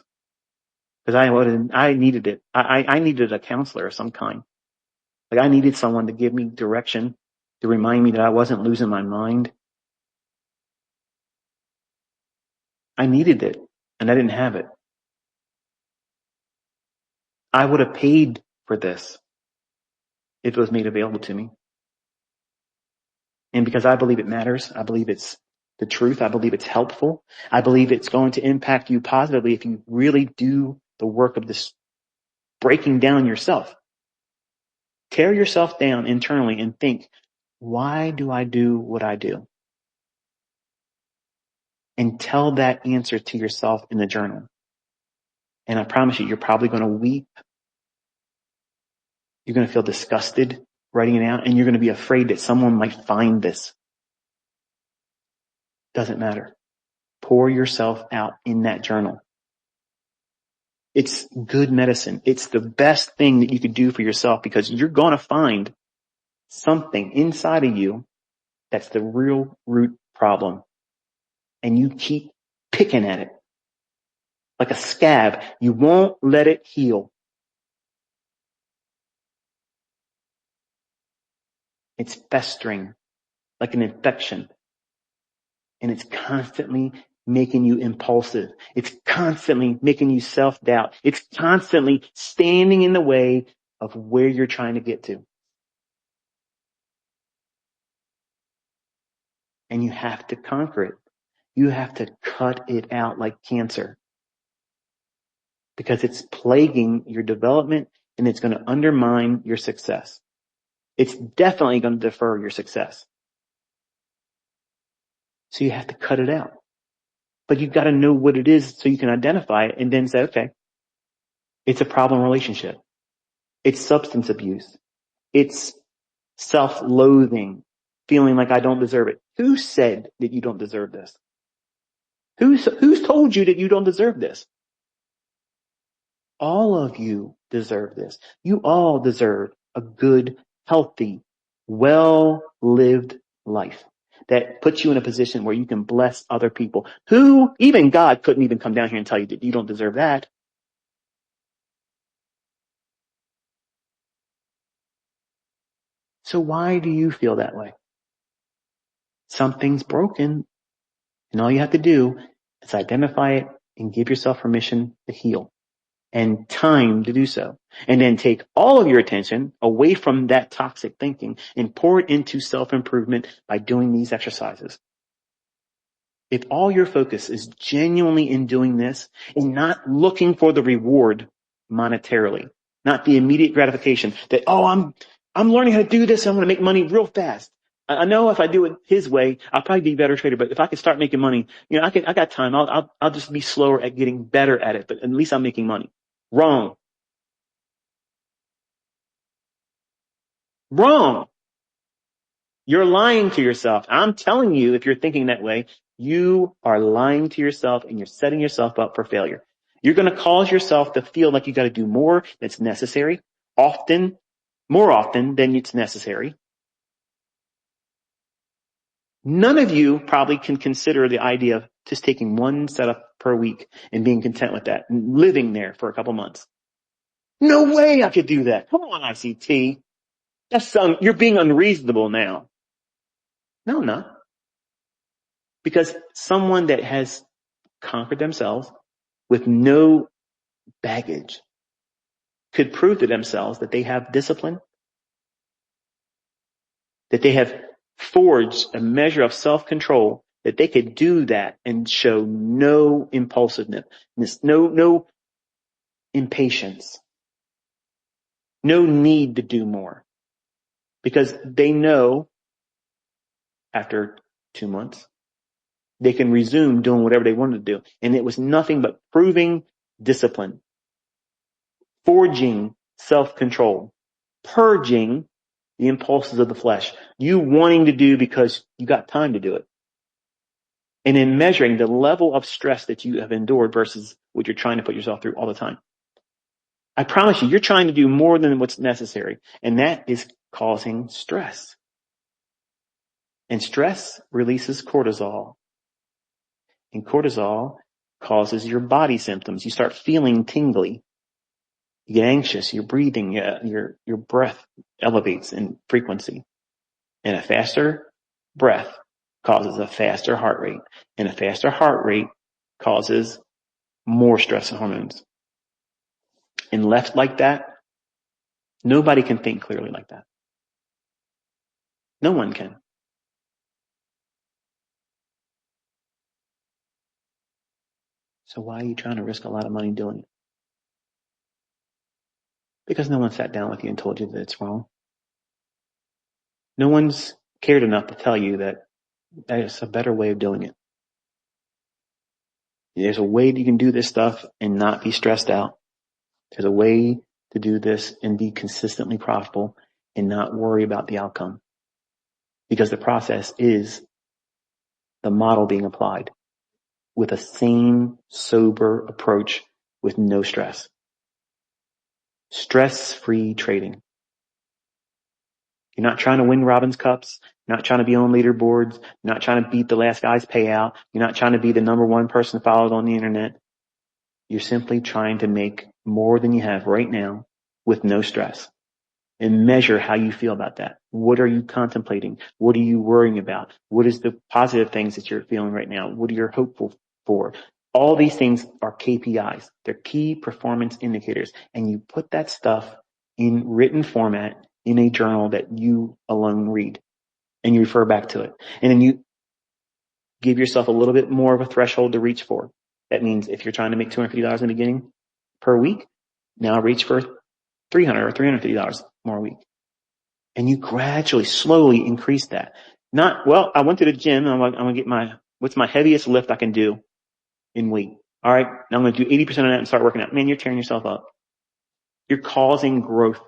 because I needed it. I needed a counselor of some kind. Like I needed someone to give me direction, to remind me that I wasn't losing my mind. I needed it, and I didn't have it. I would have paid for this if it was made available to me. And because I believe it matters, I believe it's the truth, I believe it's helpful, I believe it's going to impact you positively if you really do the work of this breaking down yourself. Tear yourself down internally and think, why do I do what I do? And tell that answer to yourself in the journal. And I promise you, you're probably going to weep. You're going to feel disgusted writing it out, and you're going to be afraid that someone might find this. Doesn't matter. Pour yourself out in that journal. It's good medicine. It's the best thing that you could do for yourself, because you're going to find something inside of you that's the real root problem. And you keep picking at it like a scab. You won't let it heal. It's festering like an infection. And it's constantly making you impulsive. It's constantly making you self-doubt. It's constantly standing in the way of where you're trying to get to. And you have to conquer it. You have to cut it out like cancer, because it's plaguing your development and it's going to undermine your success. It's definitely going to defer your success. So you have to cut it out. But you've got to know what it is so you can identify it and then say, okay, it's a problem relationship. It's substance abuse. It's self-loathing, feeling like I don't deserve it. Who said that you don't deserve this? Who's told you that you don't deserve this? All of you deserve this. You all deserve a good, healthy, well-lived life that puts you in a position where you can bless other people. Who, even God couldn't even come down here and tell you that you don't deserve that. So why do you feel that way? Something's broken, and all you have to do is identify it and give yourself permission to heal and time to do so. And then take all of your attention away from that toxic thinking and pour it into self-improvement by doing these exercises. If all your focus is genuinely in doing this and not looking for the reward monetarily, not the immediate gratification that, oh, I'm learning how to do this. I'm going to make money real fast. I know if I do it his way, I'll probably be a better trader. But if I could start making money, I got time. I'll just be slower at getting better at it. But at least I'm making money. Wrong. Wrong. You're lying to yourself. I'm telling you, if you're thinking that way, you are lying to yourself and you're setting yourself up for failure. You're going to cause yourself to feel like you got to do more that's necessary, more often than it's necessary. None of you probably can consider the idea of just taking one setup per week and being content with that and living there for a couple months. No way I could do that. Come on, ICT. You're being unreasonable now. No, I'm not. Because someone that has conquered themselves with no baggage could prove to themselves that they have discipline, that they have forged a measure of self-control, that they could do that and show no impulsiveness, no impatience, no need to do more. Because they know after 2 months, they can resume doing whatever they wanted to do. And it was nothing but proving discipline, forging self-control, purging the impulses of the flesh, you wanting to do because you got time to do it. And in measuring the level of stress that you have endured versus what you're trying to put yourself through all the time. I promise you, you're trying to do more than what's necessary. And that is causing stress. And stress releases cortisol. And cortisol causes your body symptoms. You start feeling tingly. You get anxious, your breathing, your breath elevates in frequency. And a faster breath causes a faster heart rate. And a faster heart rate causes more stress hormones. And left like that, nobody can think clearly like that. No one can. So why are you trying to risk a lot of money doing it? Because no one sat down with you and told you that it's wrong. No one's cared enough to tell you that there's a better way of doing it. There's a way that you can do this stuff and not be stressed out. There's a way to do this and be consistently profitable and not worry about the outcome. Because the process is the model being applied with a sane, sober approach with no stress. Stress-free trading. You're not trying to win Robin's Cups. You're not trying to be on leaderboards. You're not trying to beat the last guy's payout. You're not trying to be the number one person followed on the internet. You're simply trying to make more than you have right now with no stress. And measure how you feel about that. What are you contemplating? What are you worrying about? What is the positive things that you're feeling right now? What are you hopeful for? All these things are KPIs. They're key performance indicators. And you put that stuff in written format in a journal that you alone read. And you refer back to it. And then you give yourself a little bit more of a threshold to reach for. That means if you're trying to make $250 in the beginning per week, now reach for $300 or $350 more a week. And you gradually, slowly increase that. Not, well, I went to the gym and I'm going to get what's my heaviest lift I can do in weight? All right. Now I'm going to do 80% of that and start working out. Man, you're tearing yourself up. You're causing growth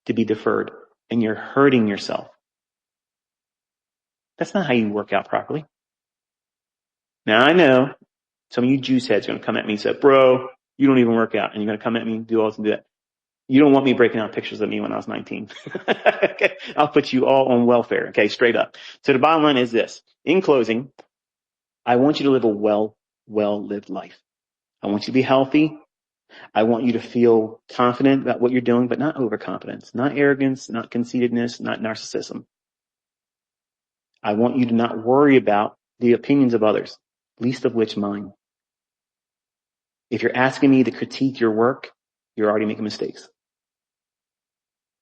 to be deferred and you're hurting yourself. That's not how you work out properly. Now I know some of you juice heads are going to come at me and say, bro, you don't even work out and you're going to come at me and do all this and do that. You don't want me breaking out pictures of me when I was 19. Okay. I'll put you all on welfare. Okay. Straight up. So the bottom line is this. In closing, I want you to live a well-lived life. I want you to be healthy. I want you to feel confident about what you're doing, but not overconfidence, not arrogance, not conceitedness, not narcissism. I want you to not worry about the opinions of others, least of which mine. If you're asking me to critique your work, you're already making mistakes.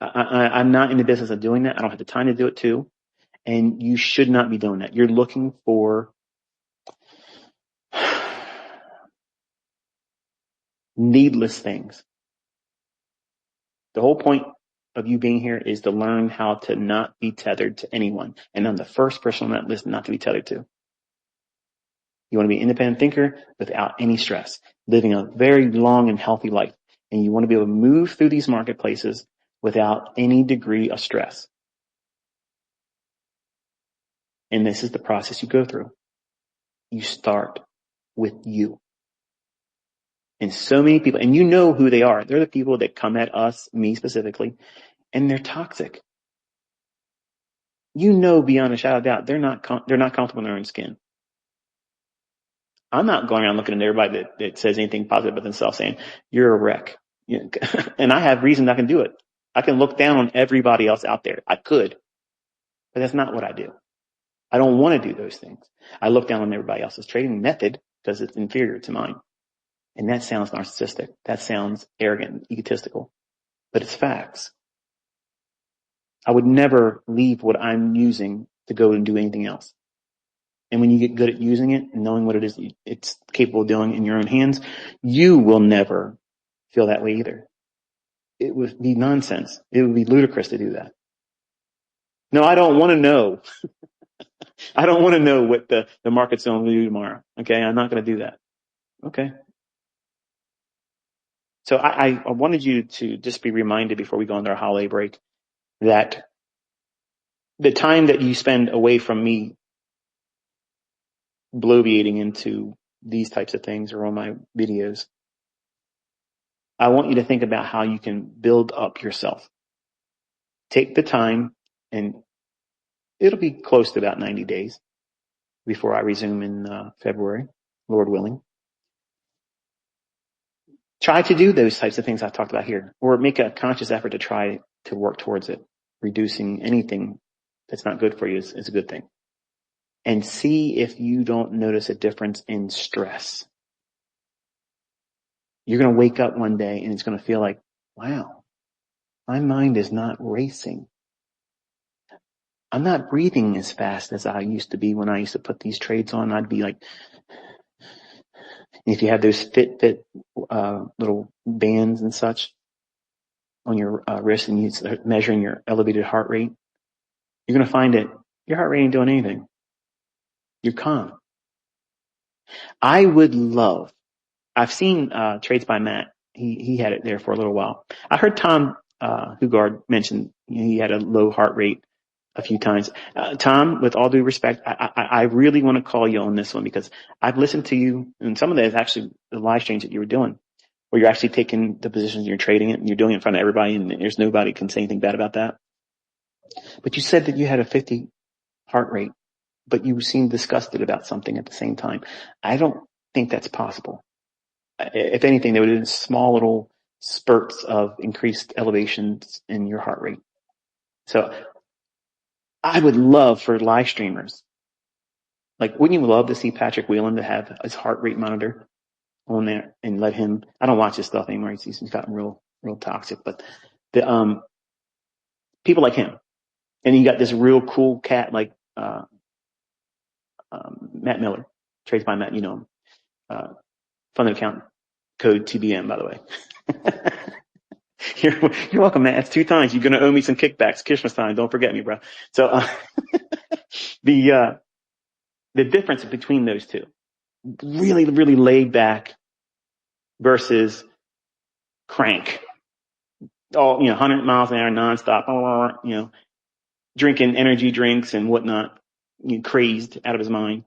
I'm not in the business of doing that. I don't have the time to do it too. And you should not be doing that. You're looking for needless things. The whole point of you being here is to learn how to not be tethered to anyone. And I'm the first person on that list not to be tethered to. You want to be an independent thinker without any stress, living a very long and healthy life. And you want to be able to move through these marketplaces without any degree of stress. And this is the process you go through. You start with you. And so many people, and you know who they are. They're the people that come at us, me specifically, and they're toxic. You know beyond a shadow of doubt, they're not comfortable in their own skin. I'm not going around looking at everybody that says anything positive about themselves saying, you're a wreck. And I have reasons I can do it. I can look down on everybody else out there. I could, but that's not what I do. I don't want to do those things. I look down on everybody else's trading method because it's inferior to mine. And that sounds narcissistic. That sounds arrogant and egotistical, but it's facts. I would never leave what I'm using to go and do anything else. And when you get good at using it and knowing what it is it's capable of doing in your own hands, you will never feel that way either. It would be nonsense. It would be ludicrous to do that. No, I don't want to know. I don't want to know what the market's going to do tomorrow. Okay. I'm not going to do that. Okay. So I wanted you to just be reminded before we go into our holiday break that the time that you spend away from me bloviating into these types of things or on my videos, I want you to think about how you can build up yourself. Take the time, and it'll be close to about 90 days before I resume in February, Lord willing. Try to do those types of things I've talked about here, or make a conscious effort to try to work towards it. Reducing anything that's not good for you is a good thing. And see if you don't notice a difference in stress. You're going to wake up one day and it's going to feel like, wow, my mind is not racing. I'm not breathing as fast as I used to be when I used to put these trades on. I'd be like, if you have those Fitbit little bands and such on your wrist and you start measuring your elevated heart rate, you're going to find that your heart rate ain't doing anything. You're calm. I would love, I've seen trades by Matt. He had it there for a little while. I heard Tom Hugard mention he had a low heart rate a few times. Tom, with all due respect, I really want to call you on this one because I've listened to you, and some of that is actually the live streams that you were doing, where you're actually taking the positions, you're trading it, and you're doing it in front of everybody, and there's nobody can say anything bad about that. But you said that you had a 50 heart rate, but you seemed disgusted about something at the same time. I don't think that's possible. If anything, there would have been small little spurts of increased elevations in your heart rate. So I would love for live streamers, like, wouldn't you love to see Patrick Whelan to have his heart rate monitor on there and let him, I don't watch his stuff anymore. He's gotten real toxic, but the, people like him. And you got this real cool cat like, Matt Miller, trades by Matt, you know him, funded account code TBM, by the way. You're welcome, man. It's 2 times. You're going to owe me some kickbacks. Christmas time. Don't forget me, bro. So, the difference between those two, really, really laid back versus crank. All, 100 miles an hour nonstop, drinking energy drinks and whatnot, crazed out of his mind.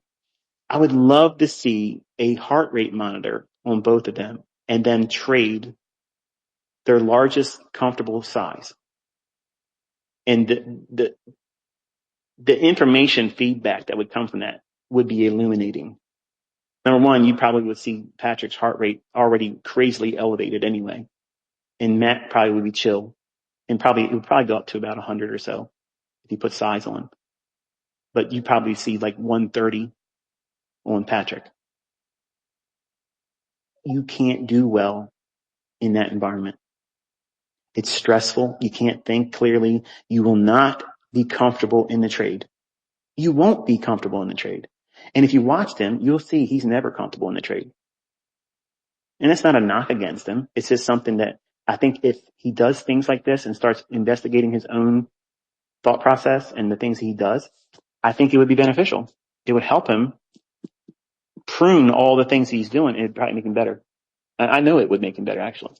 I would love to see a heart rate monitor on both of them and then trade their largest comfortable size. And the information feedback that would come from that would be illuminating. Number one, you probably would see Patrick's heart rate already crazily elevated anyway. And Matt probably would be chill. And it would probably go up to about 100 or so if you put size on. But you probably see like 130 on Patrick. You can't do well in that environment. It's stressful. You can't think clearly. You will not be comfortable in the trade. You won't be comfortable in the trade. And if you watched him, you'll see he's never comfortable in the trade. And it's not a knock against him. It's just something that I think if he does things like this and starts investigating his own thought process and the things he does, I think it would be beneficial. It would help him prune all the things he's doing. It'd probably make him better. I know it would make him better, actually.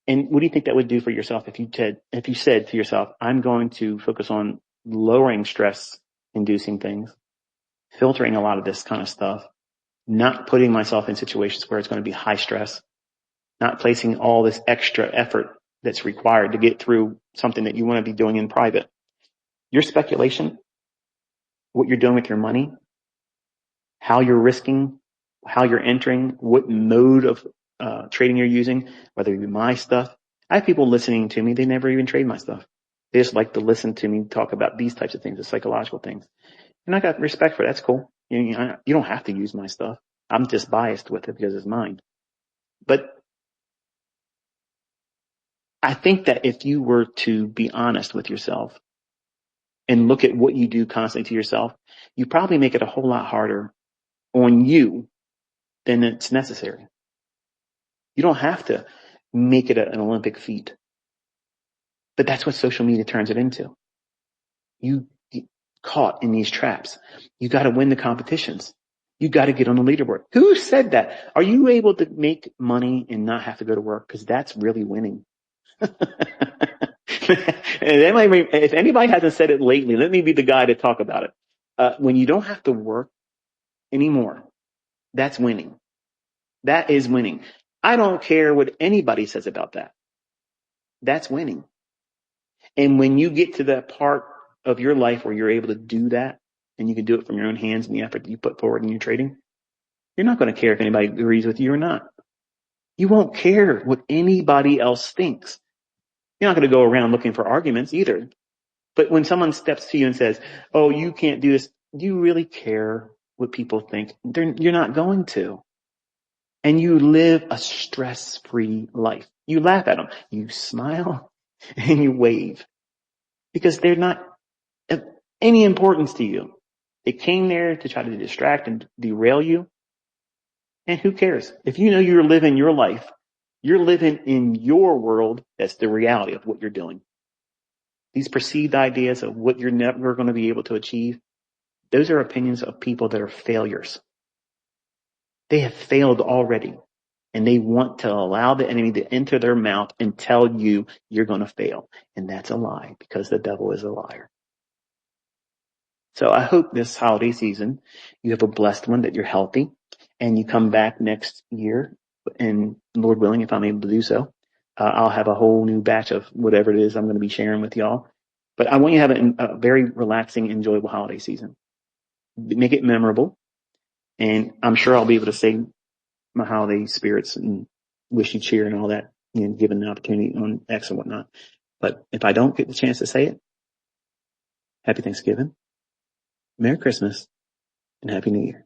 And what do you think that would do for yourself if you said to yourself, I'm going to focus on lowering stress inducing things, filtering a lot of this kind of stuff, not putting myself in situations where it's going to be high stress, not placing all this extra effort that's required to get through something that you want to be doing in private. Your speculation, what you're doing with your money, how you're risking, how you're entering, what mode of trading you're using, whether you buy stuff. I have people listening to me. They never even trade my stuff. They just like to listen to me talk about these types of things, the psychological things. And I got respect for that. That's cool. You don't have to use my stuff. I'm just biased with it because it's mine. But I think that if you were to be honest with yourself and look at what you do constantly to yourself, you probably make it a whole lot harder on you than it's necessary. You don't have to make it an Olympic feat. But that's what social media turns it into. You get caught in these traps. You got to win the competitions. You got to get on the leaderboard. Who said that? Are you able to make money and not have to go to work? Because that's really winning. If anybody hasn't said it lately, let me be the guy to talk about it. When you don't have to work anymore, that's winning. That is winning. I don't care what anybody says about that. That's winning. And when you get to that part of your life where you're able to do that, and you can do it from your own hands and the effort that you put forward in your trading, you're not going to care if anybody agrees with you or not. You won't care what anybody else thinks. You're not going to go around looking for arguments either. But when someone steps to you and says, oh, you can't do this, do you really care what people think? You're not going to. And you live a stress-free life. You laugh at them. You smile and you wave because they're not of any importance to you. They came there to try to distract and derail you. And who cares? If you know you're living your life, you're living in your world. That's the reality of what you're doing. These perceived ideas of what you're never going to be able to achieve, those are opinions of people that are failures. They have failed already. And they want to allow the enemy to enter their mouth and tell you you're going to fail. And that's a lie because the devil is a liar. So I hope this holiday season you have a blessed one, that you're healthy, and you come back next year, and Lord willing, if I'm able to do so, I'll have a whole new batch of whatever it is I'm going to be sharing with y'all. But I want you to have a very relaxing, enjoyable holiday season. Make it memorable, and I'm sure I'll be able to say my holiday spirits and wish you cheer and all that, given the opportunity on X and whatnot. But if I don't get the chance to say it, Happy Thanksgiving, Merry Christmas, and Happy New Year.